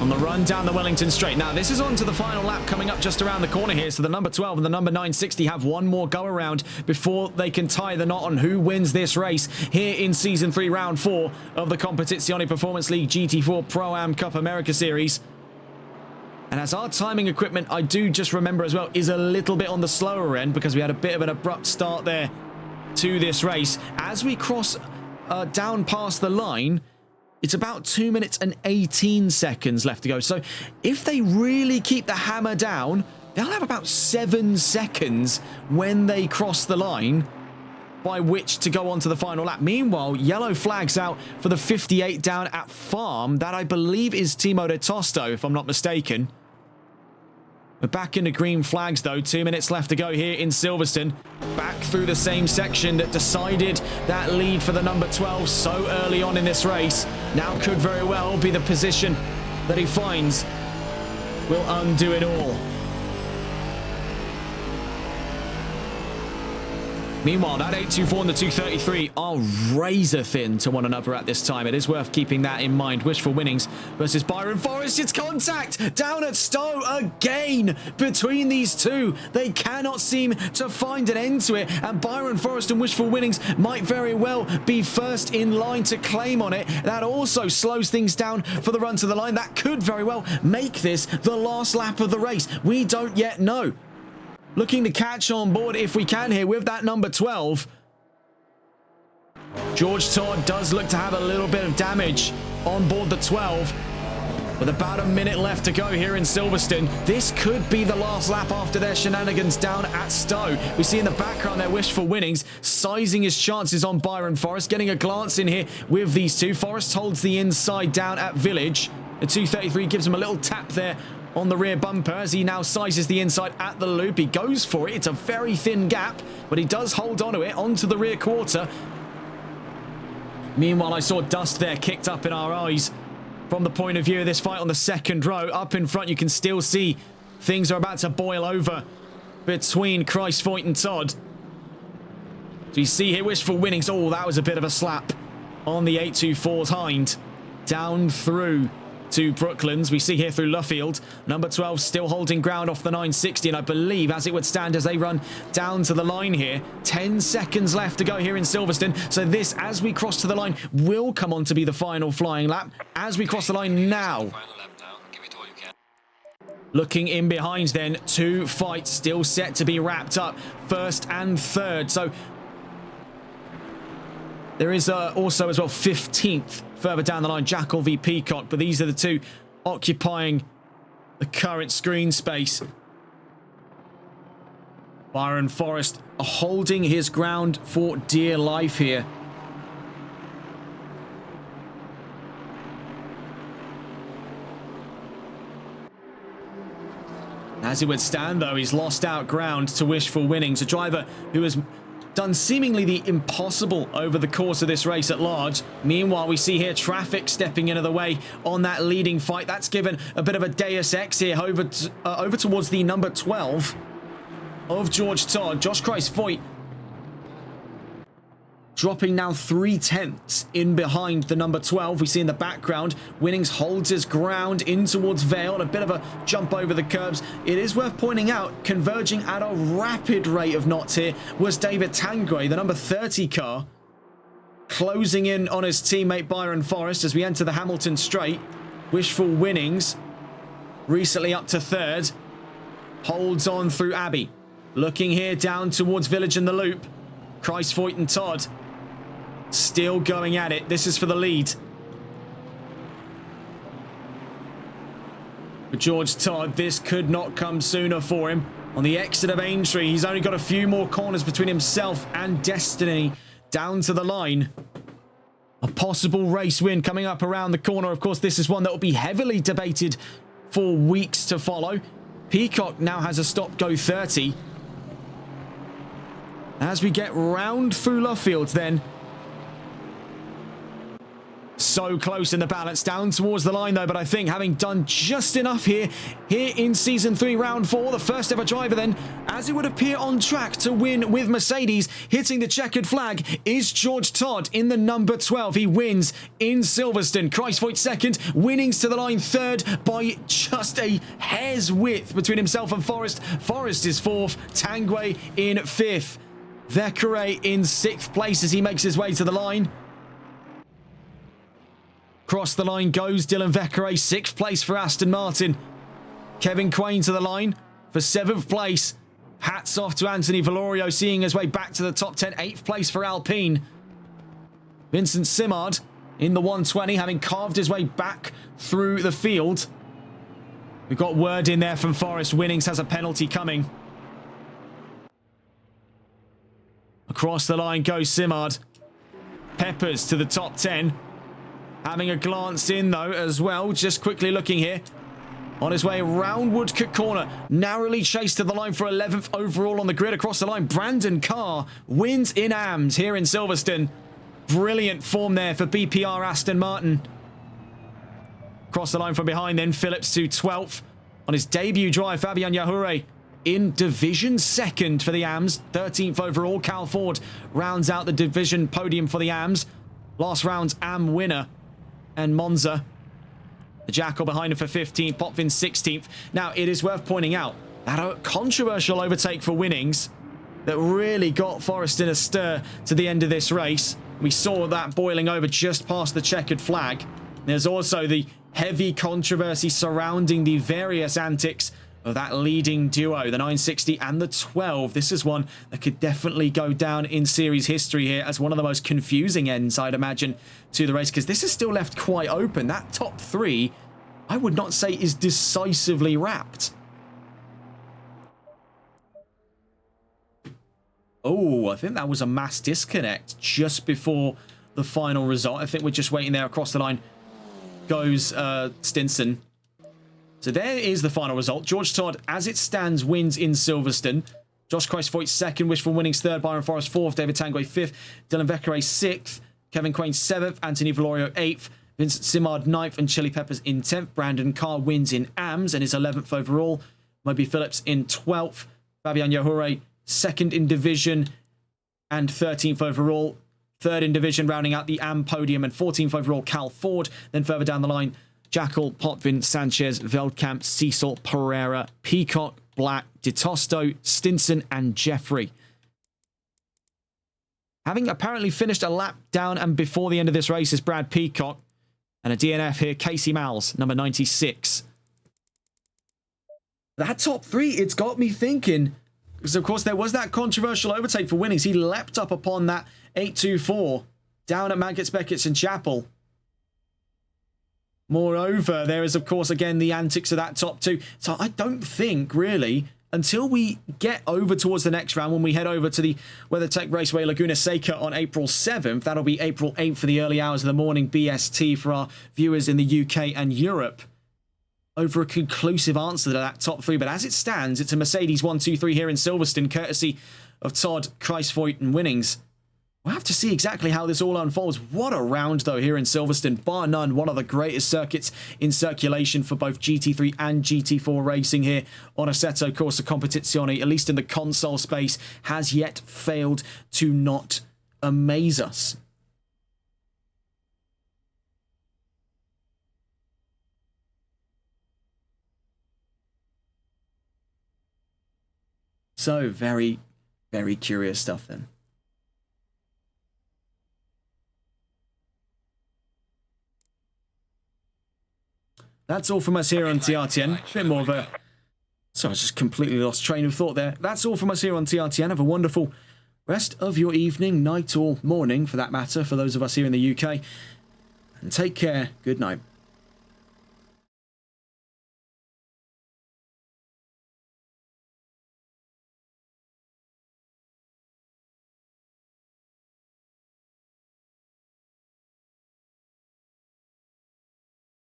on the run down the Wellington Straight. Now this is on to the final lap coming up just around the corner here, so the number 12 and the number 960 have one more go around before they can tie the knot on who wins this race here in season 3 round 4 of the Competizione Performance League GT4 Pro-Am Cup America Series. And as our timing equipment, I do just remember as well, is a little bit on the slower end because we had a bit of an abrupt start there to this race. As we cross down past the line, it's about 2 minutes and 18 seconds left to go. So if they really keep the hammer down, they'll have about 7 seconds when they cross the line by which to go on to the final lap. Meanwhile, yellow flags out for the 58 down at Farm. That I believe is Timo de Tosto, if I'm not mistaken. We're back into green flags though. 2 minutes left to go here in Silverstone. Back through the same section that decided that lead for the number 12 so early on in this race. Now could very well be the position that he finds will undo it all. Meanwhile, that 824 and the 233 are razor thin to one another at this time. It is worth keeping that in mind. Wishful Winnings versus Byron Forrest. It's contact down at Stowe again between these two. They cannot seem to find an end to it. And Byron Forrest and Wishful Winnings might very well be first in line to claim on it. That also slows things down for the run to the line. That could very well make this the last lap of the race. We don't yet know. Looking to catch on board if we can here with that number 12. George Todd does look to have a little bit of damage on board the 12. With about a minute left to go here in Silverstone. This could be the last lap after their shenanigans down at Stowe. We see in the background there Wishful Winnings sizing his chances on Byron Forrest. Getting a glance in here with these two. Forrest holds the inside down at Village. The 233 gives him a little tap there on the rear bumper as he now sizes the inside at the loop. He goes for it. It's a very thin gap, but he does hold onto it, onto the rear quarter. Meanwhile, I saw dust there kicked up in our eyes from the point of view of this fight on the second row. Up in front, you can still see things are about to boil over between Kruijsvoort and Todd. So you see here, Wishful Winnings. Oh, that was a bit of a slap on the 824's hind. Down through to Brooklands. We see here through Luffield. Number 12 still holding ground off the 960, and I believe as it would stand as they run down to the line here. 10 seconds left to go here in Silverstone. So this, as we cross to the line, will come on to be the final flying lap. As we cross the line now. Looking in behind then, 2 fights still set to be wrapped up. First and third. So there is also as well 15th further down the line, Jackal v Peacock, but these are the two occupying the current screen space. Byron Forrest holding his ground for dear life here. As it would stand though, he's lost out ground to Wishful Winnings, a driver who has done seemingly the impossible over the course of this race at large. Meanwhile, we see here traffic stepping into the way on that leading fight. That's given a bit of a deus ex here over towards the number 12 of George Todd. Josh Christ-Foyt dropping now 3/10 in behind the number 12. We see in the background, Winnings holds his ground in towards Vale. A bit of a jump over the curbs. It is worth pointing out, converging at a rapid rate of knots here was David Tanguay, the number 30 car, closing in on his teammate Byron Forrest as we enter the Hamilton Straight. Wishful Winnings, recently up to third, holds on through Abbey. Looking here down towards Village and the Loop. Christ-Foyt and Todd still going at it. This is for the lead. For George Todd, this could not come sooner for him. On the exit of Aintree, he's only got a few more corners between himself and Destiny down to the line. A possible race win coming up around the corner. Of course, this is one that will be heavily debated for weeks to follow. Peacock now has a stop-go 30. As we get round through Luffield then. So close in the balance, down towards the line though, but I think having done just enough here in Season 3, Round 4, the first ever driver then, as it would appear on track to win with Mercedes, hitting the checkered flag, is George Todd in the number 12. He wins in Silverstone. Christ-Foyt second, Winnings to the line third by just a hair's width between himself and Forrest. Forrest is fourth, Tanguay in fifth. Vekere in sixth place as he makes his way to the line. Across the line goes Dylan Vekere, sixth place for Aston Martin. Kevin Quain to the line for seventh place. Hats off to Anthony Valorio, seeing his way back to the top 10, eighth place for Alpine. Vincent Simard in the 120, having carved his way back through the field. We've got word in there from Forrest. Winnings has a penalty coming. Across the line goes Simard. Peppers to the top 10. Having a glance in, though, as well. Just quickly looking here. On his way around Woodcote Corner. Narrowly chased to the line for 11th overall on the grid. Across the line, Brandon Carr wins in AMS here in Silverstone. Brilliant form there for BPR Aston Martin. Across the line from behind then, Phillips to 12th. On his debut drive, Fabian Yahure in division second for the AMS. 13th overall. Cal Ford rounds out the division podium for the AMS. Last round's AM winner. And Monza, the Jackal behind him for 15th, Potvin 16th. Now, it is worth pointing out that a controversial overtake for Winnings that really got Forrest in a stir to the end of this race. We saw that boiling over just past the checkered flag. There's also the heavy controversy surrounding the various antics of that leading duo, the 960 and the 12. This is one that could definitely go down in series history here as one of the most confusing ends, I'd imagine, to the race, because this is still left quite open. That top three, I would not say is decisively wrapped. Oh, I think that was a mass disconnect just before the final result. I think we're just waiting there. Across the line goes Stinson. So there is the final result. George Todd, as it stands, wins in Silverstone. Josh Christ-Foyt second, Wishful Winnings third, Byron Forrest fourth, David Tanguay fifth, Dylan Vekere sixth, Kevin Quain seventh, Anthony Valorio eighth, Vincent Simard ninth, and Chili Peppers in 10th. Brandon Carr wins in AMS and is 11th overall. Moby Phillips in 12th, Fabian Yahure second in division and 13th overall. Third in division, rounding out the AM podium, and 14th overall, Cal Ford. Then further down the line, Jackal, Potvin, Sanchez, Veldkamp, Cecil, Pereira, Peacock, Black, DeTosto, Stinson, and Jeffrey. Having apparently finished a lap down and before the end of this race is Brad Peacock. And a DNF here, Casey Mals, number 96. That top three, it's got me thinking. Because, of course, there was that controversial overtake for Winnings. He leapt up upon that 824 down at Maggots, Beckett's and Chapel. Moreover, there is, of course, again, the antics of that top two. So I don't think, really, until we get over towards the next round, when we head over to the WeatherTech Raceway Laguna Seca on April 7th, that'll be April 8th for the early hours of the morning BST for our viewers in the UK and Europe, over a conclusive answer to that top three. But as it stands, it's a Mercedes 1-2-3 here in Silverstone, courtesy of Todd Kruisvoeten winnings. We'll have to see exactly how this all unfolds. What a round, though, here in Silverstone. Bar none, one of the greatest circuits in circulation for both GT3 and GT4 racing here on Assetto Corsa Competizione, at least in the console space, has yet failed to not amaze us. So, very, very curious stuff then. That's all from us here on TRTN. A bit more of a... Sorry, I just completely lost train of thought there. That's all from us here on TRTN. Have a wonderful rest of your evening, night, or morning, for that matter, for those of us here in the UK. And take care. Good night.